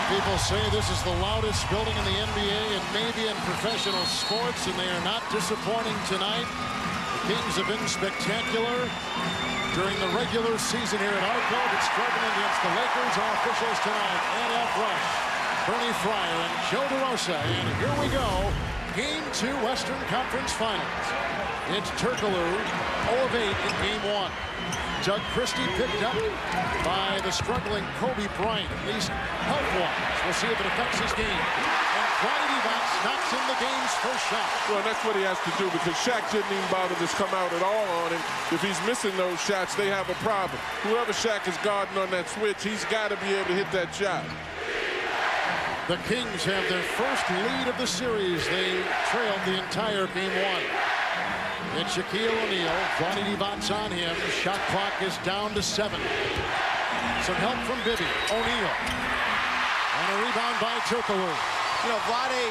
People say this is the loudest building in the NBA and maybe in professional sports, and they are not disappointing tonight. The Kings have been spectacular during the regular season here at ARCO, but struggling against the Lakers. Our officials tonight, A.F. Rush, Bernie Fryer, and Joe DeRosa. And here we go, Game 2 Western Conference Finals. It's Turkoglu, 0 of 8 in Game 1. Doug Christie picked up by the struggling Kobe Bryant, at least health-wise. We'll see if it affects his game. And Vlade Divac knocks in the game's first shot. Well, that's what he has to do, because Shaq didn't even bother to come out at all on him. If he's missing those shots, they have a problem. Whoever Shaq is guarding on that switch, he's got to be able to hit that shot. The Kings have their first lead of the series. They trailed the entire Game 1. It's Shaquille O'Neal. Vlade Divac's on him. Shot clock is down to 7. Some help from Bibby. O'Neal. And a rebound by Turkoglu. You know, Vlade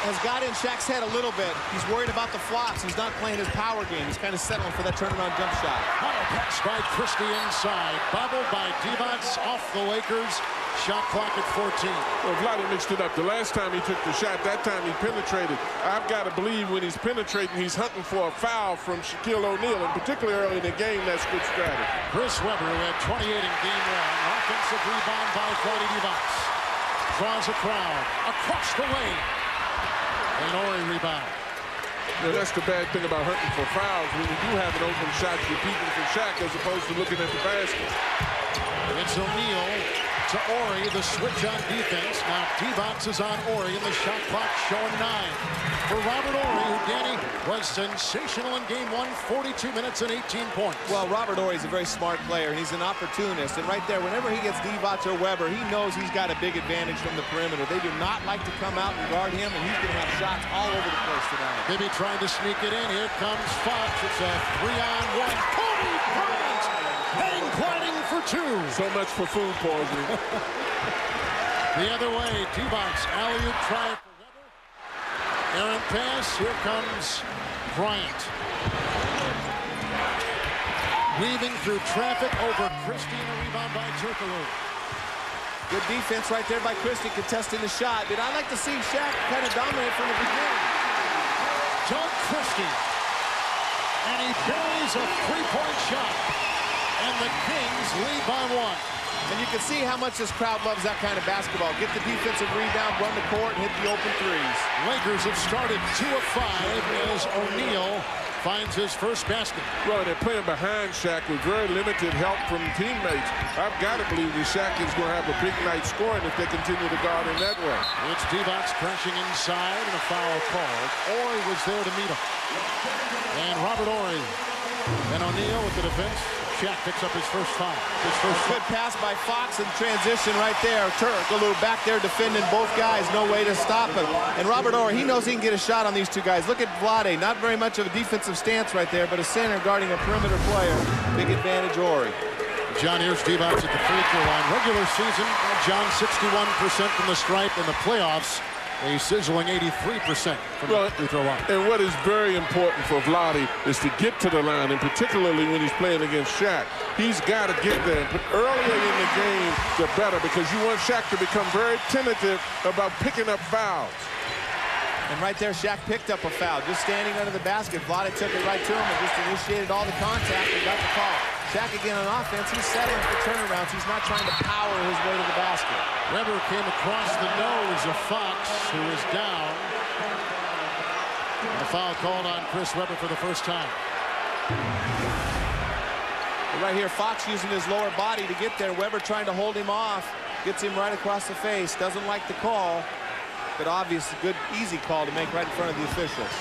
has got in Shaq's head a little bit. He's worried about the flops. He's not playing his power game. He's kind of settling for that turnaround jump shot. High pass by Christie inside. Bobbled by Divac off the Lakers. Shot clock at 14. Well, Vlade mixed it up. The last time he took the shot, that time he penetrated. I've got to believe when he's penetrating, he's hunting for a foul from Shaquille O'Neal, and particularly early in the game, that's good strategy. Chris Webber, who had 28 in Game 1. Offensive rebound by Vlade Divac. Draws a crowd. Across the lane. And Horry rebound. Now, that's the bad thing about hunting for fouls. When you do have an open shot, you're peeking for Shaq as opposed to looking at the basket. It's O'Neal to Horry, the switch on defense. Now Divac is on Horry, and the shot clock showing 9. For Robert Horry, who, Danny, was sensational in Game 1, 42 minutes and 18 points. Well, Robert Horry is a very smart player, and he's an opportunist. And right there, whenever he gets Divac or Webber, he knows he's got a big advantage from the perimeter. They do not like to come out and guard him, and he's going to have shots all over the place tonight. Bibby trying to sneak it in. Here comes Fox. It's a 3-on-1. Kobe Bryant hang gliding for 2. So much for food poisoning. The other way, Divac alley-oop try for Webber. Errant pass. Here comes Bryant. Weaving through traffic over Christie, and a rebound by Turkoglu. Good defense right there by Christie, contesting the shot. But I'd like to see Shaq kind of dominate from the beginning. Doug Christie. And he buries a 3-point shot. And the Kings lead by 1. And you can see how much this crowd loves that kind of basketball. Get the defensive rebound, run the court, and hit the open threes. Lakers have started 2 of 5 as O'Neal finds his first basket. Well, they're playing behind Shaq with very limited help from teammates. I've got to believe that Shaq is going to have a big night scoring if they continue to guard him that way. It's Divac crashing inside, and a foul called. Horry was there to meet him. And Robert Horry and O'Neal with the defense. Shaq picks up his first foul. Good pass by Fox in transition right there. Turkoglu back there defending both guys. No way to stop him. And Robert Horry, he knows he can get a shot on these two guys. Look at Vlade. Not very much of a defensive stance right there, but a center guarding a perimeter player. Big advantage, Horry. John, here's Divac at the free throw line. Regular season, John, 61% from the stripe. In the playoffs, a sizzling 83% from the free throw line. And what is very important for Vlade is to get to the line, and particularly when he's playing against Shaq. He's got to get there. But earlier in the game, the better, because you want Shaq to become very tentative about picking up fouls. And right there, Shaq picked up a foul, just standing under the basket. Vlade took it right to him and just initiated all the contact and got the call. Shaq again on offense, he's settling for turnarounds. He's not trying to power his way to the basket. Webber came across the nose of Fox, who is down. And a foul called on Chris Webber for the first time. But right here, Fox using his lower body to get there. Webber trying to hold him off. Gets him right across the face. Doesn't like the call. But obviously, good, easy call to make right in front of the officials.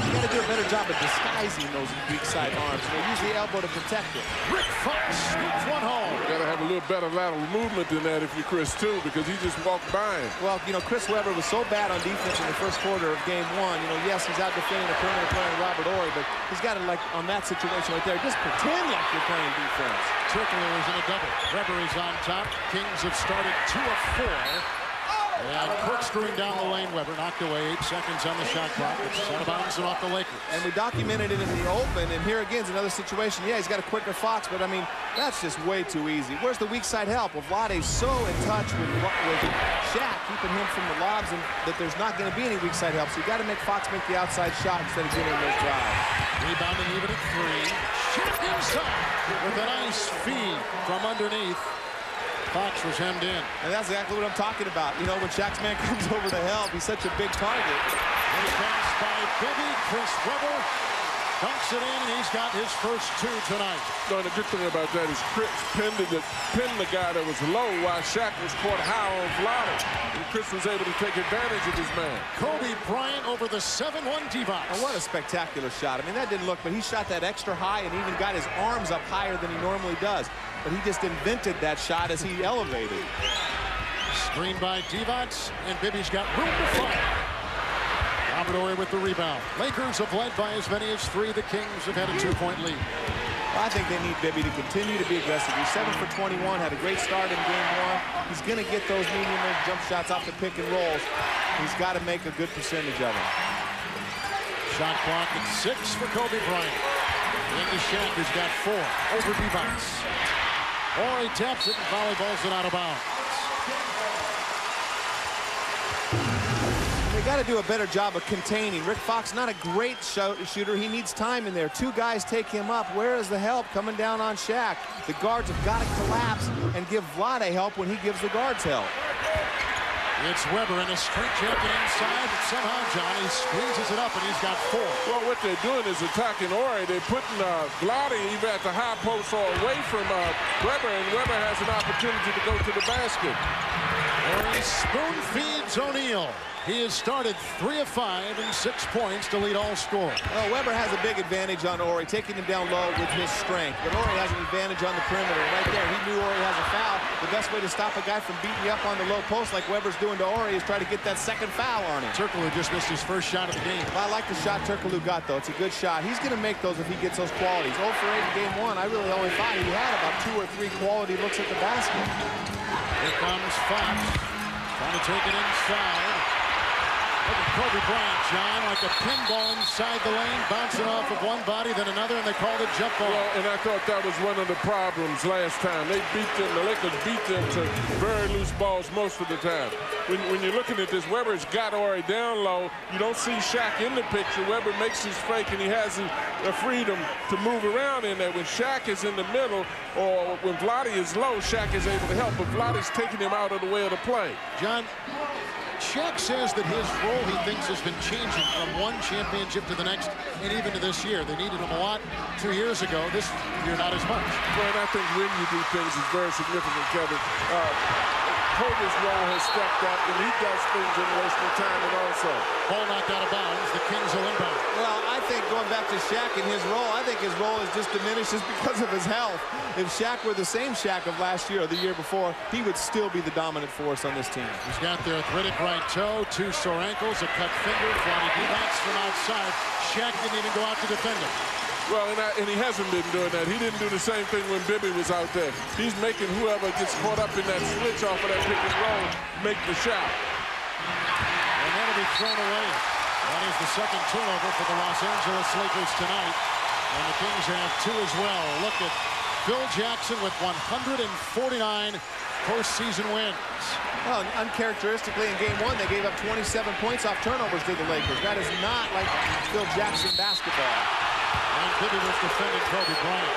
You got to do a better job of disguising those weak side arms. You know, use the elbow to protect it. Rick Fox scoops one home. Got to have a little better lateral movement than that if you're Chris, too, because he just walked by him. Well, you know, Chris Webber was so bad on defense in the first quarter of Game 1. You know, yes, he's out defending a perimeter player, Robert Horry, but he's got to, like, on that situation right there, just pretend like you're playing defense. Turkoglu is in a double. Webber is on top. Kings have started 2 of 4. And corkscrewing down the lane, Weber knocked away. 8 seconds on the shot clock. It's out of bounds and off the Lakers. And we documented it in the open, and here again is another situation. Yeah, he's got a quicker Fox, but I mean, that's just way too easy. Where's the weak side help? Well, Vlade's so in touch with Shaq, keeping him from the lobs, and that there's not going to be any weak side help. So you got to make Fox make the outside shot instead of giving him those drives. Rebounding even at 3. Shaq inside with a nice feed from underneath. Fox was hemmed in. And that's exactly what I'm talking about. You know, when Shaq's man comes over to help, he's such a big target. Good pass by Bibby. Chris Weber dunks it in, and he's got his first 2 tonight. No, the good thing about that is Chris pinned the guy that was low while Shaq was caught high on Vlade. And Chris was able to take advantage of his man. Kobe Bryant over the 7-1 Divac. And what a spectacular shot. I mean, that didn't look, but he shot that extra high and even got his arms up higher than he normally does. But he just invented that shot as he elevated. Screen by Divac, and Bibby's got room to fire. Robert Horry with the rebound. Lakers have led by as many as 3. The Kings have had a 2-point lead. Well, I think they need Bibby to continue to be aggressive. He's 7 for 21, had a great start in game 1. He's going to get those medium-range jump shots off the pick and rolls. He's got to make a good percentage of them. Shot clock at 6 for Kobe Bryant. Into Shaq, who's got 4 over Divac. Horry taps it and volleyballs it out of bounds. They got to do a better job of containing. Rick Fox, not a great shooter. He needs time in there. 2 guys take him up. Where is the help coming down on Shaq? The guards have got to collapse and give Vlade help when he gives the guards help. It's Weber in a straight jacket inside, but somehow Johnny squeezes it up, and he's got 4. Well, what they're doing is attacking Horry. They're putting Vlade either at the high post or away from Weber, and Weber has an opportunity to go to the basket. Horry spoon feeds O'Neal. He has started 3 of 5 and 6 points to lead all scorers. Well, Weber has a big advantage on Horry, taking him down low with his strength. But Horry has an advantage on the perimeter. Right there, he knew Horry has a foul. The best way to stop a guy from beating you up on the low post like Weber's doing to Horry is try to get that second foul on him. Turkoglu just missed his first shot of the game. I like the shot Turkoglu got, though. It's a good shot. He's going to make those if he gets those qualities. 0 for 8 in game 1. I really only thought he had about 2 or 3 quality looks at the basket. Here comes Fox. Trying to take it inside. Look at Kobe Bryant, John, like a pinball inside the lane, bouncing off of one body, then another, and they called it jump ball. Well, and I thought that was one of the problems last time. They beat them, the Lakers beat them to very loose balls most of the time. When you're looking at this, Weber's got Horry down low. You don't see Shaq in the picture. Weber makes his fake, and he has the freedom to move around in there. When Shaq is in the middle, or when Vlade is low, Shaq is able to help, but Vlade's taking him out of the way of the play. John, Shaq says that his role, he thinks, has been changing from one championship to the next and even to this year. They needed him a lot 2 years ago. This year, not as much. Well, and I think when you do things is very significant, Kevin. Kobe's role has stepped up, and he does things in wasting time and also. Ball knocked out of bounds. The Kings will inbound. Well, I think going back to Shaq and his role, I think his role is just diminished just because of his health. If Shaq were the same Shaq of last year or the year before, he would still be the dominant force on this team. He's got the arthritic right toe, 2 sore ankles, a cut finger. Vlade Divac from outside. Shaq didn't even go out to defend him. Well, and he hasn't been doing that. He didn't do the same thing when Bibby was out there. He's making whoever gets caught up in that switch off of that pick and roll make the shot. And that'll be thrown away. That is the second turnover for the Los Angeles Lakers tonight. And the Kings have 2 as well. Look at Phil Jackson with 149 postseason wins. Well, uncharacteristically in game 1, they gave up 27 points off turnovers to the Lakers. That is not like Phil Jackson basketball. And Bibby was defending Kobe Bryant.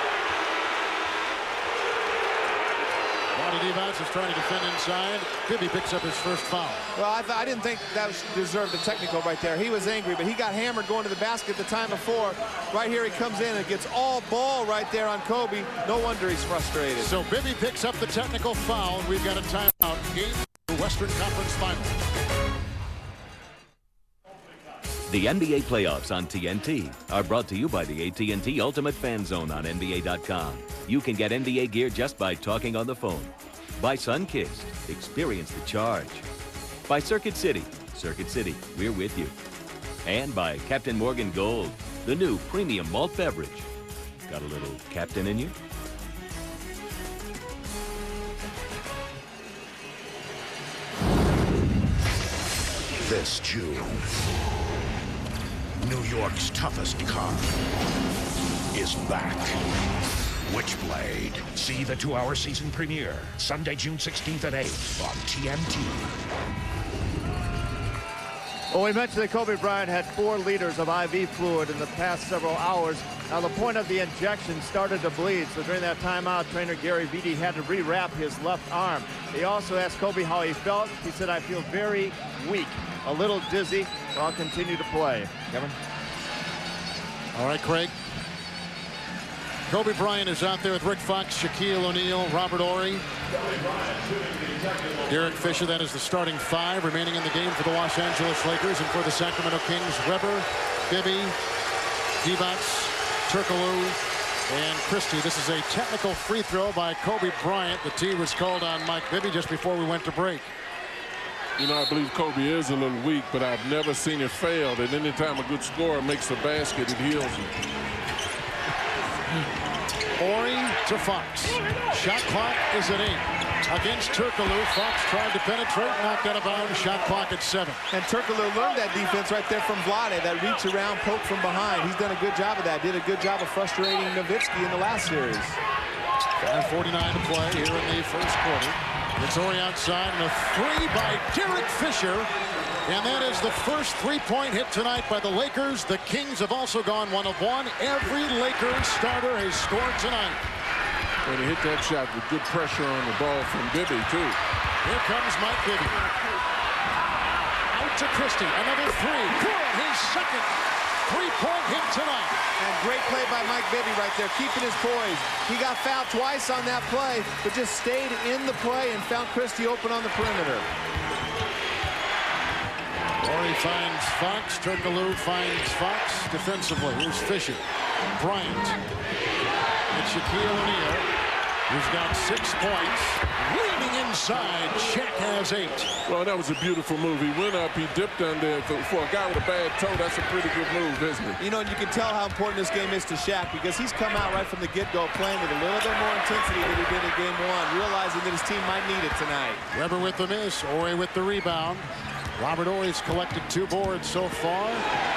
Vlade Divac is trying to defend inside. Bibby picks up his first foul. Well, I didn't think that deserved a technical right there. He was angry, but he got hammered going to the basket the time before. Right here he comes in and gets all ball right there on Kobe. No wonder he's frustrated. So Bibby picks up the technical foul, and we've got a timeout. Game 2, Western Conference Final. The NBA playoffs on TNT are brought to you by the AT&T Ultimate Fan Zone on NBA.com. You can get NBA gear just by talking on the phone. By Sunkist, experience the charge. By Circuit City, we're with you. And by Captain Morgan Gold, the new premium malt beverage. Got a little captain in you? This June, New York's toughest cop is back. Witchblade. See the 2-hour season premiere Sunday, June 16th at 8 on TNT. Well, we mentioned that Kobe Bryant had 4 liters of IV fluid in the past several hours. Now, the point of the injection started to bleed, so during that timeout, trainer Gary Vitti had to rewrap his left arm. He also asked Kobe how he felt. He said, "I feel very weak, a little dizzy, but I'll continue to play." Kevin? All right, Craig. Kobe Bryant is out there with Rick Fox, Shaquille O'Neal, Robert Horry, Derek Fisher. That is the starting 5 remaining in the game for the Los Angeles Lakers. And for the Sacramento Kings, Weber, Bibby, Divac, Turkoglu, and Christie. This is a technical free throw by Kobe Bryant. The tee was called on Mike Bibby just before we went to break. You know, I believe Kobe is a little weak, but I've never seen it fail. And any time a good scorer makes a basket, it heals him. Horry to Fox. Shot clock is at 8. Against Turkoglu, Fox tried to penetrate, knocked out of bounds. Shot clock at 7. And Turkoglu learned that defense right there from Vlade, that reach around, poke from behind. He's done a good job of that. Did a good job of frustrating Nowitzki in the last series. 5:49 to play here in the first quarter. It's Horry outside and a 3 by Derek Fisher. And that is the first 3-point hit tonight by the Lakers. The Kings have also gone 1 of 1. Every Lakers starter has scored tonight. And he hit that shot with good pressure on the ball from Bibby, too. Here comes Mike Bibby. Out to Christie. Another 3. Good. His second 3-point hit tonight. And great play by Mike Bibby right there, keeping his poise. He got fouled twice on that play, but just stayed in the play and found Christie open on the perimeter. Horry finds Fox. Turkoglu finds Fox defensively. Here's Fisher. Bryant. And Shaquille O'Neal, who's got 6 points. Leaning inside. Shaq has 8. Well, that was a beautiful move. He went up, he dipped under. For a guy with a bad toe, that's a pretty good move, isn't it? You know, and you can tell how important this game is to Shaq because he's come out right from the get-go playing with a little bit more intensity than he did in game 1, realizing that his team might need it tonight. Weber with the miss. Horry with the rebound. Robert Horry's collected 2 boards so far.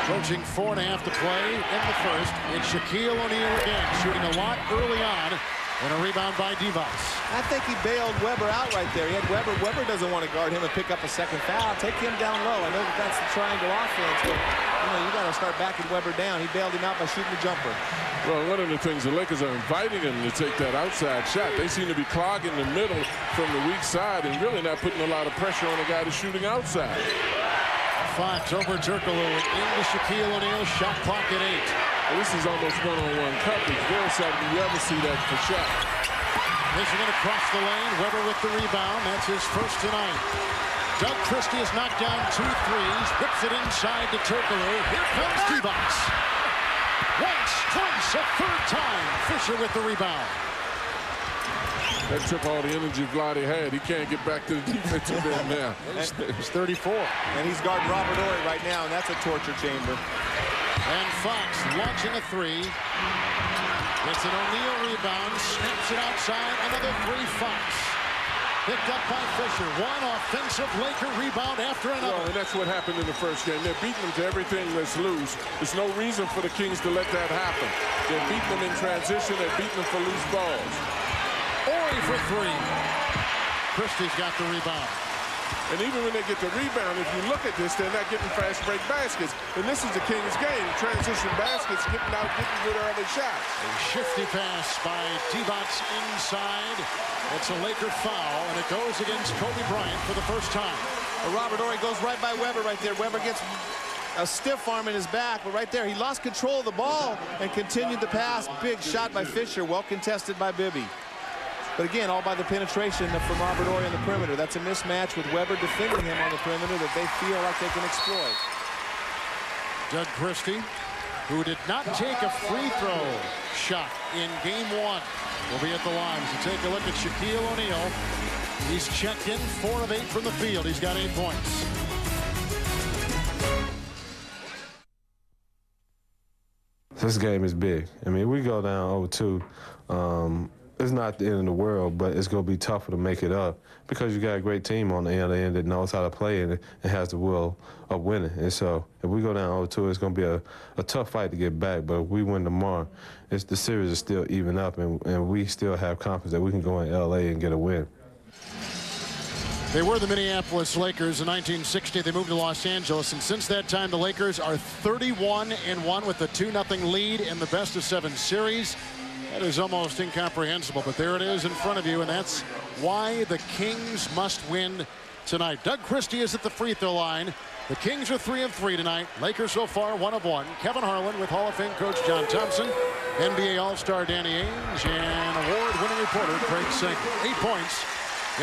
Approaching 4.5 to play in the first. It's Shaquille O'Neal again, shooting a lot early on. And a rebound by Divac. I think he bailed Weber out right there. He had Weber. Weber doesn't want to guard him and pick up a second foul. Take him down low. I know that that's the triangle offense, but you got to start backing Weber down. He bailed him out by shooting the jumper. Well, one of the things the Lakers are inviting him to take that outside shot. They seem to be clogging the middle from the weak side and really not putting a lot of pressure on the guy that's shooting outside. Fox over Turkoglu into Shaquille O'Neal. Shot clock at 8. Well, this is almost one-on-one coverage. Very seldom you ever see that for Shaq. Michigan across the lane. Weber with the rebound. That's his first tonight. Doug Christie has knocked down 2 threes. Whips it inside to Turkoglu. Here comes Divac. Once, twice, a 3rd time. Fisher with the rebound. That took all the energy Vlade had. He can't get back to the defensive end now. He's 34. And he's guarding Robert Horry right now, and that's a torture chamber. And Fox launching a 3. It's an O'Neal rebound. Snaps it outside. Another 3. Fox. Picked up by Fisher. One offensive Laker rebound after another. Well, and that's what happened in the first game. They're beating them to everything that's loose. There's no reason for the Kings to let that happen. They're beating them in transition. They're beating them for loose balls. Horry for 3. Christie's got the rebound. And even when they get the rebound, if you look at this, they're not getting fast break baskets. And this is the Kings game. Transition baskets, getting out, getting good early shots. A shifty pass by Divac inside. It's a Laker foul, and it goes against Kobe Bryant for the first time. Well, Robert Horry goes right by Weber right there. Weber gets a stiff arm in his back, but right there, he lost control of the ball and continued the pass. Big shot by Fisher, well contested by Bibby. But again, all by the penetration from Robert Horry on the perimeter. That's a mismatch with Weber defending him on the perimeter that they feel like they can exploit. Doug Christie, who did not take a free throw shot in game 1, will be at the line. So take a look at Shaquille O'Neal. He's checked in 4 of 8 from the field. He's got 8 points. This game is big. I mean, we go down 0-2. it's not the end of the world, but it's going to be tougher to make it up because you got a great team on the other end that knows how to play and has the will of winning. And so if we go down 0-2, it's going to be a tough fight to get back. But if we win tomorrow, the series is still even up, and we still have confidence that we can go in L.A. and get a win. They were the Minneapolis Lakers in 1960. They moved to Los Angeles, and since that time, the Lakers are 31-1 with a 2-0 lead in the best-of-7 series. That is almost incomprehensible, but there it is in front of you, and that's why the Kings must win tonight. Doug Christie is at the free throw line. The Kings are 3-3 tonight. Lakers so far 1-1. Kevin Harlan with Hall of Fame coach John Thompson, NBA All-Star Danny Ainge, and award-winning reporter Craig Sager. 8 points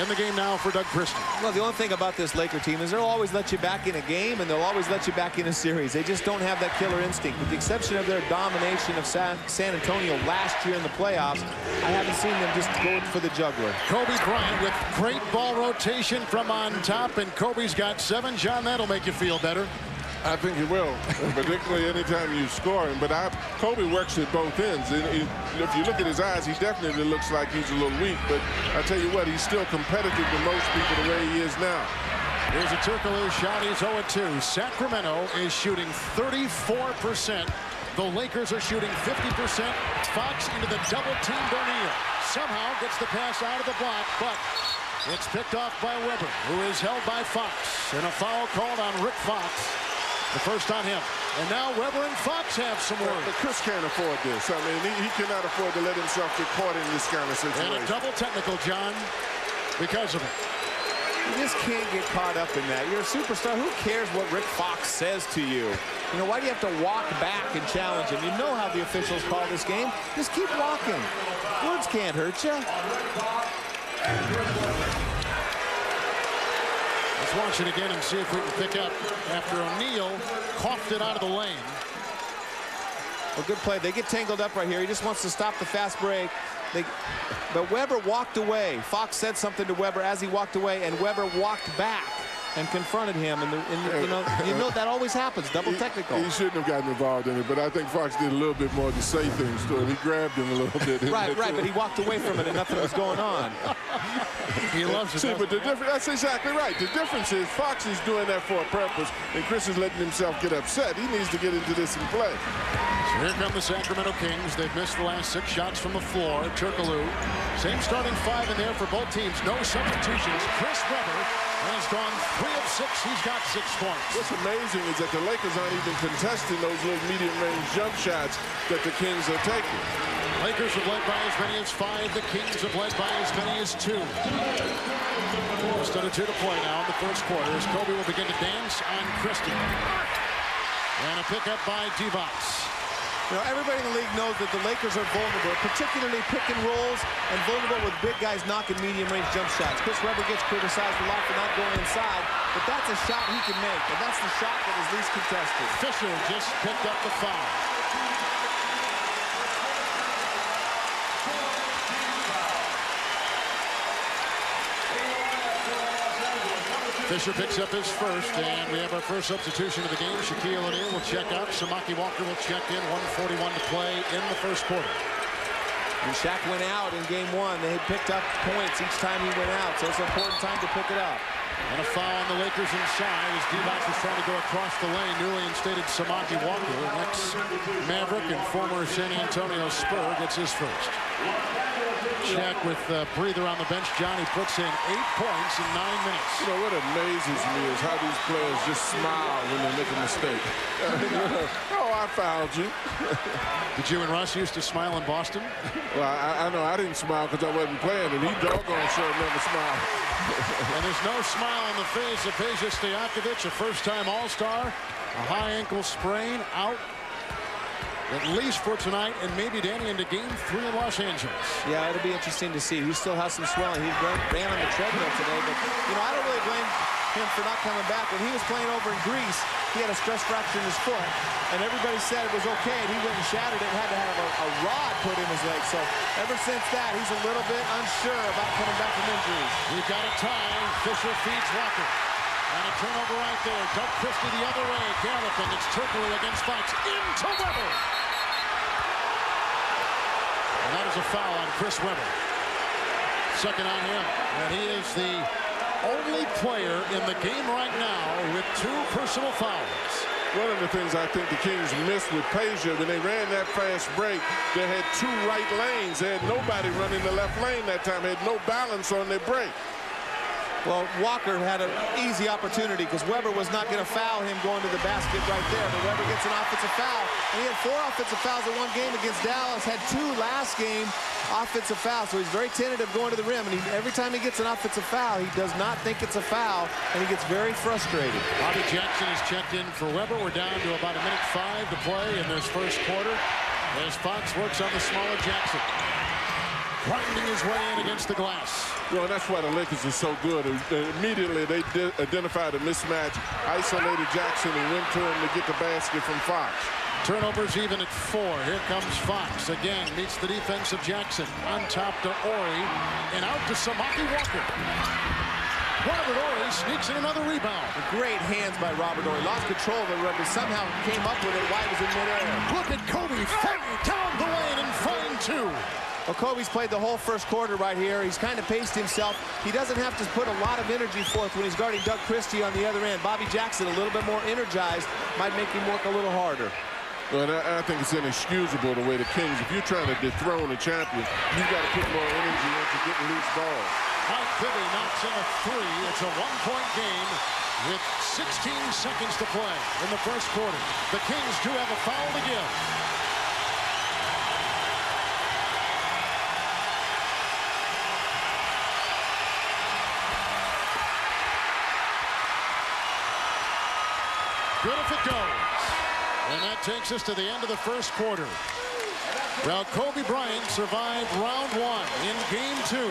in the game now for Doug Christie. Well, the only thing about this Laker team is they'll always let you back in a game, and they'll always let you back in a series. They just don't have that killer instinct. With the exception of their domination of San Antonio last year in the playoffs, I haven't seen them just go for the juggler. Kobe Bryant with great ball rotation from on top, and Kobe's got 7. John, that'll make you feel better. I think he will, particularly anytime you score him. But Kobe works at both ends. And if you look at his eyes, he definitely looks like he's a little weak. But I tell you what, he's still competitive with most people the way he is now. Here's a Turkoglu shot. He's 0-2. Sacramento is shooting 34%. The Lakers are shooting 50%. Fox into the double-teamed O'Neal. Somehow gets the pass out of the block, but it's picked off by Weber, who is held by Fox. And a foul called on Rick Fox. The first on him. And now Weber and Fox have some work. But Chris can't afford this. I mean, he cannot afford to let himself get caught in this kind of situation. And a double technical, John, because of it. You just can't get caught up in that. You're a superstar. Who cares what Rick Fox says to you? You know, why do you have to walk back and challenge him? You know how the officials call this game. Just keep walking. Words can't hurt you. Let's watch it again and see if we can pick up after O'Neal coughed it out of the lane. Well, good play. They get tangled up right here. He just wants to stop the fast break. But Weber walked away. Fox said something to Weber as he walked away, and Weber walked back and confronted him. And you know that always happens. Double technical. He shouldn't have gotten involved in it, but I think Fox did a little bit more to say things to him. He grabbed him a little bit. Right, but he walked away from it and nothing was going on. He loves it. See, but that's exactly right. The difference is Fox is doing that for a purpose, and Chris is letting himself get upset. He needs to get into this and play. So here come the Sacramento Kings. They've missed the last 6 shots from the floor. Turkoglu, same starting 5 in there for both teams. No substitutions. Chris Weber has gone 3 of 6. He's got 6 points. What's amazing is that the Lakers aren't even contesting those little medium-range jump shots that the Kings are taking. Lakers have led by as many as 5. The Kings have led by as many as 2. Just under 2 to play now in the first quarter as Kobe will begin to dance on Christie. And a pickup by Divac. You know, everybody in the league knows that the Lakers are vulnerable, particularly pick and rolls, and vulnerable with big guys knocking medium-range jump shots. Chris Webber gets criticized a lot for not going inside, but that's a shot he can make, and that's the shot that is least contested. Fisher just picked up the foul. Fisher picks up his first, and we have our first substitution of the game. Shaquille O'Neal will check out. Samaki Walker will check in. 1:41 to play in the first quarter. And Shaq went out in game 1. They had picked up points each time he went out, so it's an important time to pick it up. And a foul on the Lakers inside as Divac was trying to go across the lane. Newly instated Samaki Walker, ex-Maverick and former San Antonio Spur, gets his first. Shaq with a breather on the bench. Johnny puts in 8 points in 9 minutes. You know, what amazes me is how these players just smile when they make a mistake. Oh, I fouled you. Did you and Russ used to smile in Boston? Well, I know I didn't smile because I wasn't playing, and he doggone sure never smiled. And there's no smile on the face of Peja Stojakovic, a first-time All-Star. A high ankle sprain, out at least for tonight, and maybe Danny into game 3 in Los Angeles. Yeah, it'll be interesting to see. He still has some swelling. He ran on the treadmill today, but, you know, I don't really blame him for not coming back. When he was playing over in Greece, he had a stress fracture in his foot, and everybody said it was okay, and he went and shattered it and had to have a rod put in his leg. So ever since that, he's a little bit unsure about coming back from injuries. We've got a tie. Fisher feeds Walker. And a turnover right there. Doug Christie the other way. Galloping. It's Turkoglu against Fox. Into Weber. And that is calls a foul on Chris Webber. Second on him. And he is the only player in the game right now with 2 personal fouls. One of the things I think the Kings missed with Peja, when they ran that fast break, they had 2 right lanes. They had nobody running the left lane that time. They had no balance on their break. Well, Walker had an easy opportunity because Webber was not going to foul him going to the basket right there. But Webber gets an offensive foul. And he had 4 offensive fouls in one game against Dallas. Had 2 last game offensive fouls. So he's very tentative going to the rim. And every time he gets an offensive foul, he does not think it's a foul. And he gets very frustrated. Bobby Jackson is checked in for Webber. We're down to about 1:05 to play in this first quarter. As Fox works on the smaller Jackson. Grinding his way in against the glass. Well, that's why the Lakers are so good. Immediately, they identified a mismatch, isolated Jackson, and went to him to get the basket from Fox. Turnovers even at 4. Here comes Fox. Again, meets the defense of Jackson. On top to Horry, and out to Samaki Walker. Robert Horry sneaks in another rebound. Great hands by Robert Horry. Lost control of the rubber. Somehow came up with it while he was in midair. Look at Kobe firing down the lane and find 2. Well, Kobe's played the whole first quarter right here. He's kind of paced himself. He doesn't have to put a lot of energy forth when he's guarding Doug Christie on the other end. Bobby Jackson, a little bit more energized, might make him work a little harder. Well, I think it's inexcusable the way the Kings, if you're trying to dethrone a champion, you've got to put more energy into getting loose balls. Mike Bibby knocks in a 3. It's a 1-point game with 16 seconds to play in the first quarter. The Kings do have a foul to give. Good if it goes. And that takes us to the end of the first quarter. Well, Kobe Bryant survived round 1 in game 2.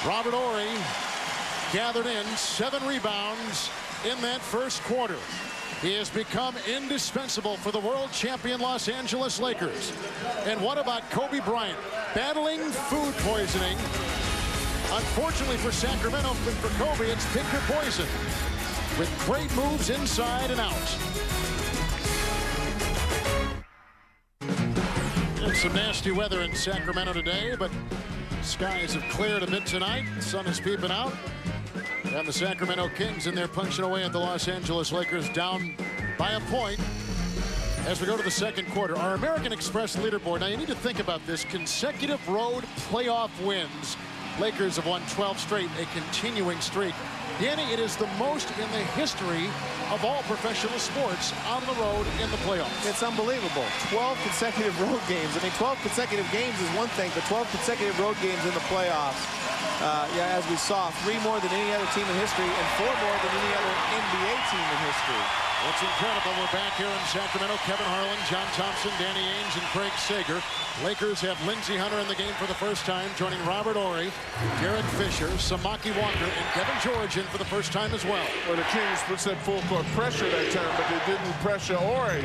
Robert Horry gathered in 7 rebounds in that first quarter. He has become indispensable for the world champion Los Angeles Lakers. And what about Kobe Bryant? Battling food poisoning. Unfortunately for Sacramento, but for Kobe, it's pinker poison. With great moves inside and out. There's some nasty weather in Sacramento today, but skies have cleared a bit tonight. The sun is peeping out. And the Sacramento Kings in there punching away at the Los Angeles Lakers, down by a point as we go to the second quarter. Our American Express leaderboard. Now you need to think about this. Consecutive road playoff wins. Lakers have won 12 straight, a continuing streak. Danny, it is the most in the history of all professional sports on the road in the playoffs. It's unbelievable. 12 consecutive road games. I mean, 12 consecutive games is one thing, but 12 consecutive road games in the playoffs. Yeah, as we saw, 3 more than any other team in history and 4 more than any other NBA team in history. It's incredible. We're back here in Sacramento. Kevin Harlan, John Thompson, Danny Ainge, and Craig Sager. Lakers have Lindsey Hunter in the game for the first time, joining Robert Horry, Garrett Fisher, Samaki Walker, and Kevin George in for the first time as well. Well, the Kings put that full court pressure that time, but they didn't pressure Horry.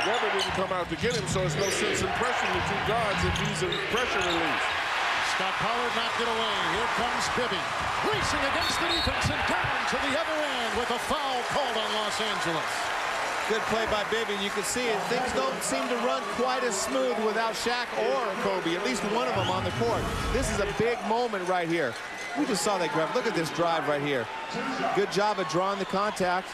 Webber didn't come out to get him, so it's no sense in pressuring the 2 guards if he's a pressure release. Scott Pollard knocked it away. Here comes Bibby, racing against the defense and down to the other end with a foul called on Los Angeles. Good play by Bibby. You can see it. Things don't seem to run quite as smooth without Shaq or Kobe, at least one of them on the court. This is a big moment right here. We just saw that grab. Look at this drive right here. Good job of drawing the contact.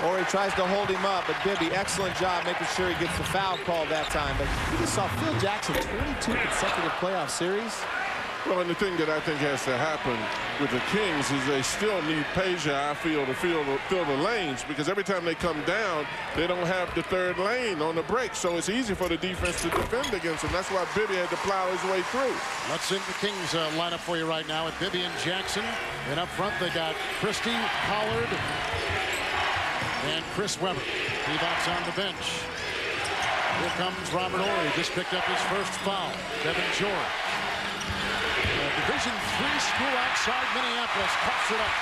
Or he tries to hold him up, but Bibby, excellent job making sure he gets the foul call that time. But you just saw Phil Jackson, 22 consecutive playoff series. Well, and the thing that I think has to happen with the Kings is they still need Peja, I feel, to fill the lanes, because every time they come down, they don't have the 3rd lane on the break, so it's easy for the defense to defend against them. That's why Bibby had to plow his way through. Let's see the Kings lineup for you right now with Bibby and Jackson. And up front, they got Christie, Pollard, and Chris Webber. Divac's on the bench. Here comes Robert Horry, just picked up his first foul. Kevin George. Division III school outside Minneapolis coughs it up.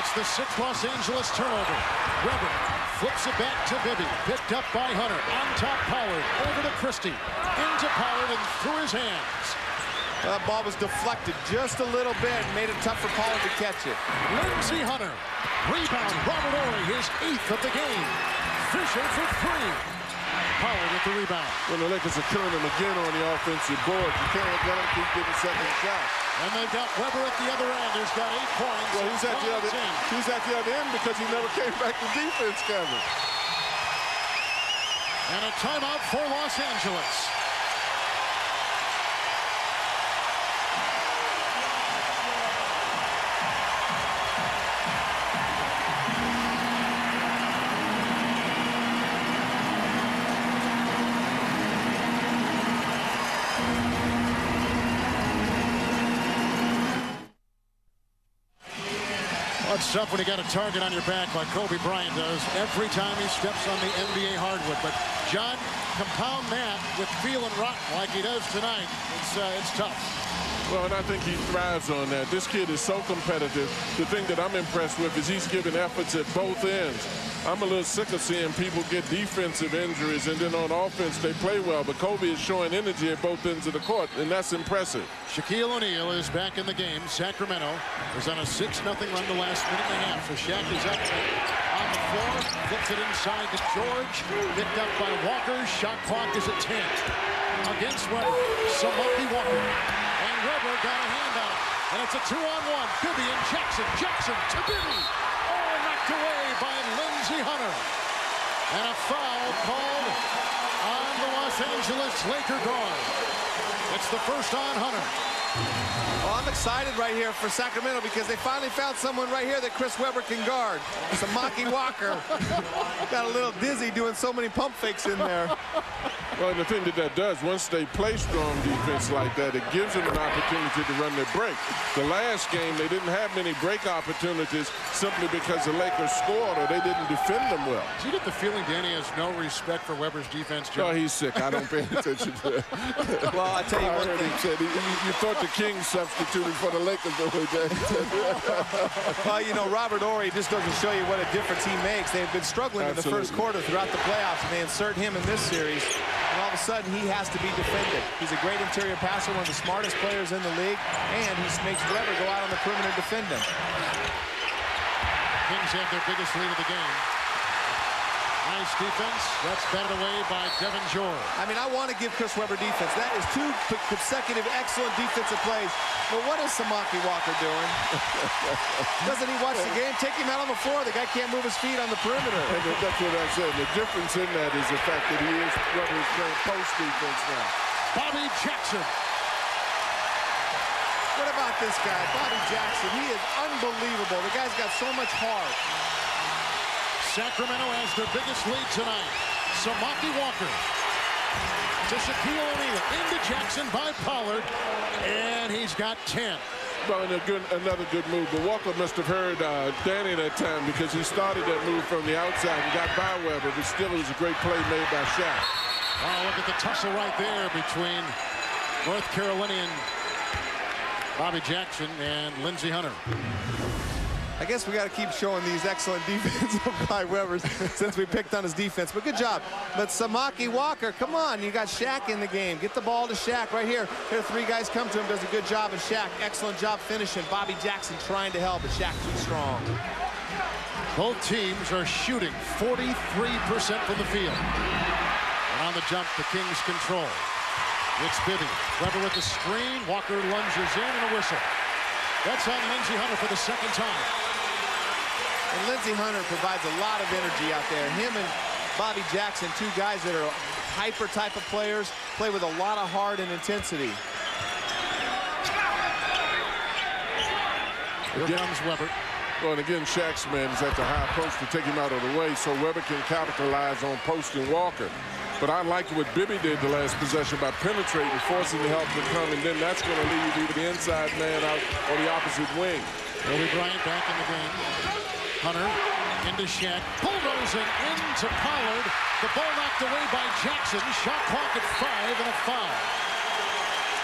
It's the 6th Los Angeles turnover. Webber flips it back to Bibby. Picked up by Hunter. On top Pollard. Over to Christie. Into Pollard and through his hands. That ball was deflected just a little bit and made it tough for Pollard to catch it. Lindsey Hunter. Rebound. Robert Horry, his 8th of the game. Fisher for 3. Pollard with the rebound. When the Lakers are killing him again on the offensive board, you can't let him keep getting second shots. And they've got Webber at the other end, who's got 8 points. Well, he's at the other end because he never came back to defense, Kevin. And a timeout for Los Angeles. It's tough when you got a target on your back like Kobe Bryant does every time he steps on the NBA hardwood. But John, compound that with feeling rotten like he does tonight. It's tough. Well, and I think he thrives on that. This kid is so competitive. The thing that I'm impressed with is he's giving efforts at both ends. I'm a little sick of seeing people get defensive injuries and then on offense they play well. But Kobe is showing energy at both ends of the court, and that's impressive. Shaquille O'Neal is back in the game. Sacramento is on a 6-0 run the last minute and a half. So Shaq is up on the floor, flips it inside to George, picked up by Walker. Shot clock is at 10. Against Webber, Samaki Walker. And Webber got a hand on it. And it's a 2-on-1. Bibby and Jackson. Jackson to Bibby. Oh, knocked away by Lindsey Hunter. And a foul called on the Los Angeles Laker guard. It's the first on Hunter. Well, I'm excited right here for Sacramento because they finally found someone right here that Chris Webber can guard. Samaki Walker got a little dizzy doing so many pump fakes in there. Well, the thing that does, once they play strong defense like that, it gives them an opportunity to run their break. The last game, they didn't have many break opportunities simply because the Lakers scored or they didn't defend them well. Do you get the feeling Danny has no respect for Webber's defense, Joe? Oh, he's sick. I don't pay attention to it. Well, I tell you one thing. You thought the Kings substituted for the Lakers the way that. Well, you know, Robert Horry just doesn't show you what a difference he makes. They've been struggling in the first quarter throughout the playoffs, and they insert him in this series. And all of a sudden, he has to be defended. He's a great interior passer, one of the smartest players in the league, and he makes Webber go out on the perimeter and defend him. Kings have their biggest lead of the game. Nice defense. That's batted away by Devin George. I mean, I want to give Chris Webber defense. That is 2 consecutive excellent defensive plays. But what is Samaki Walker doing? Doesn't he watch the game? Take him out on the floor. The guy can't move his feet on the perimeter. And that's what I said. The difference in that is the fact that Webber is playing post defense now. Bobby Jackson. What about this guy, Bobby Jackson? He is unbelievable. The guy's got so much heart. Sacramento has their biggest lead tonight. Samaki Walker to Shaquille O'Neal. Into Jackson by Pollard. And he's got 10. Well, and another good move. But Walker must have heard Danny that time because he started that move from the outside and got by Webber. But still, it was a great play made by Shaq. Oh, look at the tussle right there between North Carolinian Bobby Jackson and Lindsey Hunter. I guess we got to keep showing these excellent defensive by Webber since we picked on his defense. But good job. But Samaki Walker, come on. You got Shaq in the game. Get the ball to Shaq right here. Here, 3 guys come to him. Does a good job. And Shaq, excellent job finishing. Bobby Jackson trying to help, but Shaq too strong. Both teams are shooting 43% from the field. And on the jump, the Kings control. It's Bibby. Webber with the screen. Walker lunges in and a whistle. That's on Lindsey Hunter for the second time. And Lindsey Hunter provides a lot of energy out there. Him and Bobby Jackson, 2 guys that are hyper type of players, play with a lot of heart and intensity. Here comes Webber. Well, and again, Shaq's man is at the high post to take him out of the way so Webber can capitalize on posting Walker. But I liked what Bibby did the last possession by penetrating, forcing the help to come, and then that's going to leave either the inside man out or the opposite wing. Kobe Bryant back in the game. Hunter into Shaq, bulldozing into Pollard. The ball knocked away by Jackson. Shot clock at 5 and a foul.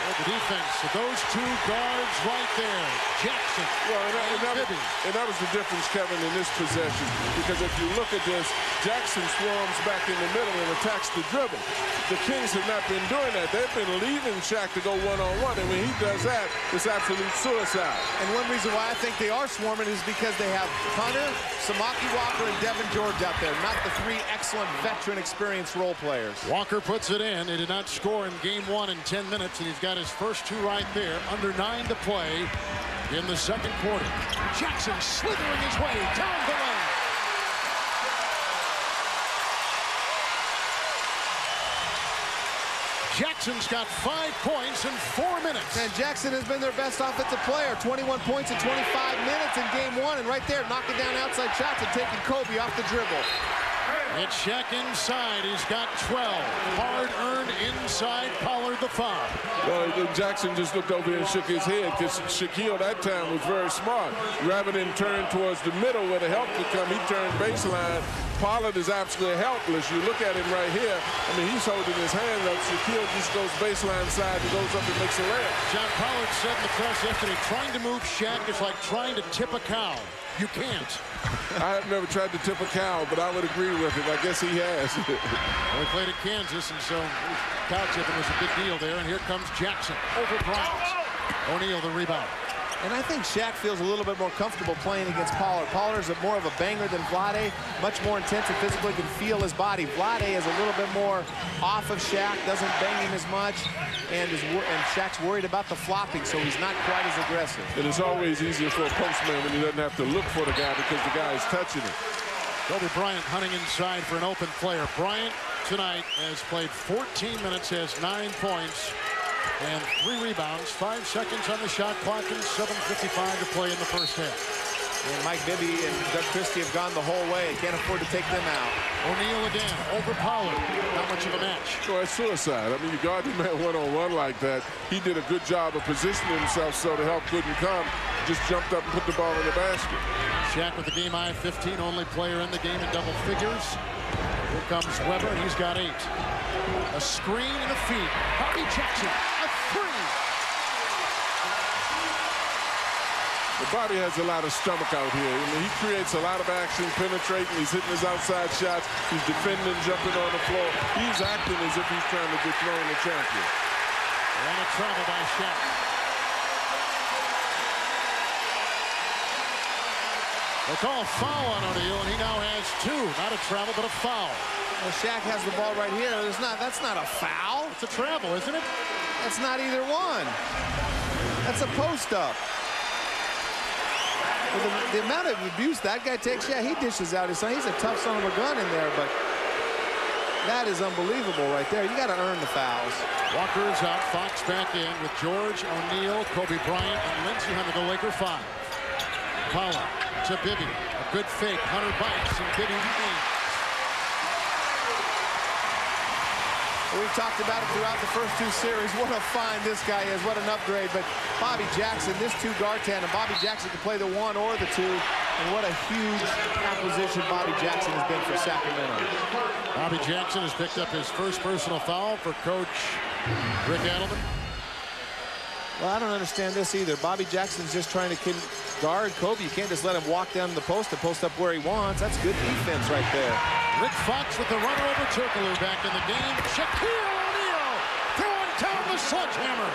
The defense of those two guards right there, Jackson and Bibby. And that was the difference, Kevin, in this possession. Because if you look at this, Jackson swarms back in the middle and attacks the dribble. The Kings have not been doing that. They've been leaving Shaq to go one-on-one. And when he does that, it's absolute suicide. And one reason why I think they are swarming is because they have Hunter, Samaki Walker, and Devin George out there. Not the three excellent veteran experienced role players. Walker puts it in. He did not score in game 1 in 10 minutes, and he's got his first 2 right there. Under 9 to play in the second quarter. Jackson slithering his way down the lane. Jackson's got 5 points in 4 minutes. And Jackson has been their best offensive player. 21 points in 25 minutes in game 1. And right there, knocking down outside shots and taking Kobe off the dribble. It's Shaq inside. He's got 12. Hard-earned inside. Pollard the foul. Well, Jackson just looked over and shook his head because Shaquille that time was very smart. Rather than turn towards the middle where the help could come, he turned baseline. Pollard is absolutely helpless. You look at him right here. I mean, he's holding his hand up. Shaquille just goes baseline side and goes up and makes a layup. John Pollard said in the press yesterday, trying to move Shaq is like trying to tip a cow. You can't. I have never tried to tip a cow, but I would agree with him. I guess he has. Well, he played at Kansas, and so cow tipping was a big deal there. And here comes Jackson over Bryant. O'Neal the rebound. And I think Shaq feels a little bit more comfortable playing against Pollard. Pollard is more of a banger than Vlade, much more intense and physically can feel his body. Vlade is a little bit more off of Shaq, doesn't bang him as much, and Shaq's worried about the flopping, so he's not quite as aggressive. And it's always easier for a postman when he doesn't have to look for the guy because the guy is touching him. Kobe Bryant hunting inside for an open player. Bryant tonight has played 14 minutes, has 9 points. And 3 rebounds, 5 seconds on the shot clock, and 7:55 to play in the first half. And Mike Bibby and Doug Christie have gone the whole way. Can't afford to take them out. O'Neal again, over Pollard. Not much of a match. Well, it's suicide. I mean, you guard him at one-on-one like that. He did a good job of positioning himself so the help couldn't come. Just jumped up and put the ball in the basket. Shaq with the game high 15, only player in the game in double figures. Here comes Weber, and he's got 8. A screen and a feed. Bobby Jackson, a 3. But Bobby has a lot of stomach out here. I mean, he creates a lot of action, penetrating. He's hitting his outside shots. He's defending, jumping on the floor. He's acting as if he's trying to dethrone the champion. And a travel by Shaq. They call a foul on O'Neal, and he now has 2. Not a travel, but a foul. Well, Shaq has the ball right here. That's not a foul. It's a travel, isn't it? That's not either one. That's a post-up. Well, the amount of abuse that guy takes, yeah, he dishes out his son. He's a tough son of a gun in there, but that is unbelievable right there. You got to earn the fouls. Walker is out. Fox back in with George, O'Neal, Kobe Bryant, and Lindsey Hunter, the Laker 5. Pollard to Bibby. A good fake. Hunter bites, and Bibby leads. We've talked about it throughout the first 2 series. What a find this guy is. What an upgrade. But Bobby Jackson, this 2-guard tandem, Bobby Jackson can play the 1 or the 2. And what a huge acquisition Bobby Jackson has been for Sacramento. Bobby Jackson has picked up his first personal foul for Coach Rick Adelman. Well, I don't understand this either. Bobby Jackson's just trying to guard Kobe. You can't just let him walk down the post and post up where he wants. That's good defense right there. Rick Fox with the runner over Turkoglu back in the game. Shaquille O'Neal throwing down the sledgehammer.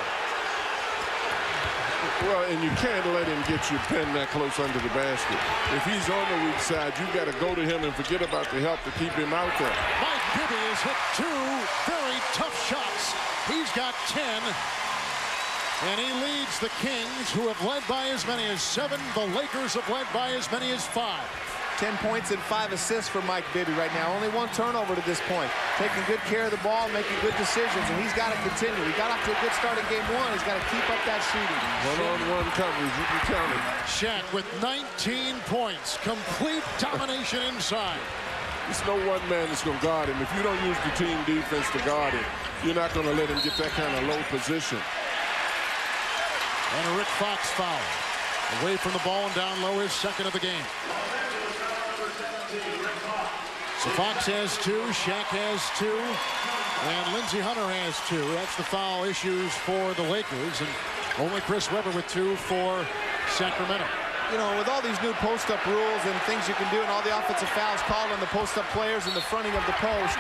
Well, and you can't let him get your pin that close under the basket. If he's on the weak side, you got to go to him and forget about the help to keep him out there. Mike Bibby has hit 2 very tough shots. He's got 10. And he leads the Kings, who have led by as many as 7. The Lakers have led by as many as 5. 10 points and 5 assists for Mike Bibby right now. Only 1 turnover to this point. Taking good care of the ball, making good decisions, and he's got to continue. He got off to a good start in game 1. He's got to keep up that shooting. One-on-one coverage, you can count it. Shaq with 19 points. Complete domination inside. There's no one man that's going to guard him. If you don't use the team defense to guard him, you're not going to let him get that kind of low position. And a Rick Fox foul. Away from the ball and down low, his 2nd of the game. So Fox has 2, Shaq has 2. And Lindsey Hunter has 2. That's the foul issues for the Lakers. And only Chris Webber with 2 for Sacramento. You know, with all these new post-up rules and things you can do and all the offensive fouls called on the post-up players and the fronting of the post,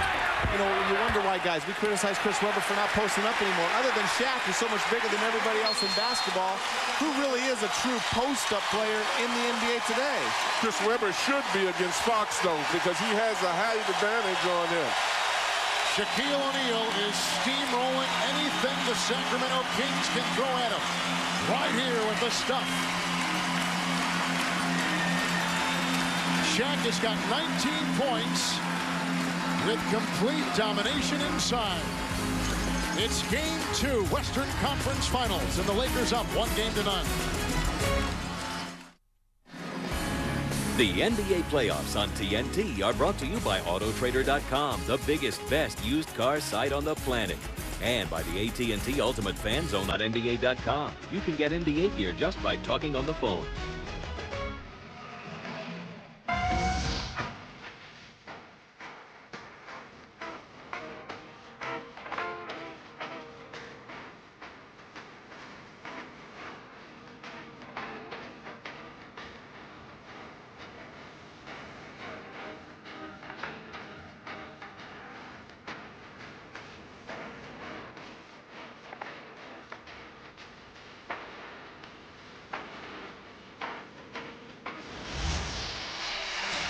you know, you wonder why, guys. We criticize Chris Webber for not posting up anymore. Other than Shaq, who's so much bigger than everybody else in basketball, who really is a true post-up player in the NBA today? Chris Webber should be against Fox, though, because he has a height advantage on him. Shaquille O'Neal is steamrolling anything the Sacramento Kings can throw at him. Right here with the stuff. Shaq has got 19 points with complete domination inside. It's Game 2, Western Conference Finals, and the Lakers up 1-0. The NBA playoffs on TNT are brought to you by Autotrader.com, the biggest, best used car site on the planet. And by the AT&T Ultimate Fan Zone on NBA.com. You can get NBA gear just by talking on the phone.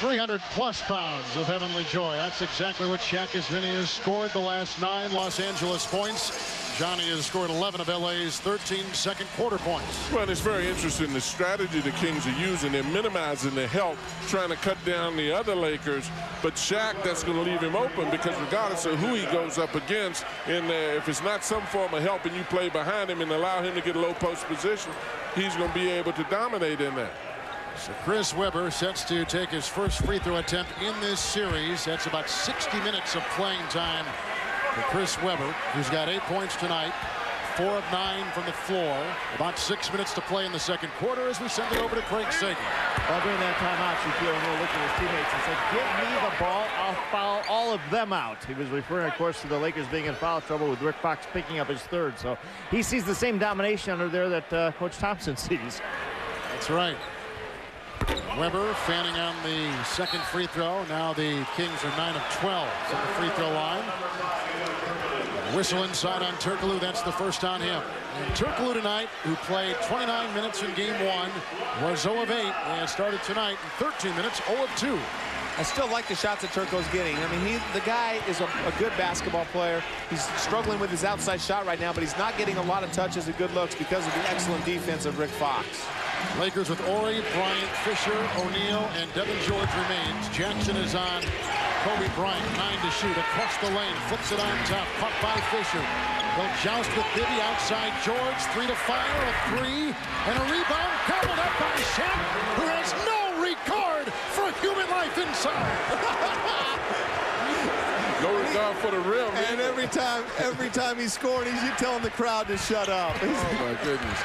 +300 pounds of heavenly joy. That's exactly what Shaq has been. He has scored the last 9 Los Angeles points. Johnny has scored 11 of LA's 13 second quarter points. Well, it's very interesting the strategy the Kings are using. They're minimizing the help, trying to cut down the other Lakers. But Shaq, that's going to leave him open because regardless of who he goes up against, if it's not some form of help and you play behind him and allow him to get a low post position, he's going to be able to dominate in that. So Chris Webber sets to take his first free throw attempt in this series. That's about 60 minutes of playing time for Chris Webber, who's got 8 points tonight, 4 of 9 from the floor. About 6 minutes to play in the second quarter as we send it over to Craig Sagan. Well, during that timeout, Shaquille O'Neal looked at his teammates and said, "Give me the ball, I'll foul all of them out." He was referring, of course, to the Lakers being in foul trouble with Rick Fox picking up his 3rd. So he sees the same domination under there that Coach Thompson sees. That's right. Webber fanning on the second free throw. Now the Kings are 9 of 12 at the free throw line. Whistle inside on Turkoglu. That's the first on him. And Turkoglu tonight, who played 29 minutes in game 1, was 0 of 8 and started tonight in 13 minutes, 0 of 2. I still like the shots that Turco's getting. I mean, the guy is a good basketball player. He's struggling with his outside shot right now, but he's not getting a lot of touches and good looks because of the excellent defense of Rick Fox. Lakers with Horry, Bryant, Fisher, O'Neal, and Devin George remains. Jackson is on Kobe Bryant, 9 to shoot. Across the lane, flips it on top, caught by Fisher. He'll joust with Bibby outside George, 3 to fire, a 3, and a rebound gobbled up by Shaq, who has no regard for human life inside. No regard for the rim. And every time he's scoring, he's telling the crowd to shut up. Oh, my goodness.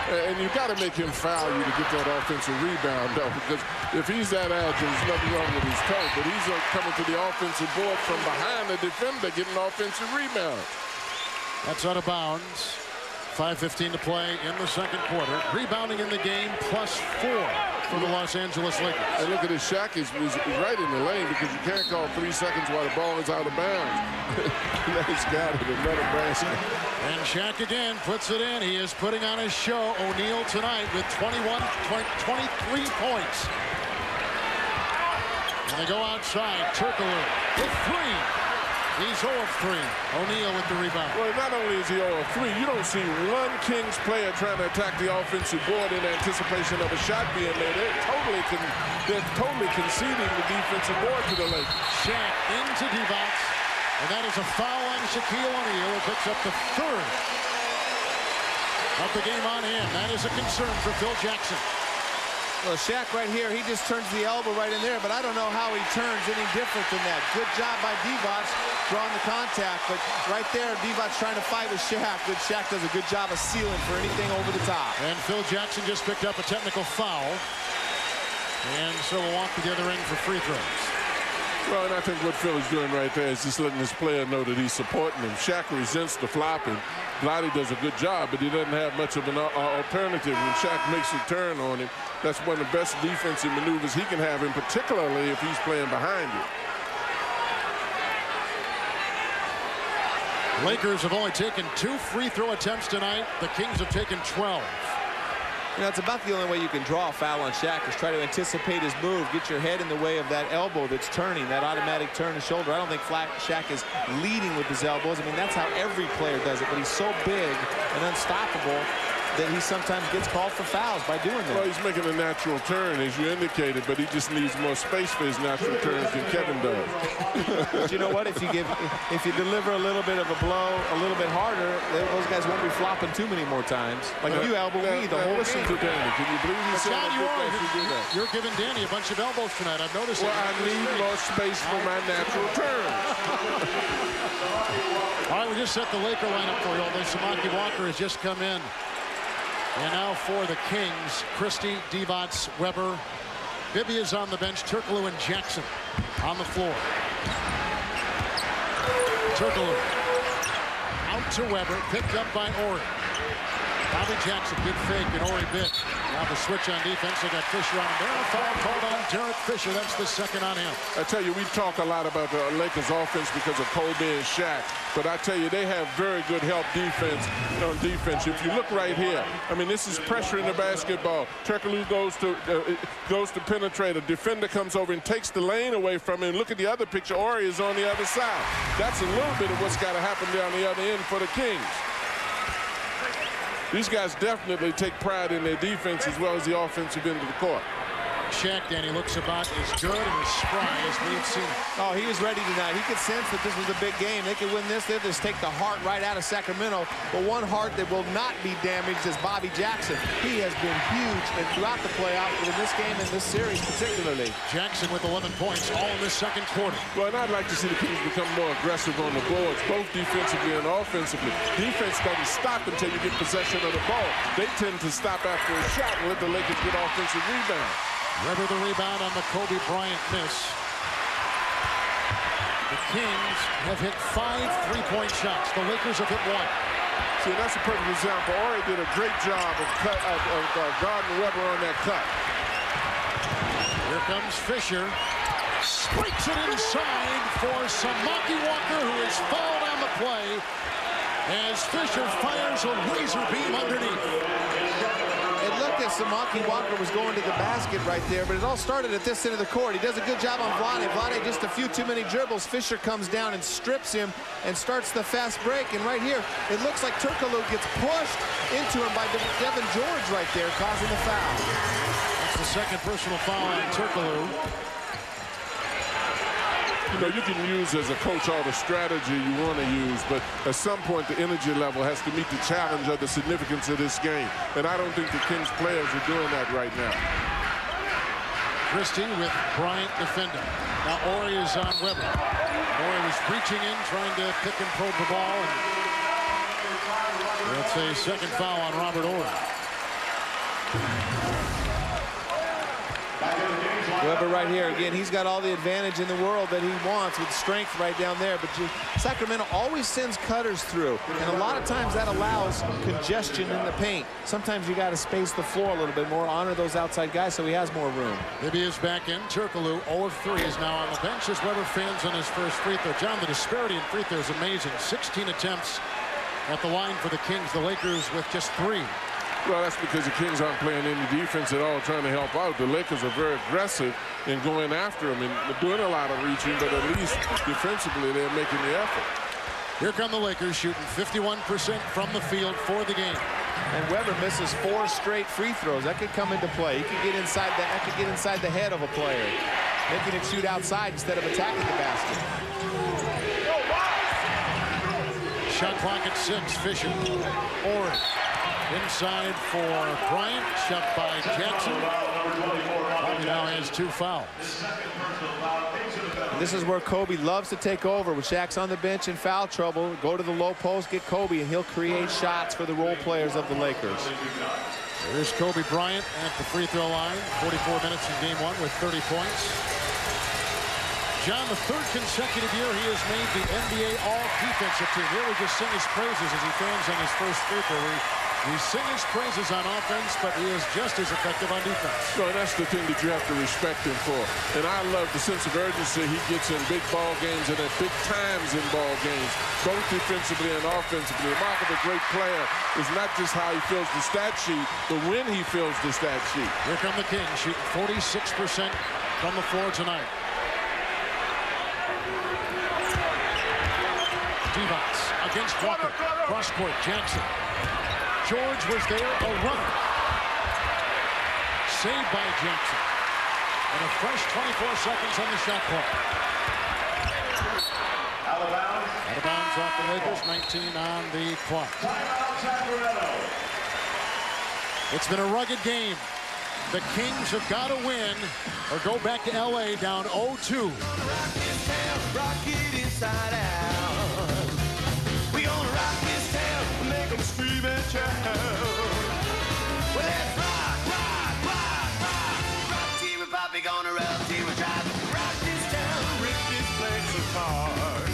And you got to make him foul you to get that offensive rebound, though, because if he's that agile, there's nothing wrong with his toe. But he's coming to the offensive board from behind the defender, getting offensive rebound. That's out of bounds. 5:15 to play in the second quarter. Rebounding in the game, +4 for the Los Angeles Lakers. And look at this, Shaq is right in the lane because you can't call 3 seconds while the ball is out of bounds. Nice guy with another basket. And Shaq again puts it in. He is putting on his show. O'Neal tonight with 23 points. And they go outside. Turkoglu with 3. He's 0 of 3. O'Neal with the rebound. Well, not only is he 0 of 3, you don't see one Kings player trying to attack the offensive board in anticipation of a shot being made. They're totally conceding the defensive board to the Lakers. Shaq into Divac, and that is a foul on Shaquille O'Neal, who picks up the 3rd of the game on him. That is a concern for Phil Jackson. Well, Shaq right here, he just turns the elbow right in there, but I don't know how he turns any different than that. Good job by Divac drawing the contact, but right there, Divac trying to fight with Shaq. Good Shaq does a good job of sealing for anything over the top. And Phil Jackson just picked up a technical foul. And so we'll walk to the other end for free throws. Well, and I think what Phil is doing right there is just letting his player know that he's supporting him. Shaq resents the flopping. Vlade does a good job, but he doesn't have much of an alternative. When Shaq makes a turn on him, that's one of the best defensive maneuvers he can have, and particularly if he's playing behind you. Lakers have only taken 2 free throw attempts tonight. The Kings have taken 12. You know, it's about the only way you can draw a foul on Shaq is try to anticipate his move, get your head in the way of that elbow that's turning, that automatic turn of shoulder. I don't think Shaq is leading with his elbows. I mean, that's how every player does it, but he's so big and unstoppable that he sometimes gets called for fouls by doing that. Well, he's making a natural turn, as you indicated, but he just needs more space for his natural turns than Kevin does. But you know what? If you deliver a little bit of a blow a little bit harder, those guys won't be flopping too many more times. Like you elbow me the whole listen game. to Danny. Can you believe he's saying You're giving Danny a bunch of elbows tonight. I've noticed. Well, I need more space for my natural turns. All right, we just set the Laker lineup for you. Although Samaki Walker has just come in. And now for the Kings, Christie, Divac, Weber. Bibby is on the bench. Turkoglu and Jackson on the floor. Turkoglu out to Weber, picked up by Horry. Bobby Jackson, good fake, and Horry bit. Now the switch on defense. They got Fisher on him. There, a foul called on Derek Fisher. That's the second on him. I tell you, we talk a lot about the Lakers offense because of Kobe and Shaq, but I tell you, they have very good help defense on defense. If you look right here, I mean, this is pressure in the basketball. Turkoglu goes to penetrate. A defender comes over and takes the lane away from him. Look at the other picture. Horry is on the other side. That's a little bit of what's got to happen down the other end for the Kings. These guys definitely take pride in their defense as well as the offensive end of the court. Shaq, Danny, looks about as good and as spry as we've seen. Oh, he was ready tonight. He could sense that this was a big game. They could win this. They'll just take the heart right out of Sacramento. But one heart that will not be damaged is Bobby Jackson. He has been huge and throughout the playoffs, but in this game and this series particularly. Jackson with 11 points, all in this second quarter. Well, and I'd like to see the Kings become more aggressive on the boards, both defensively and offensively. Defense doesn't stop until you get possession of the ball. They tend to stop after a shot and let the Lakers get offensive rebounds. Weber the rebound on the Kobe Bryant miss. The Kings have hit 5 3-point shots. The Lakers have hit 1. See, that's a perfect example. Horry did a great job of guarding Weber on that cut. Here comes Fisher. Spikes it inside for Samaki Walker, who is fouled on the play as Fisher fires a laser beam underneath. It looked as Samaki Walker was going to the basket right there, but it all started at this end of the court. He does a good job on Vlade. Vlade just a few too many dribbles. Fisher comes down and strips him and starts the fast break. And right here, it looks like Turkoglu gets pushed into him by Devin George right there, causing the foul. That's the second personal foul on Turkoglu. You know, you can use as a coach all the strategy you want to use, but at some point the energy level has to meet the challenge of the significance of this game. And I don't think the Kings players are doing that right now. Christie with Bryant defending. Now Horry is on Weber. Horry was reaching in, trying to pick and probe the ball. And that's a second foul on Robert Horry. Weber right here. Again, he's got all the advantage in the world that he wants with strength right down there. But Sacramento always sends cutters through. And a lot of times that allows congestion in the paint. Sometimes you got to space the floor a little bit more, honor those outside guys so he has more room. Bibby is back in. Turkoglu, 0 of 3, is now on the bench as Weber fans on his first free throw. John, the disparity in free throws is amazing. 16 attempts at the line for the Kings. The Lakers with just 3. Well, that's because the Kings aren't playing any defense at all, trying to help out. The Lakers are very aggressive in going after them and doing a lot of reaching, but at least defensively they're making the effort. Here come the Lakers shooting 51% from the field for the game. And Weber misses 4 straight free throws. That could come into play. He could get inside that could get inside the head of a player, making it shoot outside instead of attacking the basket. Shot clock at 6. Fisher. Horry. Inside for Bryant, shot by Jackson. Kobe now has 2 fouls. And this is where Kobe loves to take over. When Shaq's on the bench in foul trouble, go to the low post, get Kobe, and he'll create shots for the role players of the Lakers. Here's Kobe Bryant at the free throw line. 44 minutes in game 1 with 30 points. John, the third consecutive year he has made the NBA All-Defensive Team. Here we just sing his praises as he fans on his first free throw. We sing his praises on offense, but he is just as effective on defense. So that's the thing that you have to respect him for. And I love the sense of urgency he gets in big ball games and at big times in ball games, both defensively and offensively. The mark of a great player is not just how he fills the stat sheet, but when he fills the stat sheet. Here come the Kings, shooting 46% from the floor tonight. Divac against Walker. Cross court, Jackson. George was there, a runner. Saved by Jackson. And a fresh 24 seconds on the shot clock. Out of bounds off the Lakers, 19 on the clock. It's been a rugged game. The Kings have got to win or go back to LA down 0-2. Rock it inside out. We gonna rock this town, make them scream and shout. Well, let's rock, Team Poppy gonna rock, Team rock this town, rip this place apart.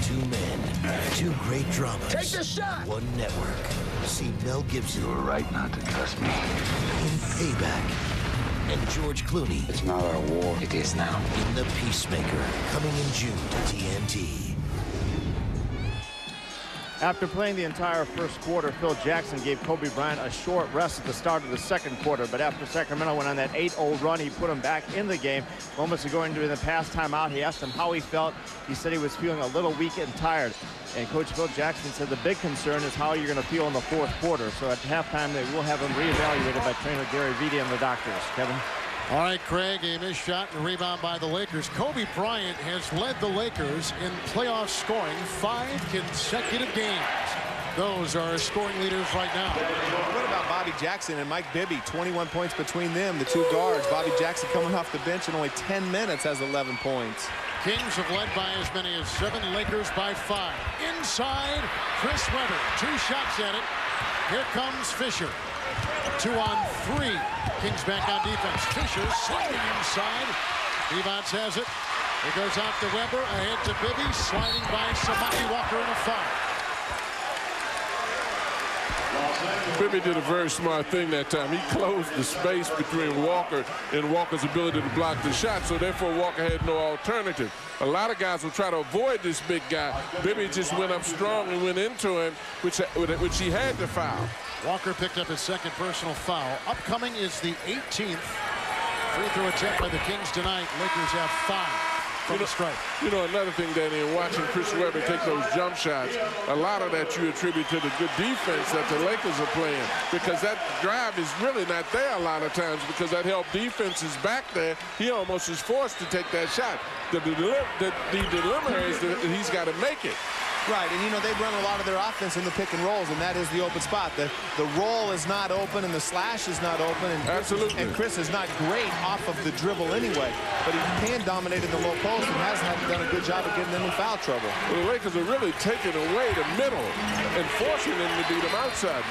Two men, two great dramas. Take the shot. One network. See Mel Gibson. You were right not to trust me. In Payback. And George Clooney. It's not our war. It is now. In The Peacemaker. Coming in June to TNT. After playing the entire first quarter, Phil Jackson gave Kobe Bryant a short rest at the start of the second quarter. But after Sacramento went on that 8-0 run, he put him back in the game. Moments ago during the past timeout, he asked him how he felt. He said he was feeling a little weak and tired. And Coach Phil Jackson said the big concern is how you're going to feel in the fourth quarter. So at halftime, they will have him reevaluated by trainer Gary Vitti and the doctors. Kevin? All right, Craig, a missed shot and a rebound by the Lakers. Kobe Bryant has led the Lakers in playoff scoring 5 consecutive games. Those are scoring leaders right now. What about Bobby Jackson and Mike Bibby? 21 points between them, the two guards. Bobby Jackson coming off the bench in only 10 minutes has 11 points. Kings have led by as many as 7, Lakers by 5. Inside, Chris Webber, 2 shots at it. Here comes Fisher. 2 on 3. Kings back on defense. Fisher sliding inside. Divac has it. It goes out to Webber, ahead to Bibby, sliding by Samaki Walker in a foul. Bibby did a very smart thing that time. He closed the space between Walker and Walker's ability to block the shot, so therefore Walker had no alternative. A lot of guys will try to avoid this big guy. Bibby just went up strong and went into him, which he had to foul. Walker picked up his second personal foul. Upcoming is the 18th free throw attempt by the Kings tonight. Lakers have 5 from the strike. You know, another thing, Danny, in watching Chris Webber take those jump shots, a lot of that you attribute to the good defense that the Lakers are playing, because that drive is really not there a lot of times because that help defense is back there. He almost is forced to take that shot. The dilemma is that he's got to make it. Right, and you know, they've run a lot of their offense in the pick and rolls, and that is the open spot. The roll is not open, and the slash is not open, and Chris is not great off of the dribble anyway, but he can dominate in the low post and hasn't done a good job of getting them in foul trouble. Well, the Lakers are really taking away the middle and forcing them to beat them outside.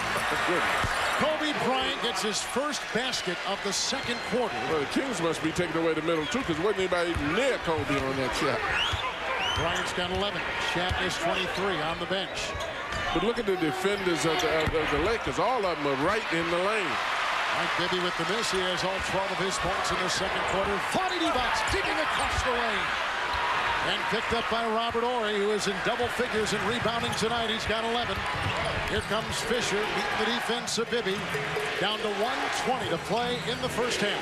Kobe Bryant gets his first basket of the second quarter. Well, the Kings must be taking away the middle, too, because wasn't anybody near Kobe on that shot. Bryant's got 11. Shaq is 23 on the bench. But look at the defenders of the Lakers. All of them are right in the lane. Mike Bibby with the miss. He has all 12 of his points in the second quarter. Vlade Divac digging across the lane. And picked up by Robert Horry, who is in double figures in rebounding tonight. He's got 11. Here comes Fisher, beating the defense of Bibby. Down to 1:20 to play in the first half.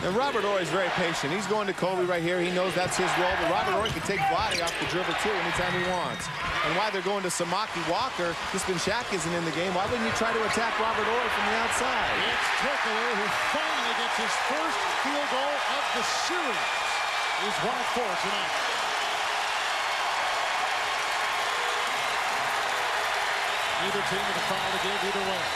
And Robert Horry is very patient. He's going to Kobe right here. He knows that's his role, but Robert Horry can take Vlade off the dribble, too, anytime he wants. And why they're going to Samaki Walker, just when Shaq isn't in the game, why wouldn't you try to attack Robert Horry from the outside? It's Turkoglu who finally gets his first field goal of the series. He's 1 of 4 tonight. Neither team with a foul to give either way.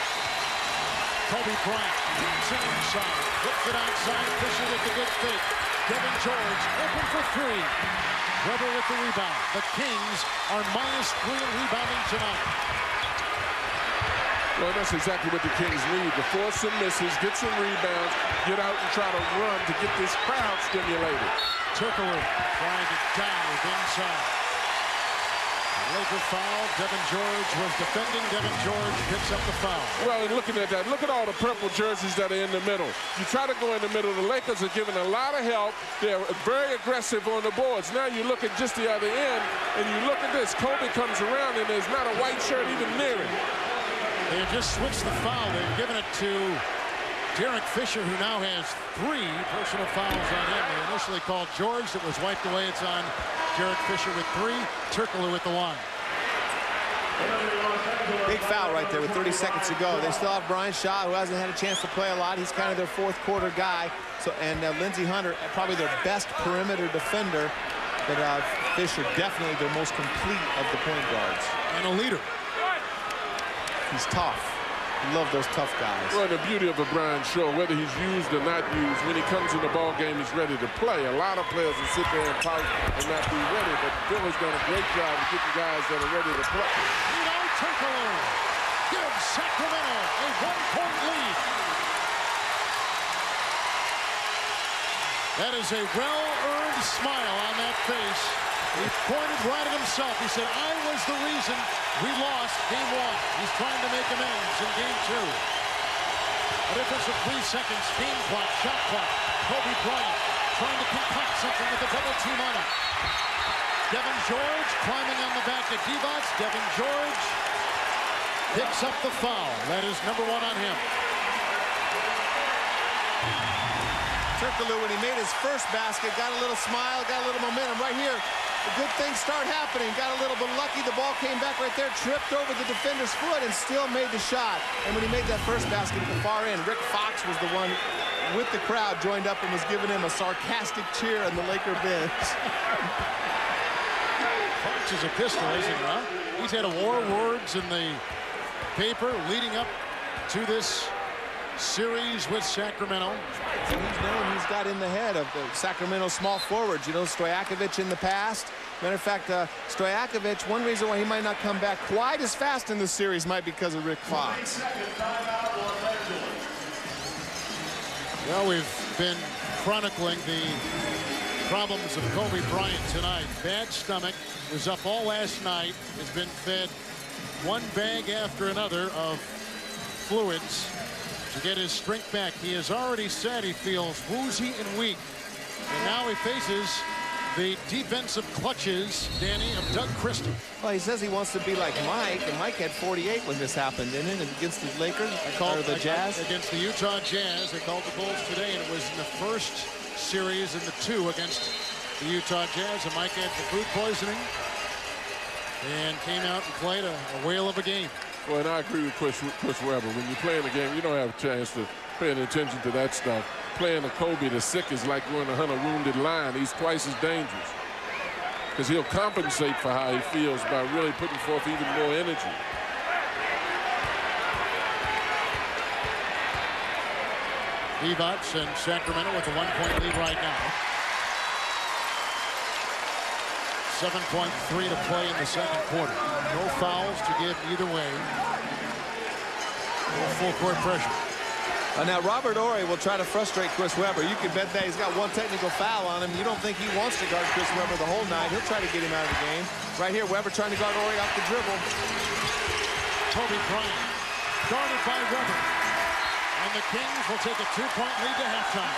Kobe Bryant, beats it inside, flips it outside, Fisher with the good fake. Kevin George open for 3. Webber with the rebound. The Kings are -3 in rebounding tonight. Well, that's exactly what the Kings need. To force some misses, get some rebounds, get out and try to run to get this crowd stimulated. Turkoglu trying to dive inside. Laker foul. Devin George was defending. Devin George picks up the foul. Well, and looking at that, look at all the purple jerseys that are in the middle. You try to go in the middle. The Lakers are giving a lot of help. They're very aggressive on the boards. Now you look at just the other end, and you look at this. Kobe comes around, and there's not a white shirt even near him. They have just switched the foul. They've given it to Derek Fisher, who now has 3 personal fouls on him. They initially called George. That was wiped away. It's on Derek Fisher with 3. Turkoglu with the 1. Big foul right there with 30 seconds to go. They still have Bryant Shaw, who hasn't had a chance to play a lot. He's kind of their fourth quarter guy. So, and Lindsey Hunter, probably their best perimeter defender. But Fisher, definitely their most complete of the point guards. And a leader. He's tough. I love those tough guys. Well, the beauty of a Bryant Shaw, whether he's used or not used, when he comes in the ball game, he's ready to play. A lot of players will sit there and pout and not be ready, but Bill has done a great job of getting guys that are ready to play. Turkoglu gives Sacramento a 1-point lead. That is a well-earned smile on that face. He pointed right at himself. He said, I was the reason we lost game 1. He's trying to make amends in game 2. A difference of 3 seconds. Game clock, shot clock. Kobe Bryant trying to concoct something with a double team on him. Devin George climbing on the back of Divac. Devin George picks up the foul. That is number 1 on him. Turkoglu, when he made his first basket, got a little smile, got a little momentum. Right here, the good things start happening. Got a little bit lucky. The ball came back right there, tripped over the defender's foot, and still made the shot. And when he made that first basket at the far end, Rick Fox was the one with the crowd, joined up and was giving him a sarcastic cheer on the Laker bench. Fox is a pistol, isn't he, huh? He's had a war of words in the paper leading up to this series with Sacramento. He's known he's got in the head of the Sacramento small forwards. You know, Stojakovic in the past. Matter of fact, Stojakovic, one reason why he might not come back quite as fast in the series might be because of Rick Fox. Well, we've been chronicling the problems of Kobe Bryant tonight. Bad stomach, was up all last night, has been fed one bag after another of fluids to get his strength back. He has already said he feels woozy and weak. And now he faces the defensive clutches, Danny, of Doug Christie. Well, he says he wants to be like Mike, and Mike had 48 when this happened, didn't it, against the Lakers, or the Jazz? Against the Utah Jazz. They called the Bulls today, and it was in the first series in the 2 against the Utah Jazz. And Mike had the food poisoning and came out and played a whale of a game. Well, and I agree with Chris Webber. When you play in the game, you don't have a chance to pay any attention to that stuff. Playing a Kobe the sick is like going to hunt a wounded lion. He's twice as dangerous because he'll compensate for how he feels by really putting forth even more energy. Divac and Sacramento with a 1-point lead right now. 7.3 to play in the second quarter. No fouls to give either way. No full court pressure. Now Robert Horry will try to frustrate Chris Webber. You can bet that he's got one technical foul on him. You don't think he wants to guard Chris Webber the whole night. He'll try to get him out of the game. Right here, Webber trying to guard Horry off the dribble. Kobe Bryant guarded by Webber. And the Kings will take a 2-point lead to halftime.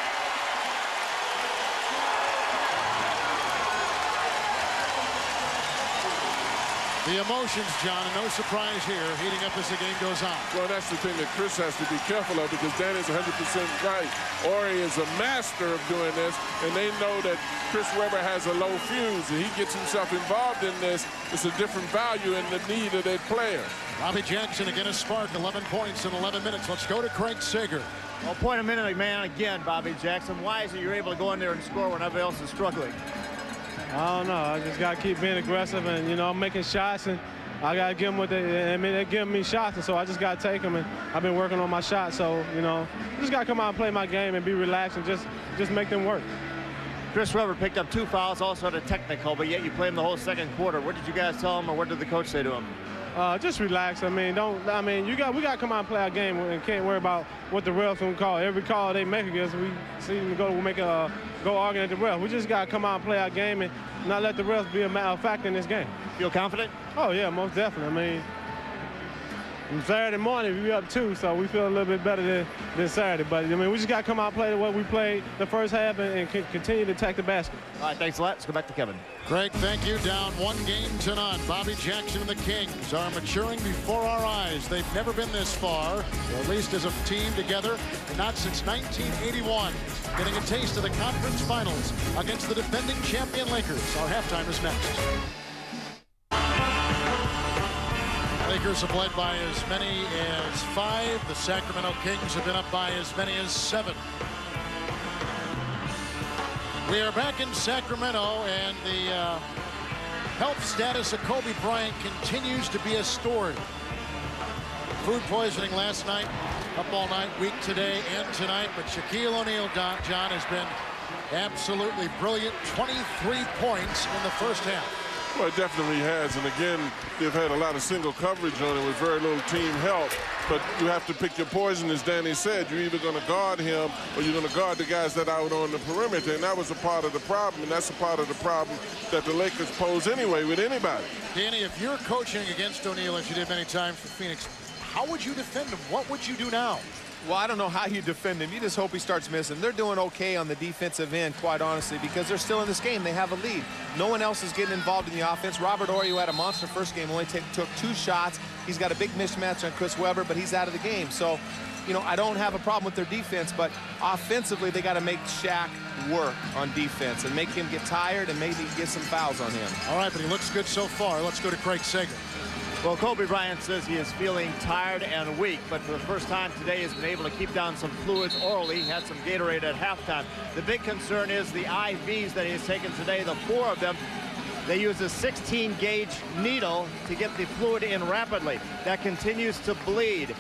The emotions, John, and no surprise here, heating up as the game goes on. Well, that's the thing that Chris has to be careful of because Danny's 100% right. Horry is a master of doing this, and they know that Chris Webber has a low fuse, and he gets himself involved in this. It's a different value in the need of that player. Bobby Jackson again a spark, 11 points in 11 minutes. Let's go to Craig Sager. Well, point a minute, man, again, Bobby Jackson. Why is it you're able to go in there and score when everybody else is struggling? I don't know. I just got to keep being aggressive and, you know, I'm making shots and I got to give them what they, I mean, they're giving me shots, and so I just got to take them, and I've been working on my shots. So, you know, just got to come out and play my game and be relaxed and just make them work. Chris Webber picked up 2 fouls, also had a technical, but yet you played him the whole second quarter. What did you guys tell him, or what did the coach say to him? Just relax. I mean, we got to come out and play our game and can't worry about what the refs will call. Every call they make against us, we see them go arguing at the refs. We just got to come out and play our game and not let the refs be a matter of fact in this game. Feel confident? Oh, yeah, most definitely. I mean, on Saturday morning, we up 2, so we feel a little bit better than Saturday. But, I mean, we just got to come out and play what we played the first half and continue to attack the basket. All right, thanks a lot. Let's go back to Kevin. Greg, thank you. Down 1 game to none. Bobby Jackson and the Kings are maturing before our eyes. They've never been this far, or at least as a team together, and not since 1981. Getting a taste of the conference finals against the defending champion Lakers. Our halftime is next. Lakers have led by as many as 5. The Sacramento Kings have been up by as many as 7. We are back in Sacramento, and the health status of Kobe Bryant continues to be a story. Food poisoning last night, up all night, weak today and tonight, but Shaquille O'Neal, John, has been absolutely brilliant. 23 points in the first half. Well, it definitely has, and again, they've had a lot of single coverage on it with very little team help. But you have to pick your poison, as Danny said. You're either going to guard him or you're going to guard the guys that are out on the perimeter, and that was a part of the problem, and that's a part of the problem that the Lakers pose anyway with anybody. Danny, if you're coaching against O'Neal, as you did many times for Phoenix, how would you defend him? What would you do now? Well, I don't know how you defend him. You just hope he starts missing. They're doing okay on the defensive end, quite honestly, because they're still in this game. They have a lead. No one else is getting involved in the offense. Robert Horry, who had a monster first game, only took 2 shots. He's got a big mismatch on Chris Webber, but he's out of the game. So, you know, I don't have a problem with their defense, but offensively, they got to make Shaq work on defense and make him get tired and maybe get some fouls on him. All right, but he looks good so far. Let's go to Craig Sager. Well, Kobe Bryant says he is feeling tired and weak, but for the first time today he's been able to keep down some fluids orally. He had some Gatorade at halftime. The big concern is the IVs that he has taken today, the 4 of them. They use a 16-gauge needle to get the fluid in rapidly. That continues to bleed.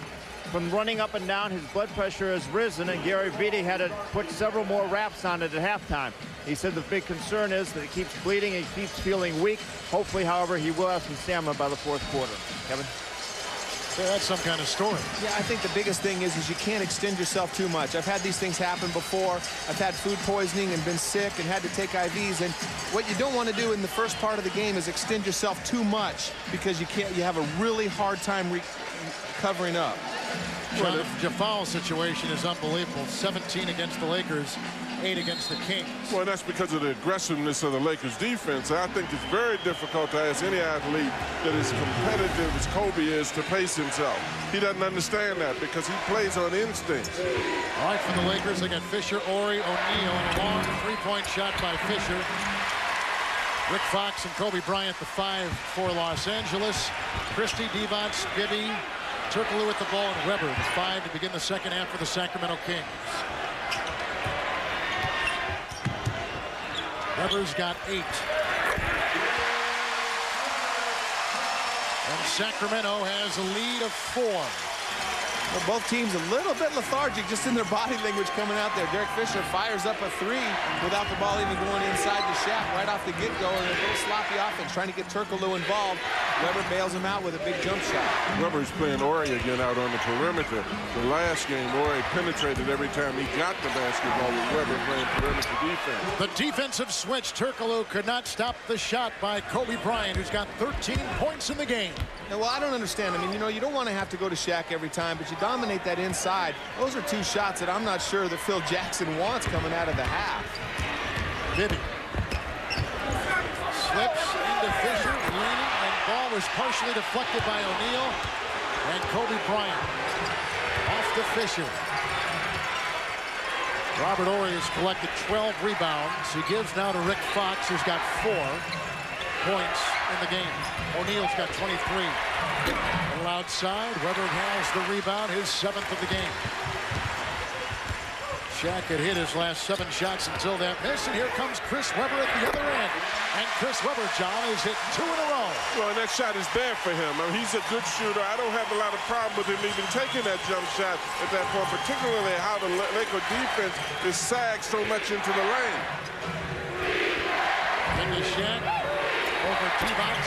From running up and down, his blood pressure has risen, and Gary Vitti had to put several more wraps on it at halftime. He said the big concern is that it keeps bleeding and he keeps feeling weak. Hopefully, however, he will have some stamina by the 4th quarter. Kevin? Yeah, that's some kind of story. Yeah, I think the biggest thing is you can't extend yourself too much. I've had these things happen before. I've had food poisoning and been sick and had to take IVs. And what you don't want to do in the first part of the game is extend yourself too much because you have a really hard time covering up. Well, the Jafal situation is unbelievable. 17 against the Lakers, 8 against the Kings. Well, that's because of the aggressiveness of the Lakers defense. I think it's very difficult to ask any athlete that is competitive as Kobe is to pace himself. He doesn't understand that because he plays on instinct. All right, for the Lakers, they got Fisher, Horry, O'Neal, and a long 3-point shot by Fisher. Rick Fox and Kobe Bryant, the 5 for Los Angeles. Christie, Divac, Bibby, Turkoglu with the ball, and Webber, the 5 to begin the second half for the Sacramento Kings. Webber's got 8. And Sacramento has a lead of 4. Well, both teams a little bit lethargic just in their body language coming out there. Derek Fisher fires up a 3 without the ball even going inside the Shaq right off the get-go, and a little sloppy offense trying to get Turkoglu involved. Webber bails him out with a big jump shot. Webber's playing Horry again out on the perimeter. The last game, Horry penetrated every time he got the basketball with Webber playing perimeter defense. The defensive switch. Turkoglu could not stop the shot by Kobe Bryant, who's got 13 points in the game. Now, well, I don't understand. I mean, you know, you don't want to have to go to Shaq every time, but you dominate that inside. Those are 2 shots that I'm not sure that Phil Jackson wants coming out of the half. Bibby slips into Fisher, leaning, and ball was partially deflected by O'Neal, and Kobe Bryant off to Fisher. Robert Horry has collected 12 rebounds. He gives now to Rick Fox, who's got 4 points in the game. O'Neal's got 23. A little outside. Webber has the rebound, his 7th of the game. Shaq had hit his last 7 shots until that miss, and here comes Chris Webber at the other end. And Chris Webber, John, has hit 2 in a row. Well, and that shot is there for him. I mean, he's a good shooter. I don't have a lot of problem with him even taking that jump shot at that point, particularly how the Laker defense is sagged so much into the lane. Into Shaq over Divac.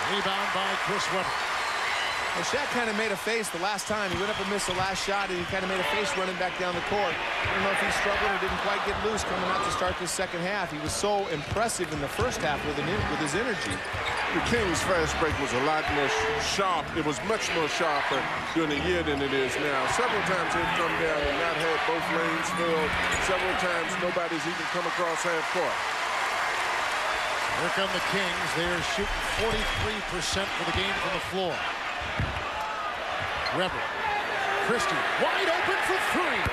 Rebound by Chris Webber. Well, Shaq kind of made a face the last time. He went up and missed the last shot, and he kind of made a face running back down the court. I don't know if he struggled or didn't quite get loose coming out to start this second half. He was so impressive in the first half with his energy. The Kings' fast break was a lot more sharp. It was much more sharper during the year than it is now. Several times they've come down and not had both lanes filled. Several times nobody's even come across half court. Here come the Kings. They're shooting 43% for the game from the floor. Weber. Christie wide open for three.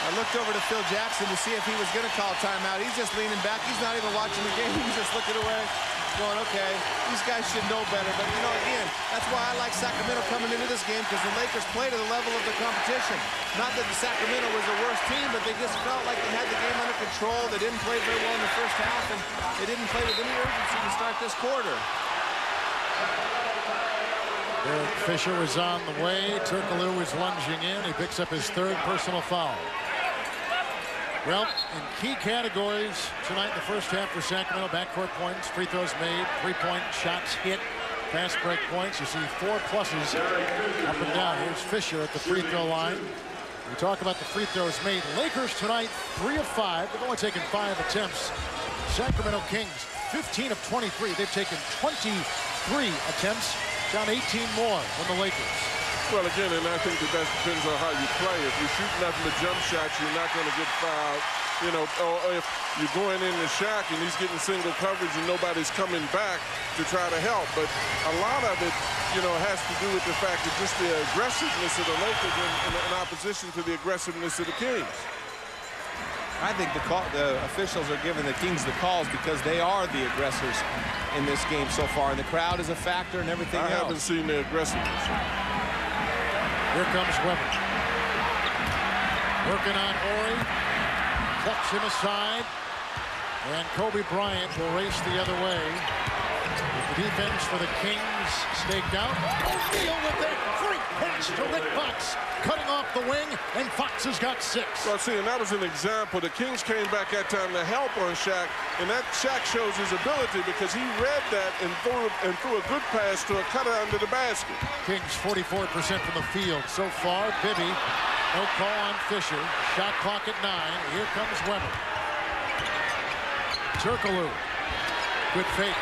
I looked over to Phil Jackson to see if he was going to call timeout. He's just leaning back. He's not even watching the game. He's just looking away, going, okay, these guys should know better. But, you know, again, that's why I like Sacramento coming into this game, because the Lakers play to the level of the competition. Not that the Sacramento was the worst team, but they just felt like they had the game under control. They didn't play very well in the first half, and they didn't play with any urgency to start this quarter. Derek Fisher is on the way. Turkoglu is lunging in. He picks up his third personal foul. Well, in key categories tonight in the first half for Sacramento, backcourt points, free throws made, three-point shots hit, fast break points. You see 4 pluses up and down. Here's Fisher at the free throw line. We talk about the free throws made. Lakers tonight, 3 of 5. They've only taken 5 attempts. Sacramento Kings, 15 of 23. They've taken 23 attempts, shot 18 more than the Lakers. Well, again, and I think that depends on how you play. If you shoot nothing but jump shots, you're not going to get fouled. You know, or if you're going in to Shaq and he's getting single coverage and nobody's coming back to try to help. But a lot of it, you know, has to do with the fact that just the aggressiveness of the Lakers in opposition to the aggressiveness of the Kings. I think the officials are giving the Kings the calls because they are the aggressors in this game so far. And the crowd is a factor and everything else. I haven't seen the aggressiveness. Here comes Weber. Working on Horry. Plucks him aside. And Kobe Bryant will race the other way. The defense for the Kings staked out. O'Neal with that great pass to Rick Fox. Cutting off the wing, and Fox has got 6. Well, see, and that was an example. The Kings came back that time to help on Shaq, and that Shaq shows his ability because he read that and threw a good pass to a cutter under the basket. Kings 44% from the field so far. Bibby, no call on Fisher. Shot clock at 9. Here comes Weber. Turkoglu, good fake.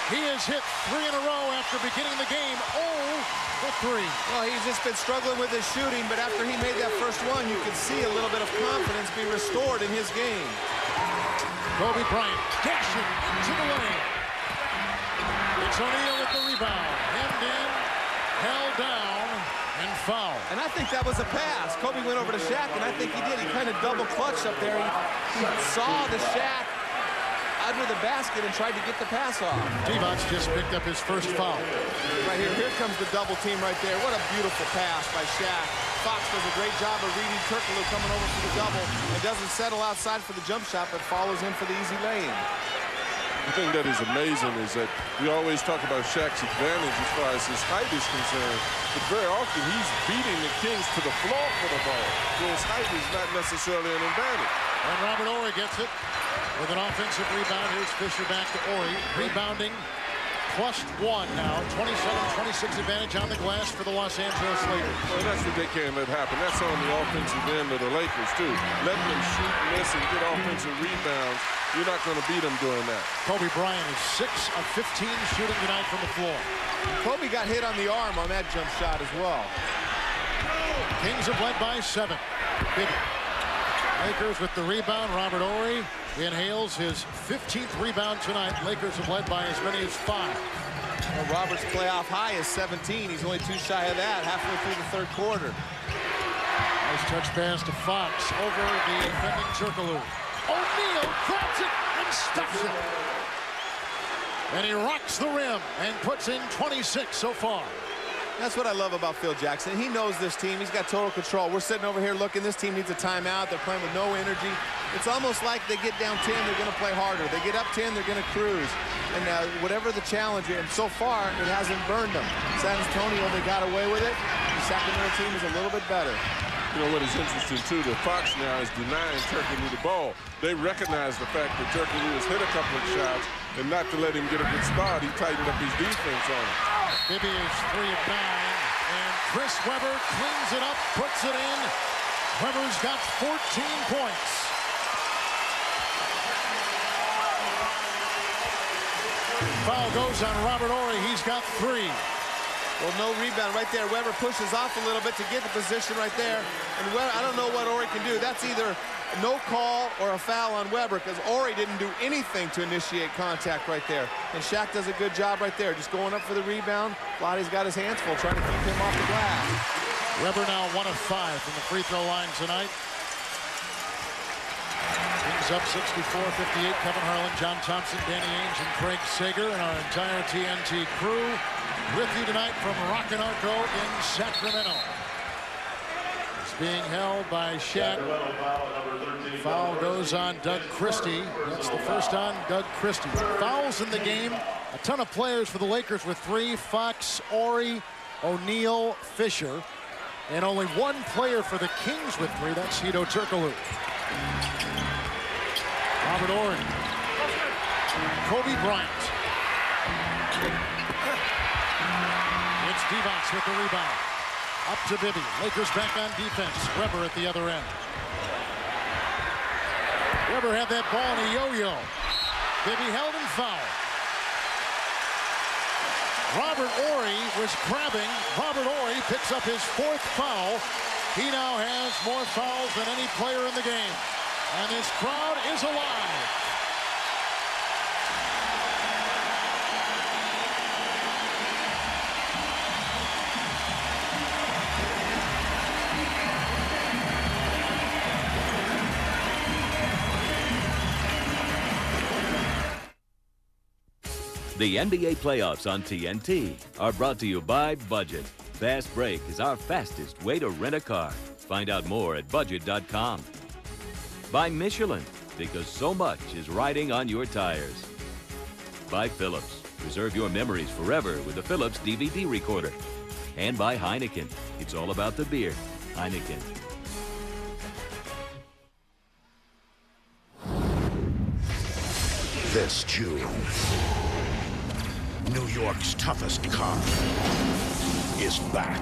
He has hit 3 in a row after beginning the game. 0 for 3. Well, he's just been struggling with his shooting, but after he made that first one, you could see a little bit of confidence be restored in his game. Kobe Bryant dashing into the lane. It's O'Neal with the rebound. Hemmed in, held down, and foul. And I think that was a pass. Kobe went over to Shaq, and I think he did. He kind of double clutched up there. He saw the Shaq under the basket and tried to get the pass off. Divac just picked up his first foul. Right here. Here comes the double team right there. What a beautiful pass by Shaq. Fox does a great job of reading Turkoglu coming over for the double and doesn't settle outside for the jump shot, but follows in for the easy lane. The thing that is amazing is that we always talk about Shaq's advantage as far as his height is concerned, but very often he's beating the Kings to the floor for the ball, where his height is not necessarily an advantage. And Robert Horry gets it with an offensive rebound. Here's Fisher back to Horry. Rebounding +1 now. 27-26 advantage on the glass for the Los Angeles Lakers. Well, that's what they can't let happen. That's on the offensive end of the Lakers, too. Letting them shoot, miss, and get offensive rebounds. You're not going to beat them doing that. Kobe Bryant is 6 of 15 shooting tonight from the floor. Kobe got hit on the arm on that jump shot as well. Kings have led by 7. Bibby. Lakers with the rebound. Robert Horry inhales his 15th rebound tonight. Lakers have led by as many as 5. Well, Robert's playoff high is 17. He's only 2 shy of that halfway through the third quarter. Nice touch pass to Fox over the defending Turkoglu. O'Neal grabs it and stuffs it. And he rocks the rim and puts in 26 so far. That's what I love about Phil Jackson. He knows this team. He's got total control. We're sitting over here looking. This team needs a timeout. They're playing with no energy. It's almost like they get down 10, they're going to play harder. They get up 10, they're going to cruise. And whatever the challenge is, and so far, it hasn't burned them. San Antonio, they got away with it. The Sacramento team is a little bit better. You know what is interesting, too, that Fox now is denying Turkoglu the ball. They recognize the fact that Turkoglu has hit a couple of shots, and not to let him get a good start, he tightened up his defense on him. Bibby is 3 of 9, and Chris Webber cleans it up, puts it in. Webber's got 14 points. Foul goes on Robert Horry. He's got 3. Well, no rebound right there. Webber pushes off a little bit to get the position right there. And I don't know what Horry can do. That's either no call or a foul on Webber, because Horry didn't do anything to initiate contact right there. And Shaq does a good job right there, just going up for the rebound. Vlade's got his hands full trying to keep him off the glass. Webber now 1 of 5 from the free throw line tonight. Kings up 64-58. Kevin Harlan, John Thompson, Danny Ainge, and Craig Sager, and our entire TNT crew with you tonight from ARCO in Sacramento. It's being held by Shaq. Foul goes on Doug Christie. That's the first on Doug Christie. Fouls in the game. A ton of players for the Lakers with 3. Fox, Horry, O'Neal, Fisher. And only 1 player for the Kings with 3. That's Hedo Turkoglu. Robert Horry. Kobe Bryant. It's Divac with the rebound. Up to Bibby. Lakers back on defense. Webber at the other end. Webber had that ball in a yo-yo. Bibby held and fouled. Robert Horry was grabbing. Robert Horry picks up his 4th foul. He now has more fouls than any player in the game. And this crowd is alive. The NBA playoffs on TNT are brought to you by Budget. Fast Break is our fastest way to rent a car. Find out more at budget.com. By Michelin, because so much is riding on your tires. By Philips, preserve your memories forever with the Philips DVD recorder. And by Heineken, it's all about the beer. Heineken. This June, New York's toughest cop is back.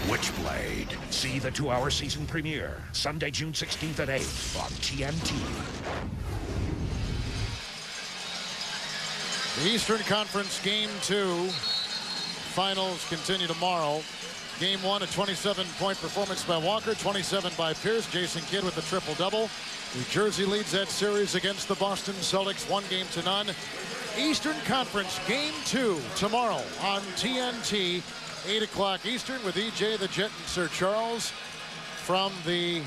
Witchblade. See the 2-hour season premiere Sunday, June 16th at 8 on TNT. The Eastern Conference Game 2 finals continue tomorrow. Game 1, a 27-point performance by Walker, 27 by Pierce. Jason Kidd with a triple-double. New Jersey leads that series against the Boston Celtics 1-0. Eastern Conference Game 2 tomorrow on TNT, 8 o'clock Eastern, with EJ, the Jet, and Sir Charles from the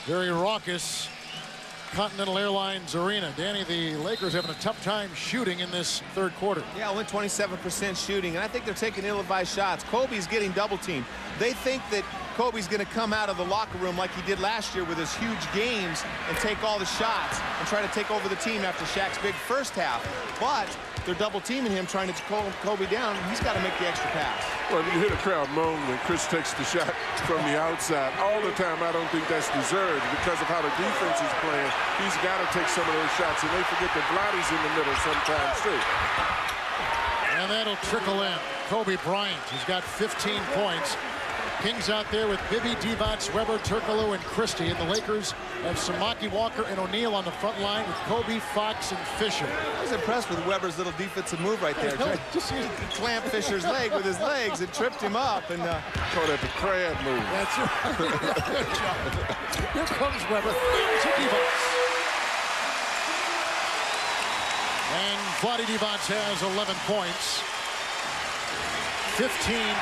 very raucous Continental Airlines Arena. Danny, the Lakers having a tough time shooting in this 3rd quarter. Yeah, only 27% shooting, and I think they're taking ill-advised shots. Kobe's getting double-teamed. They think that Kobe's going to come out of the locker room like he did last year with his huge games and take all the shots and try to take over the team after Shaq's big first half. But they're double-teaming him, trying to calm Kobe down. He's got to make the extra pass. Well, you hear the crowd moan when Chris takes the shot from the outside. All the time, I don't think that's deserved because of how the defense is playing. He's got to take some of those shots, and they forget that Vlade's in the middle sometimes, too. And that'll trickle in. Kobe Bryant, he's got 15 points. Kings out there with Bibby, Divac, Webber, Turkoglu, and Christie. And the Lakers have Samaki, Walker, and O'Neal on the front line with Kobe, Fox, and Fisher. I was impressed with Webber's little defensive move right there. Just clamped Fisher's leg with his legs and tripped him up. And call that the crab move. That's right. Good job. Here comes Webber to Divac. And Vlade Divac has 11 points. 15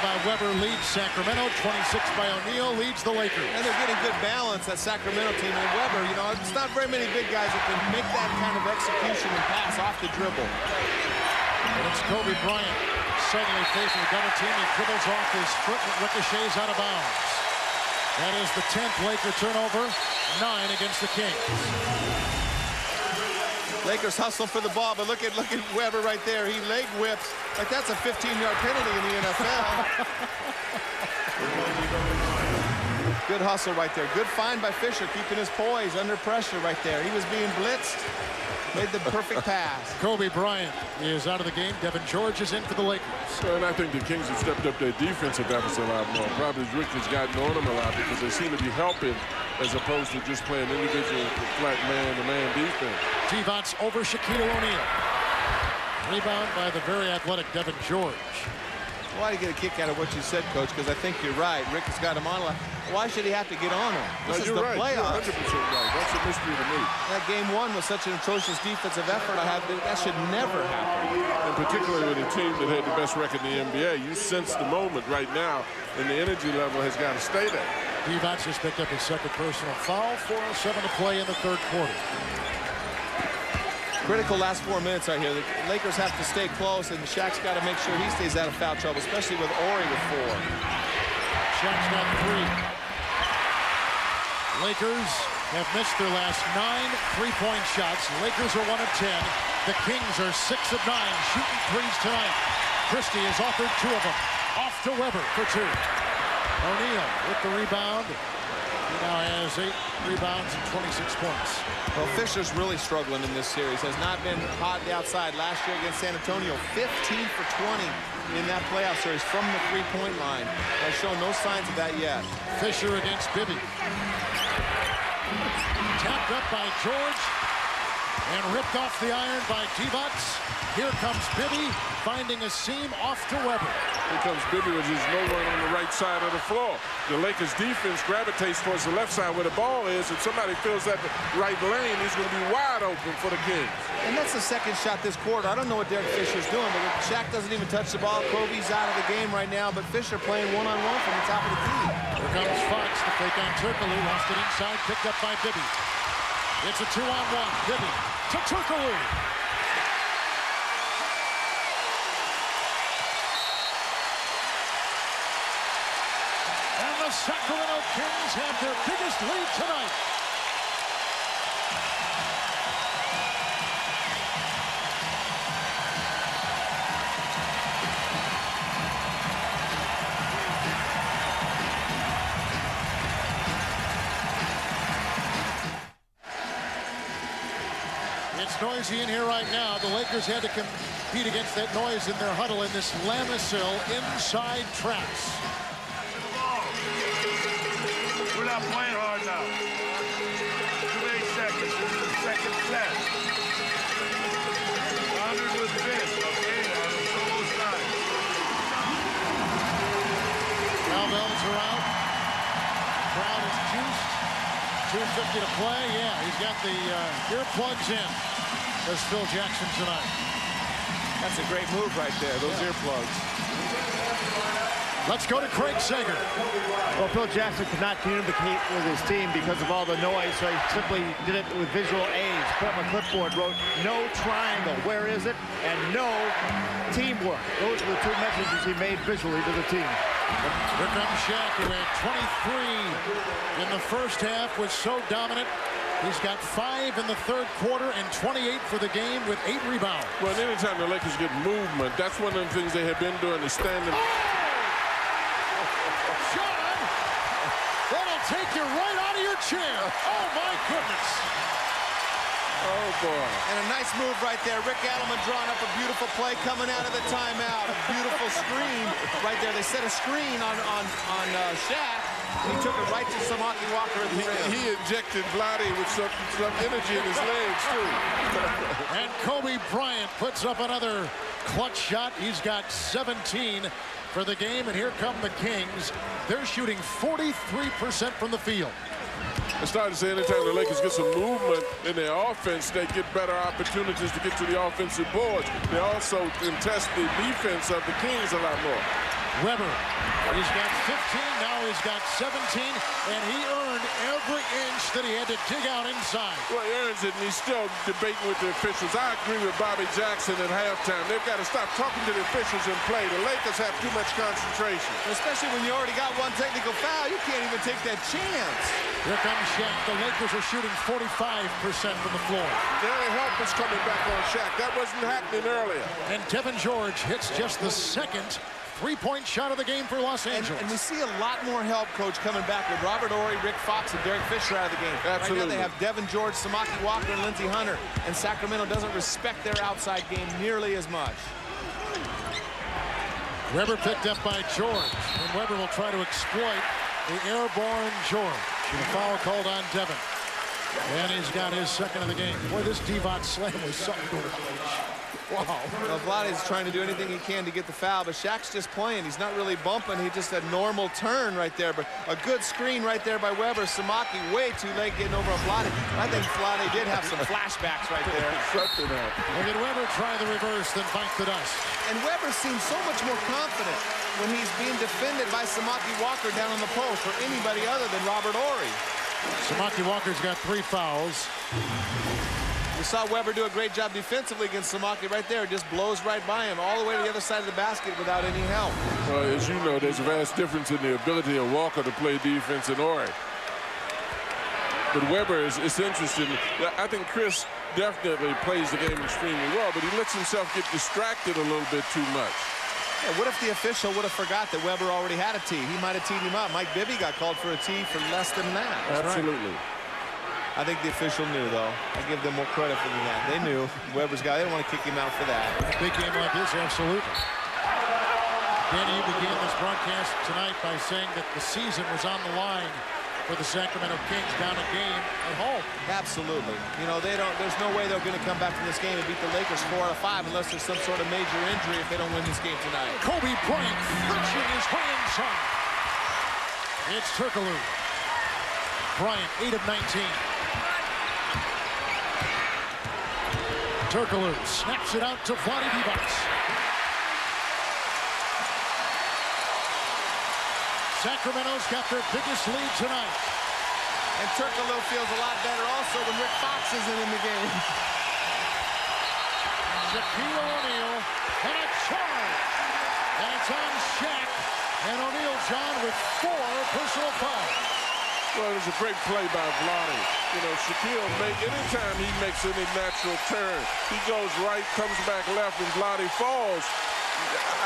by Webber leads Sacramento. 26 by O'Neal leads the Lakers. And they're getting good balance, that Sacramento team. And Webber, you know, it's not very many big guys that can make that kind of execution and pass off the dribble. And it's Kobe Bryant suddenly facing a double team. He dribbles off his foot and ricochets out of bounds. That is the 10th Laker turnover, 9 against the Kings. Lakers hustle for the ball, but look at Weber right there. He leg whips. Like that's a 15-yard penalty in the NFL. Good hustle right there. Good find by Fisher, keeping his poise under pressure right there. He was being blitzed. Made the perfect pass. Kobe Bryant is out of the game. Devin George is in for the Lakers. And I think the Kings have stepped up their defensive efforts a lot more. Probably Rick has gotten on them a lot because they seem to be helping as opposed to just playing individual flat man-to-man defense. Divac over Shaquille O'Neal. Rebound by the very athletic Devin George. Why do you get a kick out of what you said, Coach? Because I think you're right. Rick has got him on. Why should he have to get on him? This is the playoffs. You're 100% right. That's a mystery to me. That game one was such an atrocious defensive effort. That should never happen. And particularly with a team that had the best record in the NBA, you sense the moment right now, and the energy level has got to stay there. Divac just picked up his second personal foul. 4:07 to play in the third quarter. Critical last 4 minutes right here. The Lakers have to stay close, and Shaq's got to make sure he stays out of foul trouble, especially with Horry with 4. Shaq's got 3. Lakers have missed their last 9 3-point shots. Lakers are 1 of 10. The Kings are 6 of 9 shooting threes tonight. Christie has offered 2 of them. Off to Weber for 2. O'Neal with the rebound. He now has 8 rebounds and 26 points. Well, Fisher's really struggling in this series. Has not been hot outside. Last year against San Antonio, 15 for 20 in that playoff series from the 3-point line. Has shown no signs of that yet. Fisher against Bibby. Tapped up by George and ripped off the iron by Divac. Here comes Bibby, finding a seam off to Weber. Here comes Bibby, which is no one on the right side of the floor. The Lakers defense gravitates towards the left side where the ball is. If somebody fills that right lane, he's going to be wide open for the Kings. And that's the second shot this quarter. I don't know what Derek Fisher's doing, but Shaq doesn't even touch the ball. Kobe's out of the game right now, but Fisher playing one-on-one from the top of the key. Here comes Fox, the fake on Turkoglu, lost it inside, picked up by Bibby. It's a 2-on-1. Bibby to Turkoglu. And the Sacramento Kings have their biggest lead tonight. It's noisy in here right now. The Lakers had to compete against that noise in their huddle in this Lamisil inside traps. We're not playing hard now. 2 seconds. This is the second set. 100 was finished, okay? On the solo side. Cowbells are out. Crowd is juiced. 2:50 to play. Yeah, he's got the earplugs in. There's Phil Jackson tonight. That's a great move right there, those earplugs. Let's go to Craig Sager. Well, Phil Jackson could not communicate with his team because of all the noise, so he simply did it with visual aids. Put up a clipboard, wrote, "No triangle, where is it?" and "No teamwork." Those were the 2 messages he made visually to the team. Here comes Shaq, who had 23 in the first half, was so dominant. He's got 5 in the third quarter and 28 for the game with 8 rebounds. Well, anytime the Lakers get movement, that's one of the things they have been doing is standing. John, that'll take you right out of your chair. Oh, my goodness. Oh, boy. And a nice move right there. Rick Adelman drawing up a beautiful play coming out of the timeout. A beautiful screen right there. They set a screen on Shaq. He took it right to Samaki Walker at the rim. He injected Vlade with some energy in his legs, too. And Kobe Bryant puts up another clutch shot. He's got 17 for the game, and here come the Kings. They're shooting 43% from the field. I started to say anytime the Lakers get some movement in their offense, they get better opportunities to get to the offensive boards. They also contest the defense of the Kings a lot more. Weber, he's got 15, now he's got 17, and he earned every inch that he had to dig out inside. Well, he earns it, and he's still debating with the officials. I agree with Bobby Jackson at halftime. They've got to stop talking to the officials and play. The Lakers have too much concentration. Especially when you already got 1 technical foul, you can't even take that chance. Here comes Shaq. The Lakers are shooting 45% from the floor. Now help is coming back on Shaq. That wasn't happening earlier. And Devin George hits just the second three-point shot of the game for Los Angeles. And we see a lot more help, Coach, coming back with Robert Horry, Rick Fox, and Derek Fisher out of the game. Absolutely. Right now they have Devin George, Samaki Walker, and Lindsey Hunter. And Sacramento doesn't respect their outside game nearly as much. Weber picked up by George. And Weber will try to exploit the airborne George. And a foul called on Devin. And he's got his second of the game. Boy, this Divac slam was something to watch. Wow. Well, Vlade's trying to do anything he can to get the foul, but Shaq's just playing. He's not really bumping. He just a normal turn right there. But a good screen right there by Weber. Samaki way too late getting over on Vlade. I think Vlade did have some flashbacks right there. Look at Weber try the reverse, then bite the dust. And Weber seems so much more confident when he's being defended by Samaki Walker down on the post or anybody other than Robert Horry. Samaki Walker's got 3 fouls. We saw Weber do a great job defensively against Samaki right there. Just blows right by him all the way to the other side of the basket without any help. Well, as you know, there's a vast difference in the ability of Walker to play defense and Horry. But Weber is interesting. I think Chris definitely plays the game extremely well, but he lets himself get distracted a little bit too much. Yeah, what if the official would have forgot that Weber already had a tee? He might have teed him up. Mike Bibby got called for a tee for less than that. Absolutely. Right. I think the official knew, though. I give them more credit for that. They knew. Weber's guy, they don't want to kick him out for that. A big game like this, absolutely. Danny, you began this broadcast tonight by saying that the season was on the line for the Sacramento Kings down a game at home. Absolutely. You know, there's no way they're going to come back from this game and beat the Lakers 4 out of 5 unless there's some sort of major injury if they don't win this game tonight. Kobe Bryant punching his way inside. It's Turkoglu. Bryant, 8 of 19. Turkoglu snaps it out to Vlade Divac. Sacramento's got their biggest lead tonight. And Turkoglu feels a lot better also when Rick Fox isn't in the game. Shaquille O'Neal and a charge. And it's on Shaq. And O'Neal, John, with 4 personal fouls. Well, it was a great play by Vlade. You know, Shaquille, anytime he makes any natural turn, he goes right, comes back left, and Vlade falls.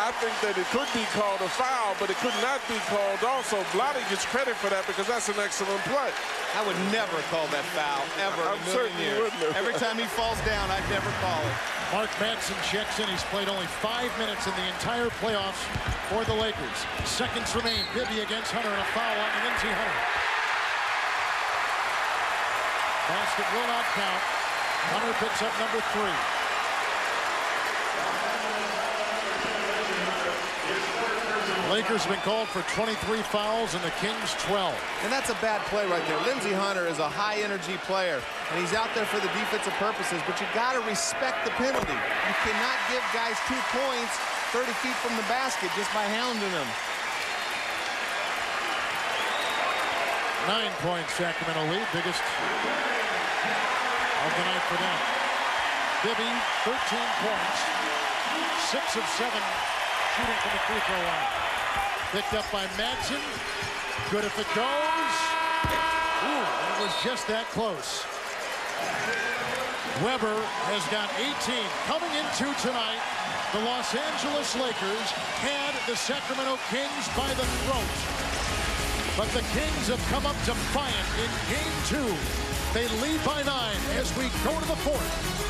I think that it could be called a foul, but it could not be called also. Vlade gets credit for that because that's an excellent play. I would never call that foul, ever in a million years. Every time he falls down, I'd never call it. Mark Madsen checks in. He's played only 5 minutes in the entire playoffs for the Lakers. Seconds remain. Bibby against Hunter and a foul on Lindsey Hunter. Basket will not count. Hunter picks up number 3. Lakers have been called for 23 fouls and the Kings 12. And that's a bad play right there. Lindsey Hunter is a high-energy player, and he's out there for the defensive purposes, but you got to respect the penalty. You cannot give guys 2 points 30 feet from the basket just by hounding them. 9-point Sacramento lead, biggest of the night for them. Bibby, 13 points, 6 of 7 shooting from the free throw line. Picked up by Madsen. Good if it goes. Ooh, it was just that close. Weber has got 18. Coming into tonight, the Los Angeles Lakers had the Sacramento Kings by the throat. But the Kings have come up defiant in Game 2. They lead by 9 as we go to the 4th.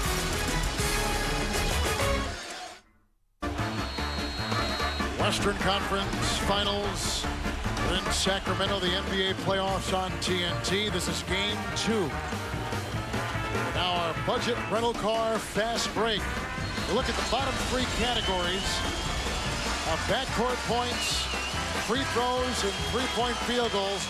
Western Conference Finals in Sacramento, the NBA playoffs on TNT. This is Game 2. Now our budget rental car fast break. We look at the bottom 3 categories of backcourt points, free throws, and 3-point field goals.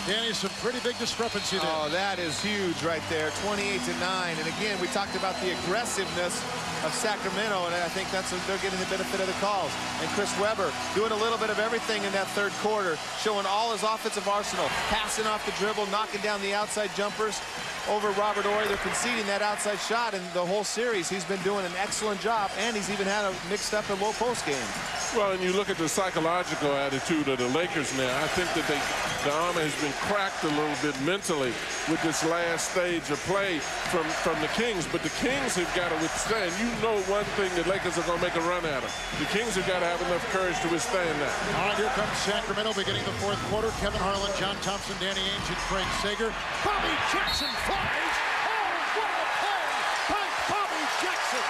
Danny, some pretty big discrepancy there. Oh, that is huge right there, 28-9. And again, we talked about the aggressiveness of Sacramento, and I think they're getting the benefit of the calls. And Chris Webber doing a little bit of everything in that third quarter, showing all his offensive arsenal, passing off the dribble, knocking down the outside jumpers over Robert Horry. They're conceding that outside shot in the whole series. He's been doing an excellent job, and he's even had a mixed up and low post game. Well, and you look at the psychological attitude of the Lakers now. I think that the armor has been cracked a little bit mentally with this last stage of play from the Kings. But the Kings have got to withstand. You know one thing, the Lakers are going to make a run at them. The Kings have got to have enough courage to withstand that. All right, here comes Sacramento beginning the fourth quarter. Kevin Harlan, John Thompson, Danny Ainge, and Craig Sager. Bobby Jackson flies. Oh, what a play by Bobby Jackson.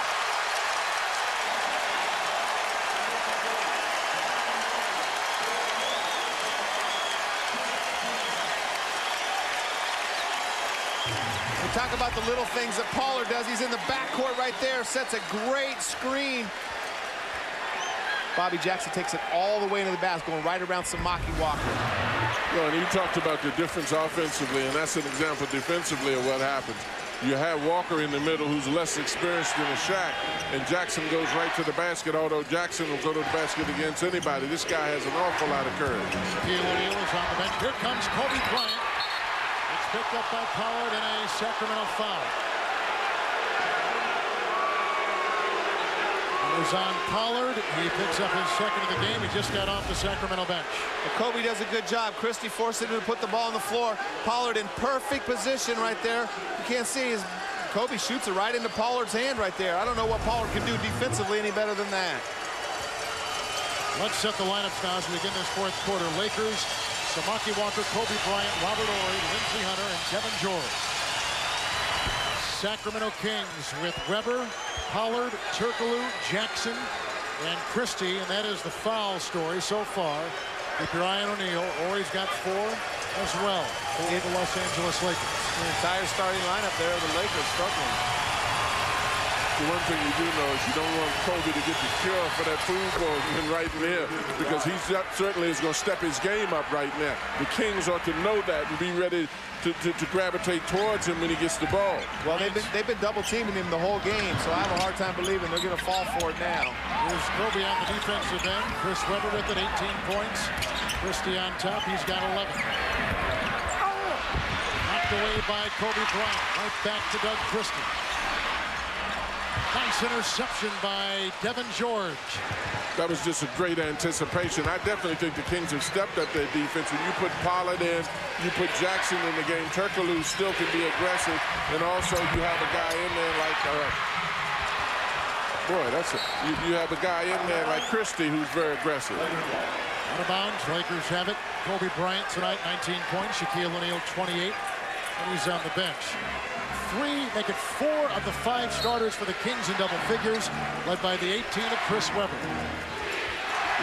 Talk about the little things that Pollard does. He's in the backcourt right there, sets a great screen. Bobby Jackson takes it all the way into the basket, going right around Samaki Walker. Well, and you talked about the difference offensively, and that's an example defensively of what happens. You have Walker in the middle, who's less experienced than a Shaq, and Jackson goes right to the basket, although Jackson will go to the basket against anybody. This guy has an awful lot of courage. Shaquille O'Neal is on the bench. Here comes Kobe Bryant. Picked up by Pollard and a Sacramento foul. It was on Pollard. He picks up his second of the game. He just got off the Sacramento bench. Well, Kobe does a good job. Christie forced him to put the ball on the floor. Pollard in perfect position right there. You can't see his Kobe shoots it right into Pollard's hand right there. I don't know what Pollard can do defensively any better than that. Let's set the lineups now as we begin this fourth quarter. Lakers, Samaki Walker, Kobe Bryant, Robert Horry, Lindsey Hunter, and Kevin George. Sacramento Kings with Webber, Pollard, Turkoglu, Jackson, and Christie, and that is the foul story so far. With Bryant O'Neal, Horry's got 4 as well for the Los Angeles Lakers. The entire starting lineup there of the Lakers struggling. The one thing you do know is you don't want Kobe to get the cure for that food poisoning right there, because he certainly is going to step his game up right now. The Kings ought to know that and be ready to gravitate towards him when he gets the ball. Well, they've been double teaming him the whole game, so I have a hard time believing they're going to fall for it now. Here's Kobe on the defensive end. Chris Webber with it, 18 points. Christie on top. He's got 11. Knocked away by Kobe Bryant. Right back to Doug Christie. Nice interception by Devin George. That was just a great anticipation. I definitely think the Kings have stepped up their defense. When you put Pollard in, you put Jackson in the game. Turkoglu still can be aggressive, and also you have a guy in there like, you have a guy in there like Christie who's very aggressive. Out of bounds, Lakers have it. Kobe Bryant tonight, 19 points. Shaquille O'Neal, 28, and he's on the bench. make it 4 of the 5 starters for the Kings in double figures, led by the 18 of Chris Webber.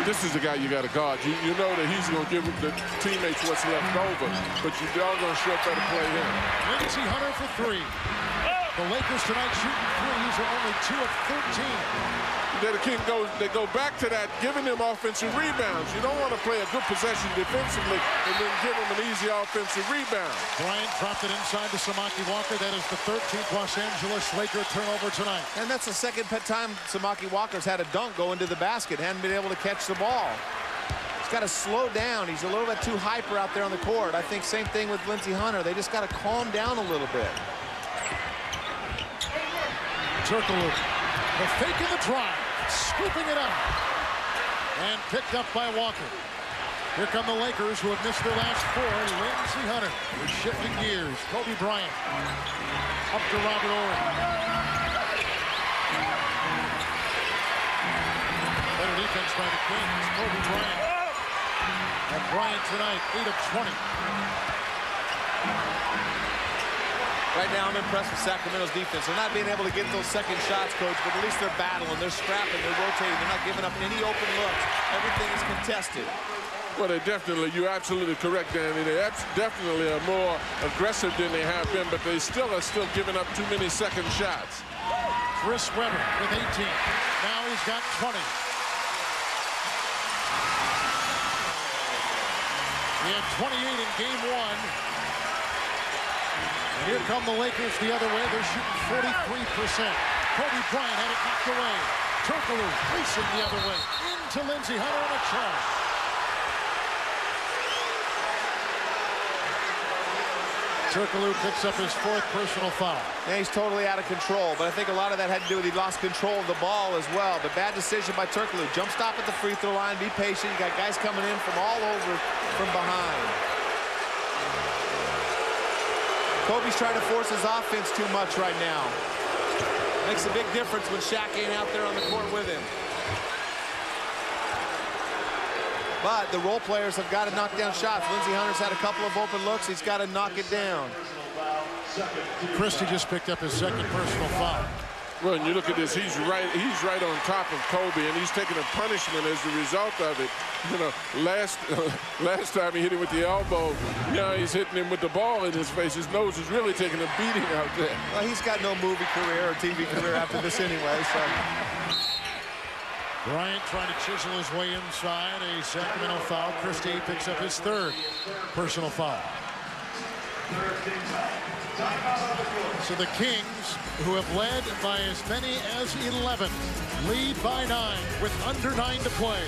This is the guy you got to guard. You know that he's going to give the teammates what's left over, but you all going to sure better play him. Lindsey Hunter for 3. The Lakers tonight shooting threes are only 2 of 13. Then the Kings go back to that, giving them offensive rebounds. You don't want to play a good possession defensively and then give them an easy offensive rebound. Bryant dropped it inside to Samaki Walker. That is the 13th Los Angeles Laker turnover tonight. And that's the second time Samaki Walker's had a dunk go into the basket. Hadn't been able to catch the ball. He's got to slow down. He's a little bit too hyper out there on the court. I think same thing with Lindsey Hunter. They just got to calm down a little bit. Turkoglu, the fake in the drive, scooping it up, and picked up by Walker. Here come the Lakers, who have missed their last 4. Lindsey Hunter is shifting gears. Kobe Bryant up to Robert Horry. Better defense by the Kings. Kobe Bryant. And Bryant tonight, 8 of 20. Right now, I'm impressed with Sacramento's defense. They're not being able to get those second shots, Coach, but at least they're battling, they're scrapping, they're rotating, they're not giving up any open looks. Everything is contested. Well, you're absolutely correct, Danny. They definitely are more aggressive than they have been, but they still are giving up too many second shots. Chris Webber with 18. Now he's got 20. He had 28 in game 1. Here come the Lakers the other way. They're shooting 43%. Kobe Bryant had it knocked away. Turkoglu racing the other way. Into Lindsey Hunter on a charge. Turkoglu picks up his 4th personal foul. Yeah, he's totally out of control, but I think a lot of that had to do with he lost control of the ball as well. But bad decision by Turkoglu. Jump stop at the free throw line. Be patient. You got guys coming in from all over from behind. Kobe's trying to force his offense too much right now. Makes a big difference when Shaq ain't out there on the court with him. But the role players have got to knock down shots. Lindsey Hunter's had a couple of open looks. He's got to knock it down. Christie just picked up his 2nd personal foul. Well, and you look at this, he's right on top of Kobe, and he's taking a punishment as a result of it. You know, last time he hit him with the elbow, now he's hitting him with the ball in his face. His nose is really taking a beating out there. Well, he's got no movie career or TV career after this anyway, so. Bryant trying to chisel his way inside. A Sacramento foul. Christie picks up his 3rd personal foul. So the Kings, who have led by as many as 11, lead by 9 with under 9 to play.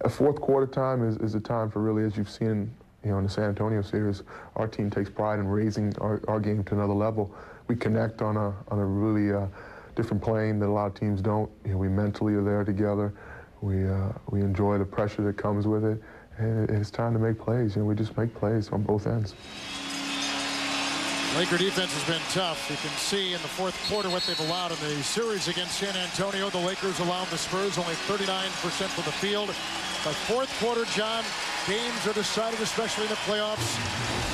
A 4th quarter time is a time for really, as you've seen, in the San Antonio series, our team takes pride in raising our game to another level. We connect on a really different plane that a lot of teams don't. We mentally are there together. We enjoy the pressure that comes with it. And it's time to make plays. We just make plays on both ends. Laker defense has been tough. You can see in the 4th quarter what they've allowed in the series against San Antonio. The Lakers allowed the Spurs only 39% from the field. By 4th quarter, John, games are decided, especially in the playoffs.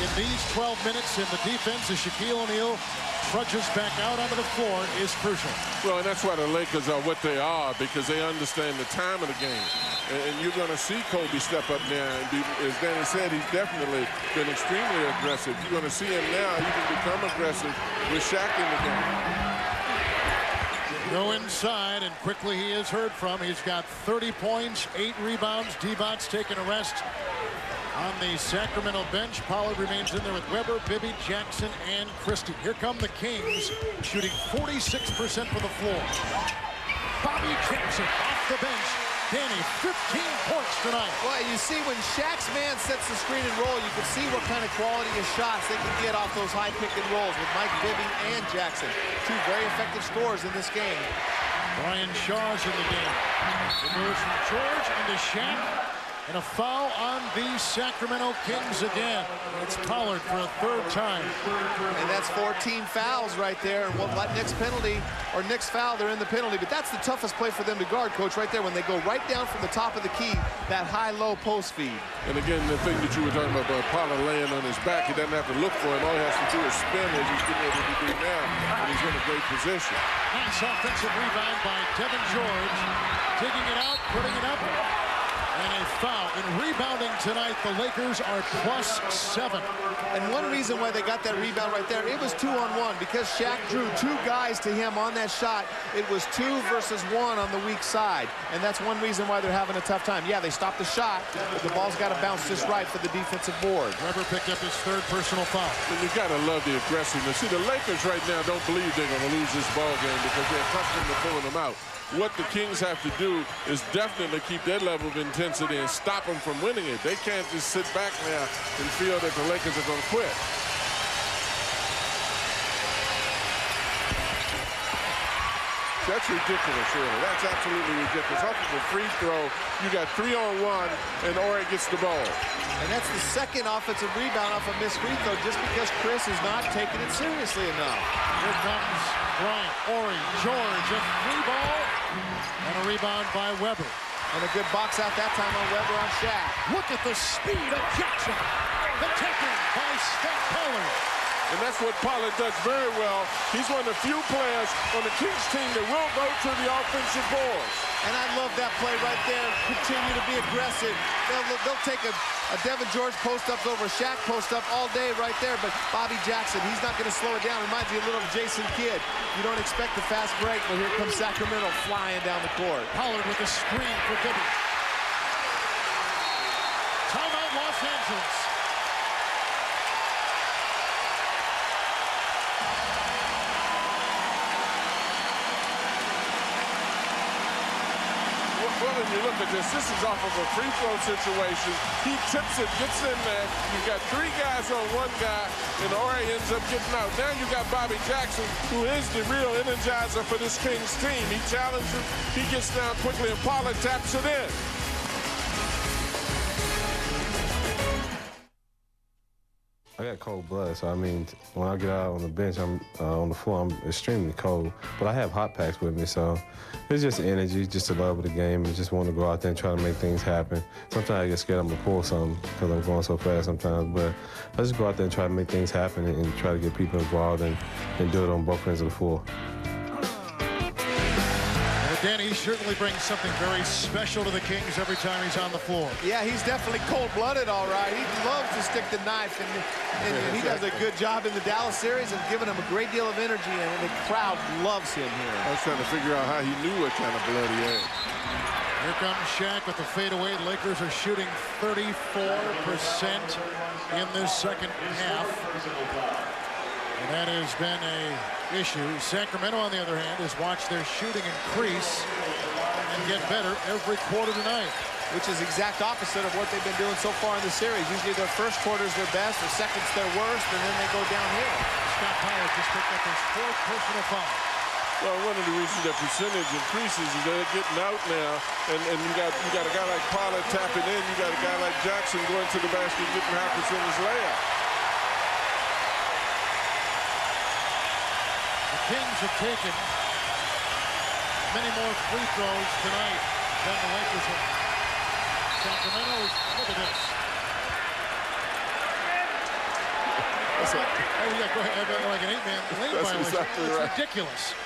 In these 12 minutes, in the defense, as Shaquille O'Neal trudges back out onto the floor, is crucial. Well, and that's why the Lakers are what they are, because they understand the time of the game. And you're going to see Kobe step up now. And as Danny said, he's definitely been extremely aggressive. You're going to see him now. He can become aggressive with Shaq in the game. Go inside, and quickly he is heard from. He's got 30 points, 8 rebounds. Divac's taking a rest on the Sacramento bench. Pollard remains in there with Weber, Bibby, Jackson, and Christie. Here come the Kings, shooting 46% from the floor. Bobby Jackson off the bench. Danny, 15 points tonight. Well, you see when Shaq's man sets the screen and roll, you can see what kind of quality of shots they can get off those high pick and rolls with Mike, Bibby, and Jackson. 2 very effective scorers in this game. Brian Shaw's in the game. It moves from George into Shaq. And a foul on the Sacramento Kings again. It's Pollard for a 3rd time. And that's 14 fouls right there. And we'll let Nick's penalty, or Nick's foul, they're in the penalty. But that's the toughest play for them to guard, Coach, right there, when they go right down from the top of the key, that high-low post feed. And again, the thing that you were talking about Pollard laying on his back, he doesn't have to look for him. All he has to do is spin, as he's getting ready to do now. And he's in a great position. Nice offensive rebound by Devin George. Digging it out, putting it up. And a foul. In rebounding tonight, the Lakers are +7. And one reason why they got that rebound right there, it was 2-on-1. Because Shaq drew 2 guys to him on that shot, it was 2 versus 1 on the weak side. And that's one reason why they're having a tough time. Yeah, they stopped the shot, but the ball's got to bounce just right for the defensive board. Weber picked up his 3rd personal foul. And you got to love the aggressiveness. See, the Lakers right now don't believe they're going to lose this ball game because they're accustomed to pulling them out. What the Kings have to do is definitely keep their level of intensity and stop them from winning it. They can't just sit back now and feel that the Lakers are going to quit. That's ridiculous, really. That's absolutely ridiculous. Off of a free throw, you got 3-on-1, and Horry gets the ball. And that's the 2nd offensive rebound off a missed free throw, just because Chris is not taking it seriously enough. Here comes Bryant, Horry, George, a free ball, and a rebound by Weber. And a good box out that time on Weber on Shaq. Look at the speed of Jackson. The tackle by Steph Pollard. And that's what Pollard does very well. He's one of the few players on the Kings team that will go to the offensive boards. And I love that play right there. Continue to be aggressive. They'll take a Devin George post-ups over Shaq post-up all day right there. But Bobby Jackson, he's not going to slow it down. Reminds you a little of Jason Kidd. You don't expect the fast break, but here comes Sacramento flying down the court. Pollard with a screen for Bibby. Timeout, Los Angeles. and you look at this, this is off of a free throw situation. He tips it, gets in there. You've got 3 guys on 1 guy, and Horry ends up getting out. Now you got Bobby Jackson, who is the real energizer for this Kings team. He challenges, he gets down quickly, and Pollard taps it in. I got cold blood, so I mean, when I get out on the bench, I'm on the floor, I'm extremely cold. But I have hot packs with me, so it's just energy, just the love of the game, and just want to go out there and try to make things happen. Sometimes I get scared I'm gonna pull something because I'm going so fast sometimes, but I just go out there and try to make things happen and try to get people involved and do it on both ends of the floor. Danny certainly brings something very special to the Kings every time he's on the floor. Yeah, he's definitely cold-blooded, all right. He loves to stick the knife, and he does a good job in the Dallas series and giving him a great deal of energy, and the crowd loves him here. I was trying to figure out how he knew what kind of blood he had. Here comes Shaq with the fadeaway. Lakers are shooting 34% in this second half. And that has been an issue. Sacramento, on the other hand, has watched their shooting increase and get better every quarter tonight. Which is exact opposite of what they've been doing so far in the series. Usually their first quarter's their best, their second's their worst, and then they go downhill. Scott Howard just picked up his 4th personal foul. Well, one of the reasons that percentage increases is they're getting out now, and you got a guy like Pollard tapping in, you got a guy like Jackson going to the basket and getting half percentage layup. Kings have taken many more free throws tonight than the Lakers have. Sacramento, look at this. Oh, yeah, go ahead. Like an 8-man lane violation. Exactly right. It's ridiculous.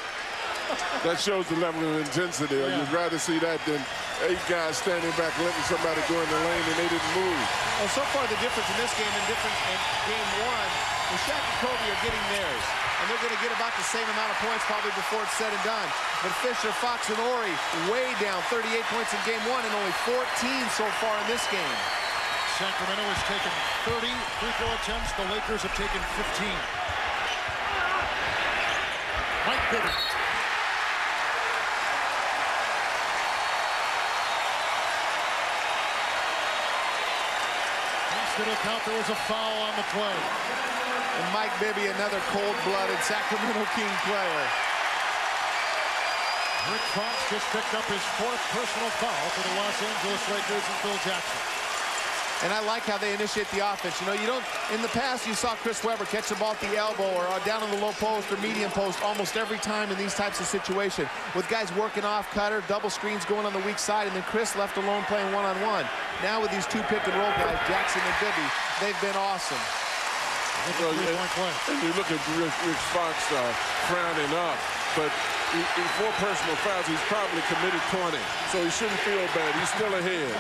That shows the level of intensity. Yeah. You'd rather see that than 8 guys standing back letting somebody go in the lane and they didn't move. Well, so far the difference in this game and different in game 1, well, Shaq and Kobe are getting theirs. And they're going to get about the same amount of points probably before it's said and done. But Fisher, Fox, and Horry way down, 38 points in game 1 and only 14 so far in this game. Sacramento has taken 30 free throw attempts. The Lakers have taken 15. Mike Bibby. Instead of count, there was a foul on the play. And Mike Bibby, another cold-blooded Sacramento King player. Rick Fox just picked up his 4th personal foul for the Los Angeles Lakers and Phil Jackson. And I like how they initiate the offense. You know, in the past, you saw Chris Webber catch the ball at the elbow or down in the low post or medium post almost every time in these types of situations. With guys working off cutter, double screens going on the weak side, and then Chris left alone playing one-on-one. Now with these 2 pick-and-roll guys, Jackson and Bibby, they've been awesome. Well, and you look at Rick Fox frowning up, but in 4 personal fouls, he's probably committed 20, so he shouldn't feel bad. He's still ahead.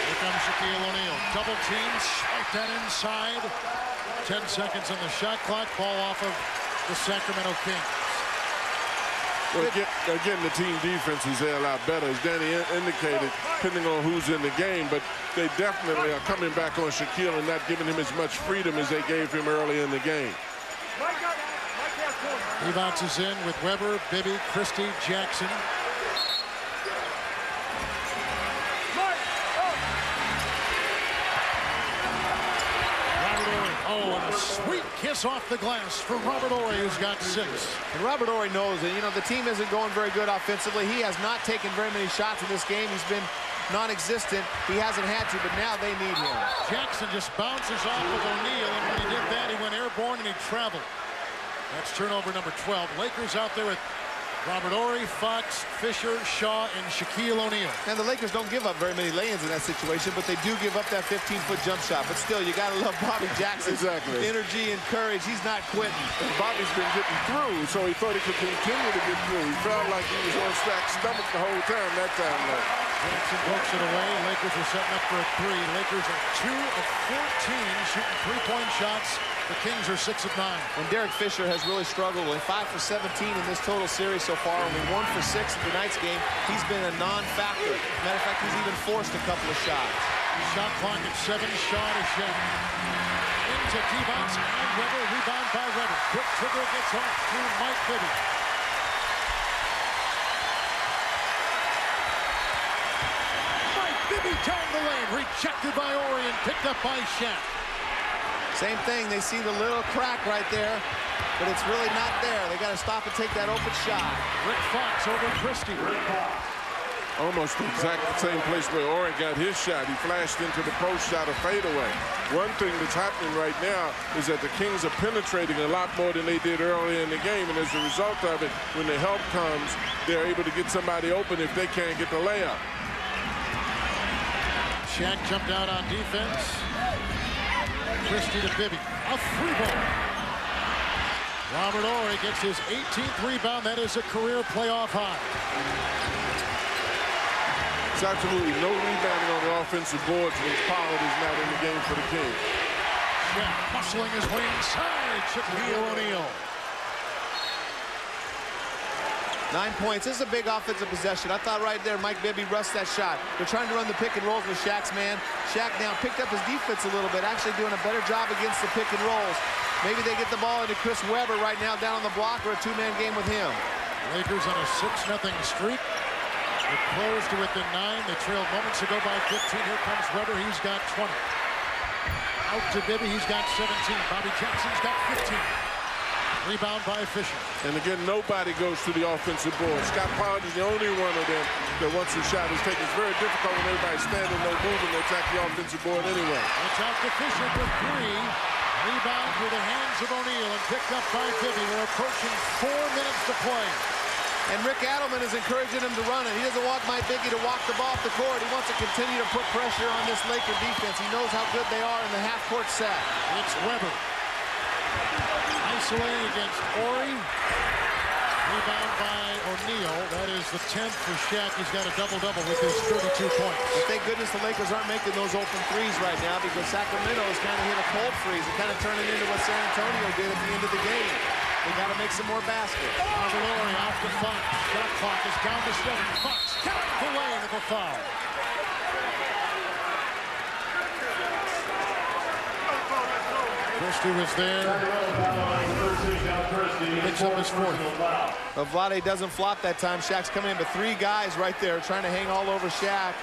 Here comes Shaquille O'Neal. Double team, swipe that inside. 10 seconds on the shot clock. Ball off of the Sacramento Kings. Well, again, the team defense is there a lot better, as Danny indicated, depending on who's in the game. But they definitely are coming back on Shaquille and not giving him as much freedom as they gave him early in the game. He bounces in with Webber, Bibby, Christie, Jackson. Oh, and a sweet kiss off the glass for Robert Horry, who's got 6. And Robert Horry knows that, you know, the team isn't going very good offensively. He has not taken very many shots in this game. He's been non-existent. He hasn't had to, but now they need him. Jackson just bounces off of O'Neal, and when he did that, he went airborne and he traveled. That's turnover number 12. Lakers out there with Robert Horry, Fox, Fisher, Shaw, and Shaquille O'Neal. And the Lakers don't give up very many lay-ins in that situation, but they do give up that 15-foot jump shot. But still, you got to love Bobby Jackson's energy and courage. He's not quitting. And Bobby's been getting through, so he thought he could continue to get through. He felt like he was on Shaq's stomach the whole time that time. Jackson pokes it away. Lakers are setting up for a 3. Lakers are 2 of 14 shooting 3-point shots. The Kings are 6 of 9. And Derek Fisher has really struggled. 5 for 17 in this total series so far. Only 1 for 6 in tonight's game. He's been a non-factor. Matter of fact, he's even forced a couple of shots. Shot clock at 7. Shaw to Shaq. Into Divac and Webber. Rebound by Webber. Quick trigger gets off to Mike Bibby. Bibby down the lane, rejected by Horry and picked up by Shaq. Same thing, they see the little crack right there, but it's really not there. They got to stop and take that open shot. Rick Fox over Christie. Almost the exact same place where Horry got his shot. He flashed into the post, shot a fadeaway. One thing that's happening right now is that the Kings are penetrating a lot more than they did earlier in the game, and as a result of it, when the help comes, they're able to get somebody open if they can't get the layup. Shaq jumped out on defense. Christie to Bibby. A free ball. Robert Horry gets his 18th rebound. That is a career playoff high. There's absolutely no rebounding on the offensive boards when Pollard is not in the game for the Kings. Shaq muscling his way inside. Shaquille O'Neal. 9 points. This is a big offensive possession. I thought right there Mike Bibby rushed that shot. They're trying to run the pick and rolls with Shaq's man. Shaq now picked up his defense a little bit, actually doing a better job against the pick and rolls. Maybe they get the ball into Chris Webber right now down on the block, or a two-man game with him. Lakers on a 6-0 streak. They closed to within 9. They trailed moments ago by 15. Here comes Webber. He's got 20. Out to Bibby. He's got 17. Bobby Jackson's got 15. Rebound by Fisher. And again, nobody goes to the offensive board. Scott Pollard is the only one of them that once the shot is taken. It's very difficult when everybody's standing, no moving, to attack the offensive board anyway. It's out to Fisher for 3. Rebound through the hands of O'Neal and picked up by Bibby. We're approaching 4 minutes to play. And Rick Adelman is encouraging him to run it. He doesn't want Mike Bibby to walk the ball off the court. He wants to continue to put pressure on this Laker defense. He knows how good they are in the half-court set. It's Webber. Isolating against Horry. Rebound by O'Neal. That is the 10th for Shaq. He's got a double-double with his 32 points. But thank goodness the Lakers aren't making those open threes right now, because Sacramento has kind of hit a cold freeze and kind of turning into what San Antonio did at the end of the game. They got to make some more baskets. Horry off the Fox. Shot clock is down to 7. Fox carried the lane of a foul. Christie was there. Picks up his 4th. But Vlade doesn't flop that time. Shaq's coming in, but 3 guys right there trying to hang all over Shaq.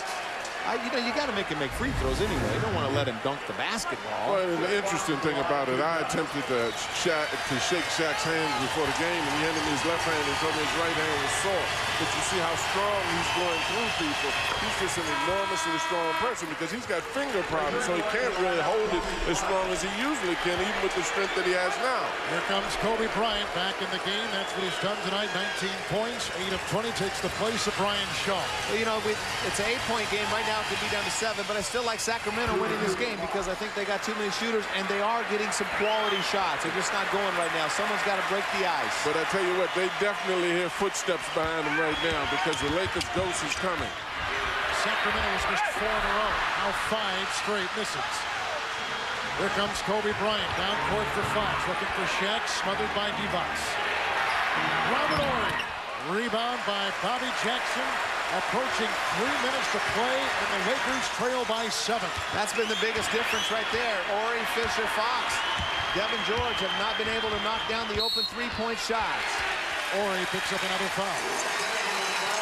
You got to make him make free throws anyway. You don't want to let him dunk the basketball. Well, the interesting thing about it, I attempted to shake Shaq's hands before the game, and he handed me his left hand and told me his right hand was sore. But you see how strong he's going through people. He's just an enormously strong person because he's got finger problems, so he can't really hold it as strong as he usually can, even with the strength that he has now. Here comes Kobe Bryant back in the game. That's what he's done tonight. 19 points, 8 of 20, takes the place of Brian Shaw. Well, you know, it's an 8-point game right now. It could be down to 7, but I still like Sacramento winning this game because I think they got too many shooters, and they are getting some quality shots. They're just not going right now. Someone's got to break the ice. But I tell you what, they definitely hear footsteps behind them right now because the Lakers' ghost is coming. Sacramento has missed 4 in a row. Now 5 straight misses. Here comes Kobe Bryant down court for Fox, looking for Shaq, smothered by Divac. Robert Horry, rebound by Bobby Jackson. Approaching 3 minutes to play, and the Lakers trail by 7. That's been the biggest difference right there. Horry, Fisher, Fox, Devin George have not been able to knock down the open 3-point shots. Horry picks up another foul.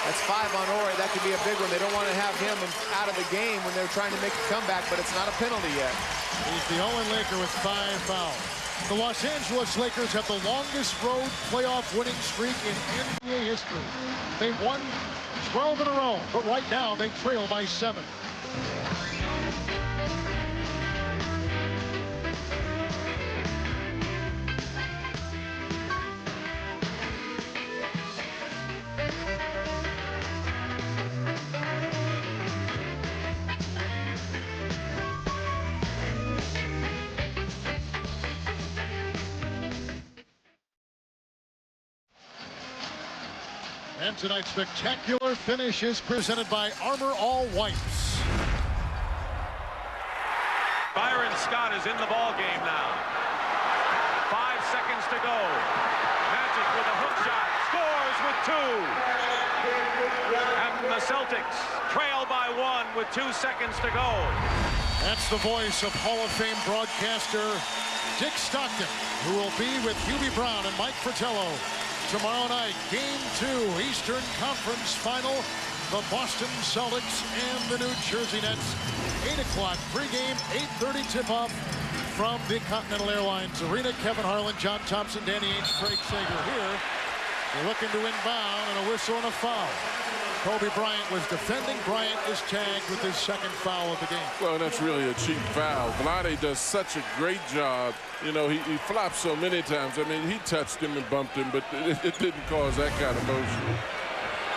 That's 5 on Horry. That could be a big one. They don't want to have him out of the game when they're trying to make a comeback, but it's not a penalty yet. He's the only Laker with 5 fouls. The Los Angeles Lakers have the longest road playoff winning streak in NBA history. They've won 12 in a row, but right now they trail by 7. And tonight's spectacular finish is presented by Armor All Whites. Byron Scott is in the ball game now. 5 seconds to go. Magic with a hook shot, scores with 2. And the Celtics trail by 1 with 2 seconds to go. That's the voice of Hall of Fame broadcaster Dick Stockton, who will be with Hubie Brown and Mike Fratello tomorrow night. Game 2, Eastern Conference Final. the Boston Celtics and the New Jersey Nets. 8 o'clock pregame, 8:30 tip-off from the Continental Airlines Arena. Kevin Harlan, John Thompson, Danny Ainge, Craig Sager here. They're looking to inbound, and a whistle and a foul. Kobe Bryant was defending. Bryant is tagged with his second foul of the game. Well, that's really a cheap foul. Vlade does such a great job. You know, he flopped so many times. I mean, he touched him and bumped him, but it didn't cause that kind of motion.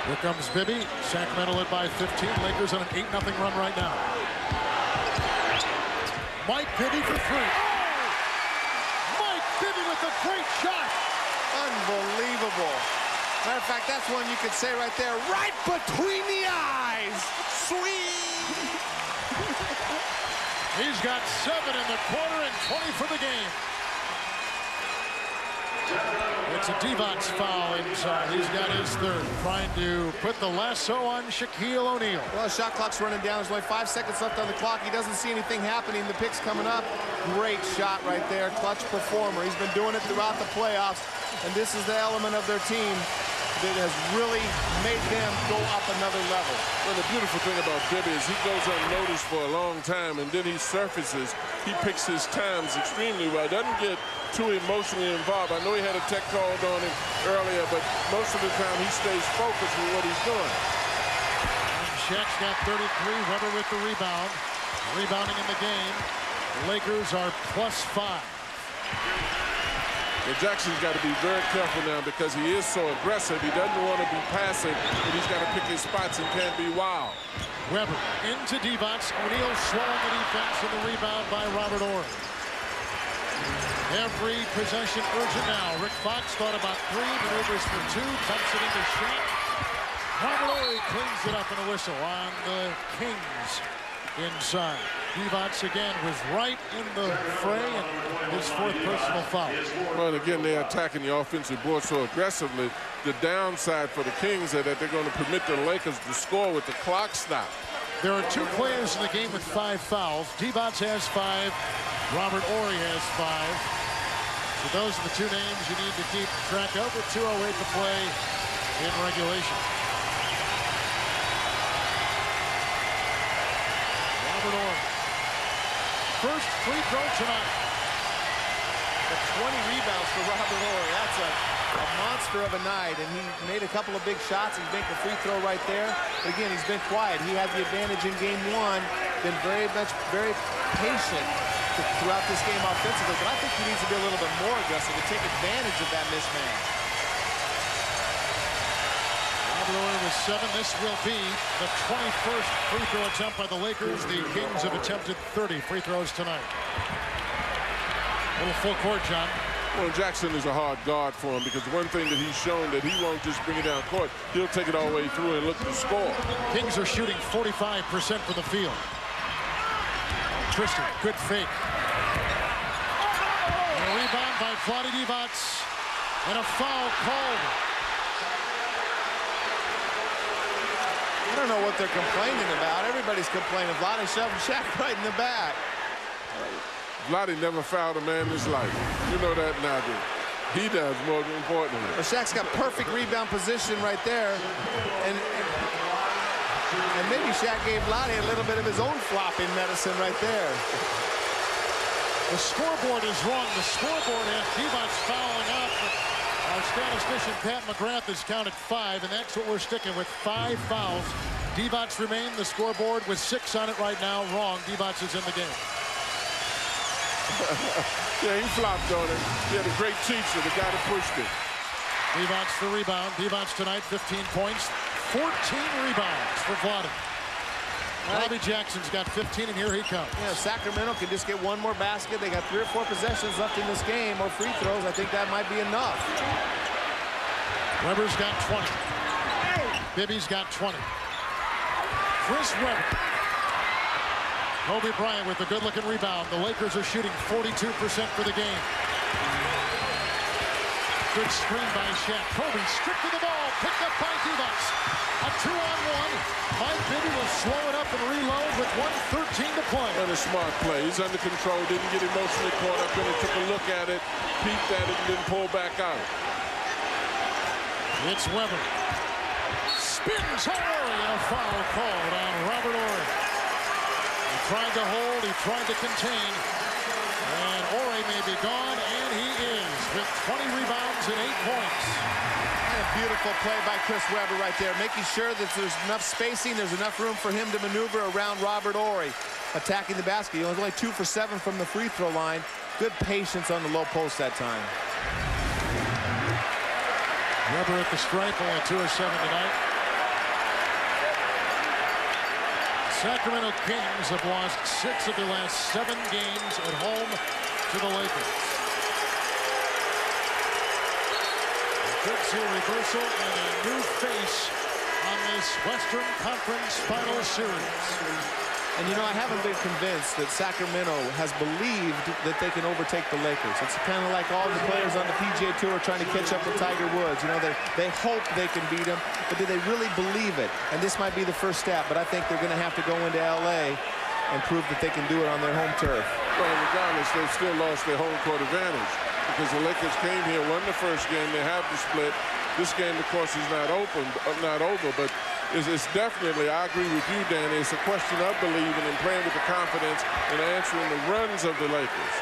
Here comes Bibby. Sacramento led by 15. Lakers on an 8-0 run right now. Mike Bibby for three. Oh! Mike Bibby with a great shot. Unbelievable. Matter of fact, that's one you could say right there, right between the eyes. Sweet. He's got 7 in the quarter and 20 for the game. It's a Divac foul inside. He's got his third, trying to put the lasso on Shaquille O'Neal. Well, the shot clock's running down. There's only 5 seconds left on the clock. He doesn't see anything happening. The pick's coming up. Great shot right there. Clutch performer. He's been doing it throughout the playoffs, and this is the element of their team that has really made them go up another level. Well, the beautiful thing about Bibby is he goes unnoticed for a long time, and then he surfaces. He picks his times extremely well. Doesn't get too emotionally involved. I know he had a tech called on him earlier, but most of the time he stays focused with what he's doing. And Shaq's got 33. Weber with the rebound. Rebounding in the game. The Lakers are +5. Well, Jackson's got to be very careful now because he is so aggressive. He doesn't want to be passive, but he's got to pick his spots and can't be wild. Weber into Divac. O'Neal slowing the defense, and the rebound by Robert Horry. Every possession urgent now. Rick Fox thought about 3, maneuvers for 2, dumps it into Shaq. Robert Horry cleans it up in a whistle on the Kings inside. Divac again was right in the fray, and his 4th personal foul. Well, again, they're attacking the offensive board so aggressively. The downside for the Kings is that they're going to permit the Lakers to score with the clock stopped. There are 2 players in the game with 5 fouls. Divac has 5. Robert Horry has 5. So those are the 2 names you need to keep track of with 2:08 to play in regulation. Robert Horry. First free throw tonight. The 20 rebounds for Robert Horry. That's a monster of a night, and he made a couple of big shots. He's making a free throw right there. But again, he's been quiet. He had the advantage in game 1. Been very patient throughout this game offensively, but I think he needs to be a little bit more aggressive to take advantage of that mismatch. Robert Horry with 7. This will be the 21st free throw attempt by the Lakers. The Kings have attempted 30 free throws tonight. Little full court, John. Well, Jackson is a hard guard for him because one thing that he's shown that he won't just bring it down court. He'll take it all the way through and look to score. Kings are shooting 45% from the field. Christie, good fake. And a rebound by Vlade Divac, and a foul called. I don't know what they're complaining about. Everybody's complaining. Vlade shoved Shaq right in the back. Vlade never fouled a man in his life. You know that now, dude. He does, more importantly. Well, Shaq's got perfect rebound position right there. And maybe Shaq gave Vlade a little bit of his own flopping medicine right there. The scoreboard is wrong. The scoreboard has Divac fouling up. Our statistician, Pat McGrath, has counted 5, and that's what we're sticking with, 5 fouls. Divac remained the scoreboard with 6 on it right now. Wrong. Divac is in the game. Yeah, he flopped on it. He had a great teacher, the guy that pushed it. Divac the rebound. Divac tonight, 15 points, 14 rebounds for Vlade. Bobby Jackson's got 15, and here he comes. Yeah, Sacramento can just get 1 more basket. They got 3 or 4 possessions left in this game, or free throws. I think that might be enough. Weber's got 20. Bibby's got 20. Chris Webber. Kobe Bryant with a good-looking rebound. The Lakers are shooting 42% for the game. Good screen by Shaq. Kobe stripped to the ball, picked up by Divac. A 2-on-1. Mike Bibby will slow it up and reload with 1:13 to play. And a smart play. He's under control, didn't get emotionally caught up in it, took a look at it, peeked at it, and then pulled back out. It's Weber. spins Horry, and a foul called on Robert Horry. He tried to hold, he tried to contain, and Horry may be gone, and he is with 20 rebounds and 8 points. And a beautiful play by Chris Webber right there, making sure that there's enough spacing, there's enough room for him to maneuver around Robert Horry. Attacking the basket. He was only 2 for 7 from the free throw line. Good patience on the low post that time. Webber at the stripe, only 2 of 7 tonight. Sacramento Kings have lost 6 of their last 7 games at home to the Lakers. We could see a reversal and a new face on this Western Conference Final Series. And you know, I haven't been convinced that Sacramento has believed that they can overtake the Lakers. It's kind of like all the players on the PGA Tour trying to catch up with Tiger Woods. You know, they hope they can beat him, but do they really believe it? And this might be the first step, but I think they're going to have to go into LA and prove that they can do it on their home turf. Well, regardless, they've still lost their home court advantage because the Lakers came here, won the first game, they have the split. This game, of course, is not over, but it's definitely, I agree with you, Danny, it's a question of believing and playing with the confidence and answering the runs of the Lakers.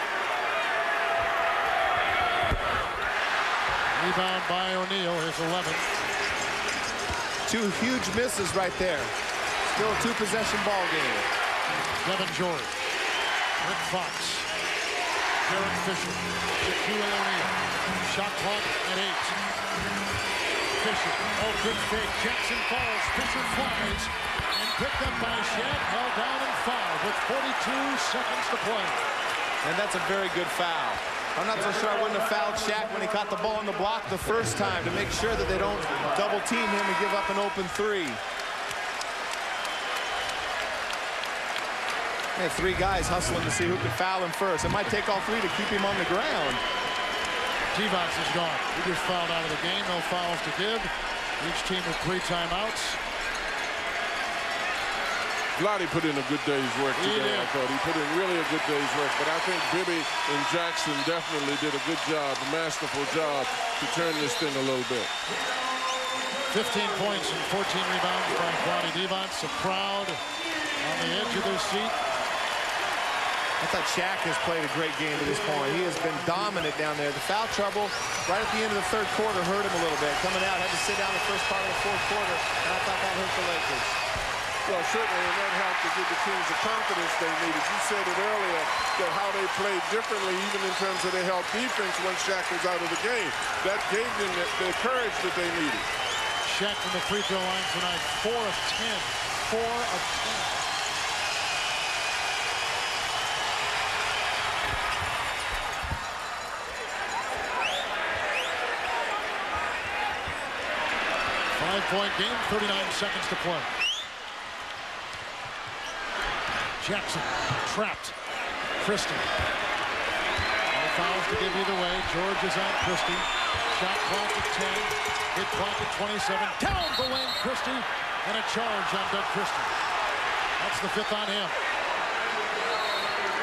Rebound by O'Neal, his 11th. 2 huge misses right there. Still a 2-possession ball game. Devin George, Rick Fox, Derek Fisher, Shaquille O'Neal. Shot clock at 8. Fisher, oh, good fake. Jackson falls. Fisher flies and picked up by Shaq, held down and fouled with 42 seconds to play. And that's a very good foul. I'm not so sure I wouldn't have fouled Shaq when he caught the ball on the block the first time to make sure that they don't double team him and give up an open 3. They have 3 guys hustling to see who can foul him first. It might take all 3 to keep him on the ground. Divac is gone. He just fouled out of the game. No fouls to give. Each team with 3 timeouts. Vlade put in a good day's work today, I thought. He put in really a good day's work. But I think Bibby and Jackson definitely did a good job, a masterful job to turn this thing a little bit. 15 points and 14 rebounds by Vlade Divac. A crowd on the edge of their seat. I thought Shaq has played a great game to this point. He has been dominant down there. The foul trouble right at the end of the 3rd quarter hurt him a little bit. Coming out, had to sit down the first part of the 4th quarter, and I thought that hurt the Lakers. Well, certainly, and that helped to give the teams the confidence they needed. You said it earlier that how they played differently, even in terms of their help defense once Shaq was out of the game. That gave them the courage that they needed. Shaq from the free throw line tonight, 4 of 10. 4 of 10. Five-point game, 39 seconds to play. Jackson trapped. Christie. No fouls to give either way. George is on Christie. Shot clock at 10. Hit clock at 27. Down the lane, Christie. And a charge on Doug Christie. That's the 5th on him.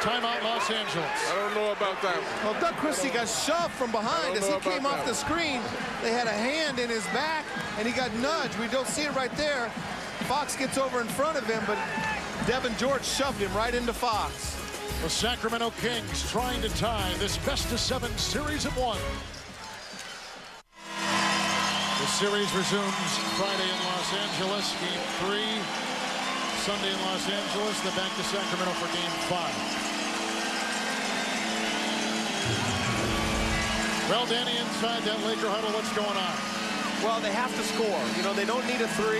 Timeout, Los Angeles. I don't know about that one. Well, Doug Christie got shoved from behind as he came off the screen. They had a hand in his back, and he got nudged. We don't see it right there. Fox gets over in front of him, but Devin George shoved him right into Fox. The Sacramento Kings trying to tie this best-of-7 series at 1. The series resumes Friday in Los Angeles, Game 3. Sunday in Los Angeles, then back to Sacramento for Game 5. Well, Danny, inside that Laker huddle, what's going on? Well, they have to score. You know, they don't need a 3.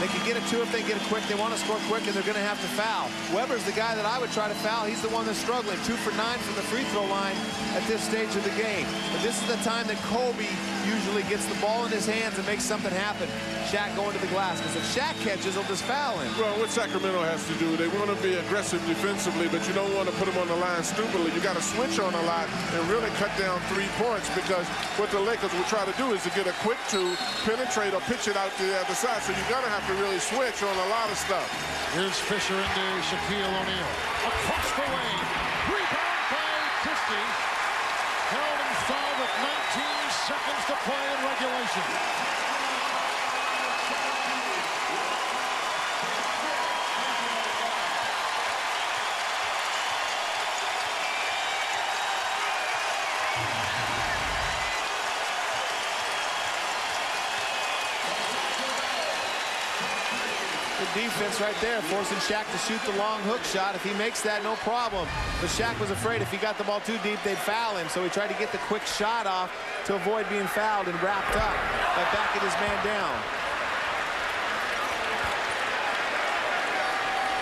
They can get a 2 if they get it quick. They want to score quick, and they're going to have to foul. Weber's the guy that I would try to foul. He's the one that's struggling. 2 for 9 from the free throw line at this stage of the game. But this is the time that Kobe usually gets the ball in his hands and makes something happen. Shaq going to the glass, because if Shaq catches, he'll just foul him. Well, what Sacramento has to do, they want to be aggressive defensively, but you don't want to put them on the line stupidly. You got to switch on a lot and really cut down 3 points, because what the Lakers will try to do is to get a quick 2, penetrate or pitch it out to the other side. So you're going to have to really switch on a lot of stuff. Here's Fisher into Shaquille O'Neal. Across the lane. Rebound by Christie. Held and fouled with 19 seconds to play in regulation. Good defense right there, forcing Shaq to shoot the long hook shot. If he makes that, no problem. But Shaq was afraid if he got the ball too deep, they'd foul him. So he tried to get the quick shot off to avoid being fouled and wrapped up by backing his man down.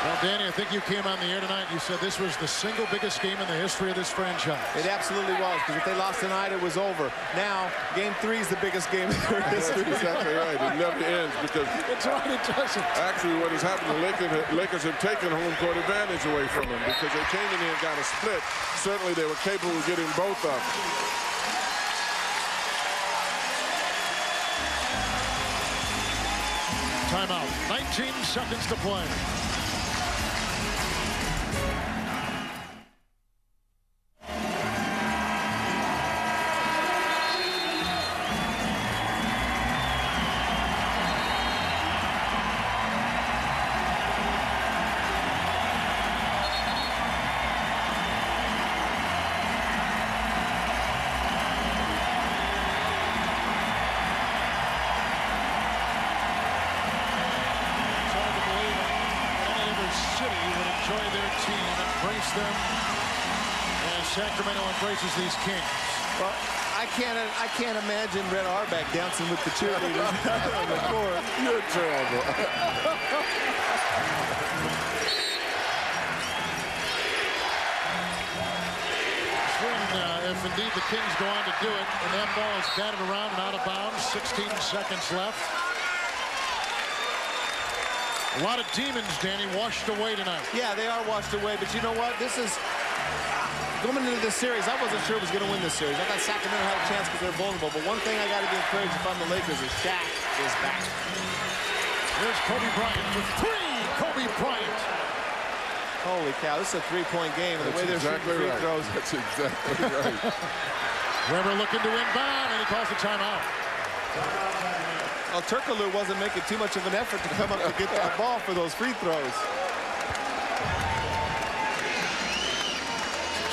Well, Danny, I think you came on the air tonight and you said this was the single biggest game in the history of this franchise. It absolutely was, because if they lost tonight, it was over. Now, Game 3 is the biggest game in their history. That's exactly right. It never ends because it's right, it doesn't. Actually, what has happened, the Lakers have taken home court advantage away from them because they came in here and got a split. Certainly, they were capable of getting both of them. Timeout. 19 seconds to play. Sacramento embraces these Kings. Well, I can't imagine Red Auerbach dancing with the cheerleaders on the court. You're terrible. If indeed the Kings go on to do it, and that ball is batted around and out of bounds, 16 seconds left. A lot of demons, Danny, washed away tonight. Yeah, they are washed away, but you know what? This is... Going into this series, I wasn't sure it was going to win this series. I thought Sacramento had a chance because they're vulnerable. But one thing I got to be encouraged if I'm the Lakers is Shaq is back. Here's Kobe Bryant for three. Kobe Bryant. Holy cow, this is a three-point game. And the way they're shooting free throws. That's exactly right. Weber looking to inbound, and he calls the timeout. Well, Turkoglu wasn't making too much of an effort to come up to get that ball for those free throws.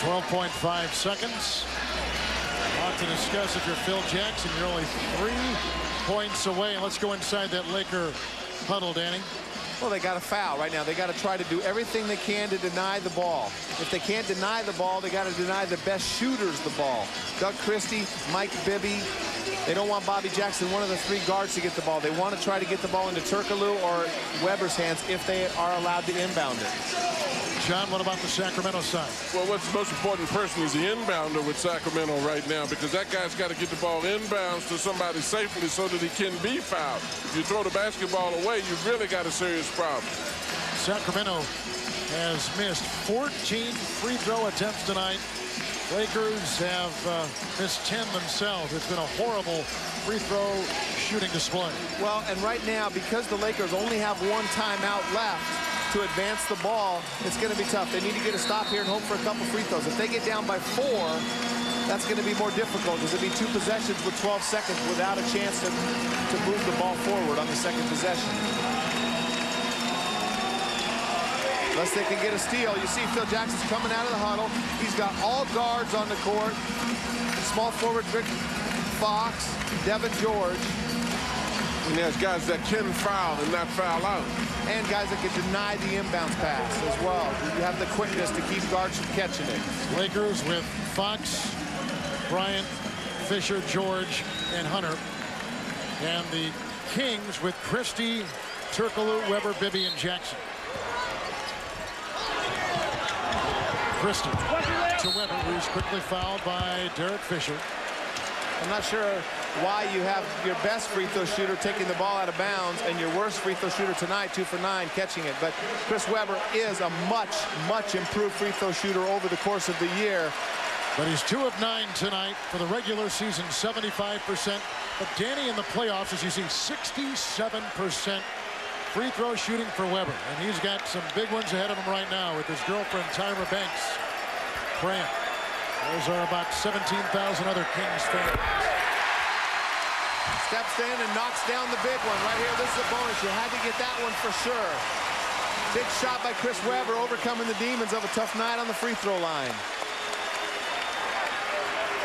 12.5 seconds. A lot to discuss if you're Phil Jackson. You're only 3 points away. And let's go inside that Laker huddle, Danny. Well, they got a foul right now. They got to try to do everything they can to deny the ball. If they can't deny the ball, they got to deny the best shooters the ball. Doug Christie, Mike Bibby. They don't want Bobby Jackson, one of the 3 guards, to get the ball. They want to try to get the ball into Turkoglu or Weber's hands if they are allowed to inbound it. John, what about the Sacramento side? Well, what's the most important person is the inbounder with Sacramento right now, because that guy's got to get the ball inbounds to somebody safely so that he can be fouled. If you throw the basketball away, you've really got a serious problem. Sacramento has missed 14 free throw attempts tonight. Lakers have missed 10 themselves. It's been a horrible free throw shooting display. Well, and right now, because the Lakers only have 1 timeout left to advance the ball, it's going to be tough. They need to get a stop here and hope for a couple free throws. If they get down by 4, that's going to be more difficult because it'll be 2 possessions with 12 seconds without a chance to move the ball forward on the second possession. Unless they can get a steal. You see Phil Jackson's coming out of the huddle. He's got all guards on the court. Small forward Rick Fox, Devin George. And there's guys that can foul and not foul out. And guys that can deny the inbounds pass as well. You have the quickness to keep guards from catching it. Lakers with Fox, Bryant, Fisher, George, and Hunter. And the Kings with Christie, Turkoglu, Weber, Bibby, and Jackson. Christie to Weber, who's quickly fouled by Derek Fisher. I'm not sure why you have your best free throw shooter taking the ball out of bounds and your worst free throw shooter tonight, 2 for 9, catching it. But Chris Weber is a much improved free throw shooter over the course of the year. But he's 2 of 9 tonight for the regular season, 75%. But Danny, in the playoffs, as you see, 67% free throw shooting for Weber. And he's got some big ones ahead of him right now with his girlfriend, Tyra Banks. Bryant. Those are about 17,000 other Kings fans. Steps in and knocks down the big one. Right here, this is a bonus. You had to get that one for sure. Big shot by Chris Weber, overcoming the demons of a tough night on the free throw line.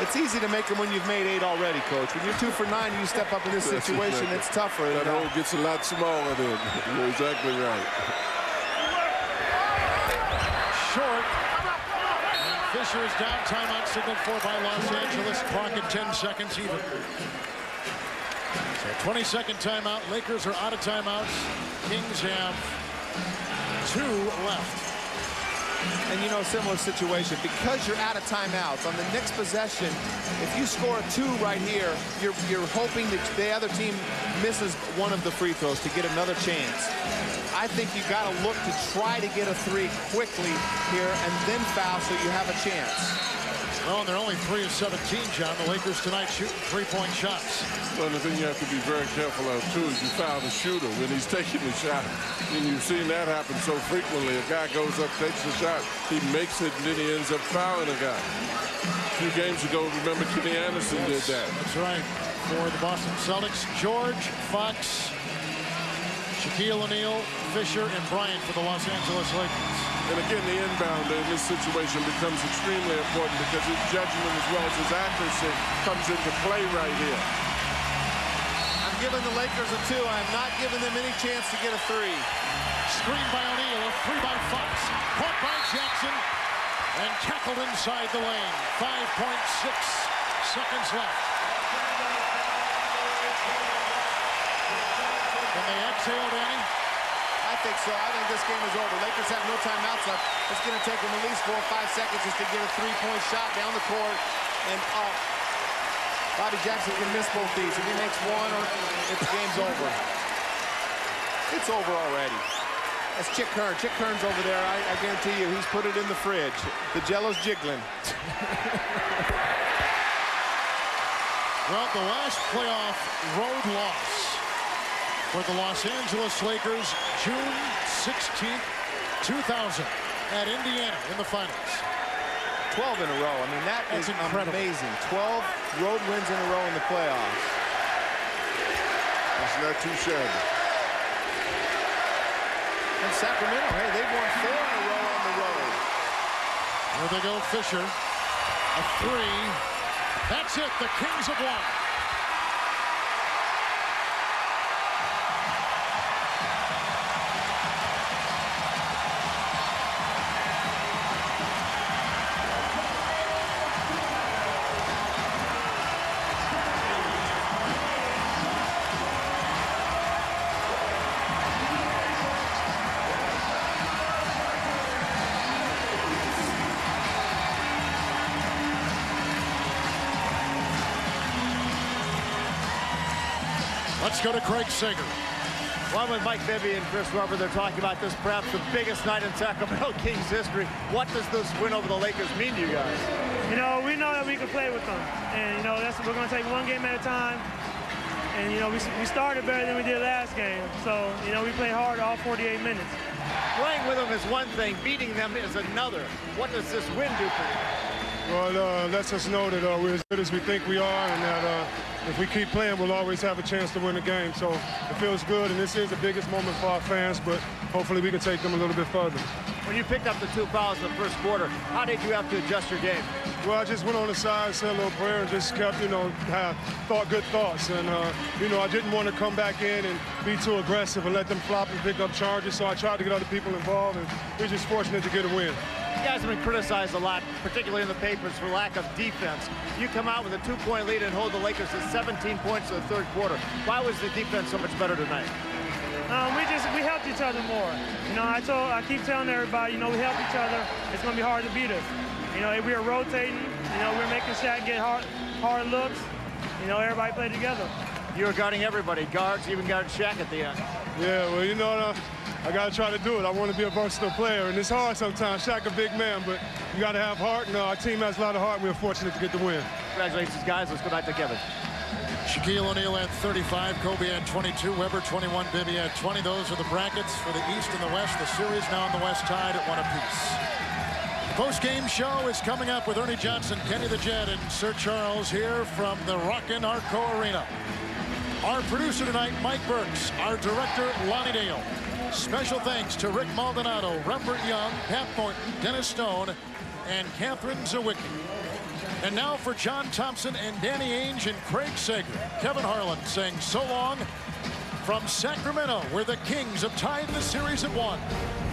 It's easy to make them when you've made 8 already, Coach. When you're 2 for 9, you step up in this situation, it's tougher. That hole gets a lot smaller then. You're exactly right. Short. And Fisher is down. Timeout signaled for by Los Angeles. Clock at 10 seconds even. So 20-second timeout. Lakers are out of timeouts. Kings have 2 left. And, you know, similar situation. Because you're out of timeouts, on the next possession, if you score 2 right here, you're hoping that the other team misses one of the free throws to get another chance. I think you got to look to try to get a 3 quickly here and then foul so you have a chance. Well, and they're only 3 of 17, John. The Lakers tonight shooting 3-point shots. Well, the thing you have to be very careful of, too, is you foul the shooter when he's taking the shot. And you've seen that happen so frequently. A guy goes up, takes the shot, he makes it, and then he ends up fouling a guy. A few games ago, remember, Kenny Anderson did that. That's right. For the Boston Celtics, George, Fox, Shaquille O'Neal, Fisher, and Bryant for the Los Angeles Lakers. And again, the inbounder in this situation becomes extremely important because his judgment as well as his accuracy comes into play right here. I'm giving the Lakers a 2. I'm not giving them any chance to get a 3. Screen by O'Neal, a 3 by Fox. Caught by Jackson and tackled inside the lane. 5.6 seconds left. Can they exhale, Danny? I think so. I think this game is over. Lakers have no timeouts left. It's going to take them at least 4 or 5 seconds just to get a 3-point shot down the court and up. Bobby Jackson can miss both these. If he makes one, the game's over. It's over already. That's Chick Hearn. Chick Hearn's over there. I guarantee you, he's put it in the fridge. The Jello's jiggling. Well, the last playoff road loss for the Los Angeles Lakers, June 16th, 2000, at Indiana in the finals. 12 in a row. I mean, that's incredible. Amazing. 12 road wins in a row in the playoffs. That's not too shabby. And Sacramento, hey, they've won 4 in a row on the road. Here they go, Fisher. A 3. That's it. The Kings have won. Let's go to Craig Sager. Well, with Mike Bibby and Chris Webber, they're talking about this perhaps the biggest night in Sacramento Kings history. What does this win over the Lakers mean to you guys? You know, we know that we can play with them. And, you know, we're going to take one game at a time. And, you know, we started better than we did last game. So, you know, we played hard all 48 minutes. Playing with them is one thing. Beating them is another. What does this win do for you? Well, lets us know that we're as good as we think we are, and that if we keep playing, we'll always have a chance to win the game. So it feels good, and this is the biggest moment for our fans, but hopefully we can take them a little bit further. When you picked up the 2 fouls in the first quarter, how did you have to adjust your game? Well, I just went on the side, said a little prayer, and just kept, you know, thought good thoughts. And, you know, I didn't want to come back in and be too aggressive and let them flop and pick up charges, so I tried to get other people involved, and we're just fortunate to get a win. You guys have been criticized a lot, particularly in the papers, for lack of defense. You come out with a 2-point lead and hold the Lakers to 17 points in the third quarter. Why was the defense so much better tonight? We helped each other more. You know, I keep telling everybody, you know, we help each other. It's going to be hard to beat us. You know, we were rotating. You know, we were making Shaq get hard looks. You know, everybody played together. You were guarding everybody, guards, even guarded Shaq at the end. Yeah, well, you know, I got to try to do it. I want to be a versatile player, and it's hard sometimes. Shaq a big man, but you got to have heart, and our team has a lot of heart, and we're fortunate to get the win. Congratulations, guys. Let's go back together. Shaquille O'Neal had 35, Kobe had 22, Webber 21, Bibby had 20. Those are the brackets for the East and the West. The series now on the West tied at 1 apiece. The post-game show is coming up with Ernie Johnson, Kenny the Jet, and Sir Charles here from the Rockin' ARCO Arena. Our producer tonight, Mike Burks. Our director, Lonnie Dale. Special thanks to Rick Maldonado, Rembert Young, Pat Thornton, Dennis Stone, and Catherine Zawicki. And now for John Thompson and Danny Ainge and Craig Sager. Kevin Harlan saying so long from Sacramento, where the Kings have tied the series at 1.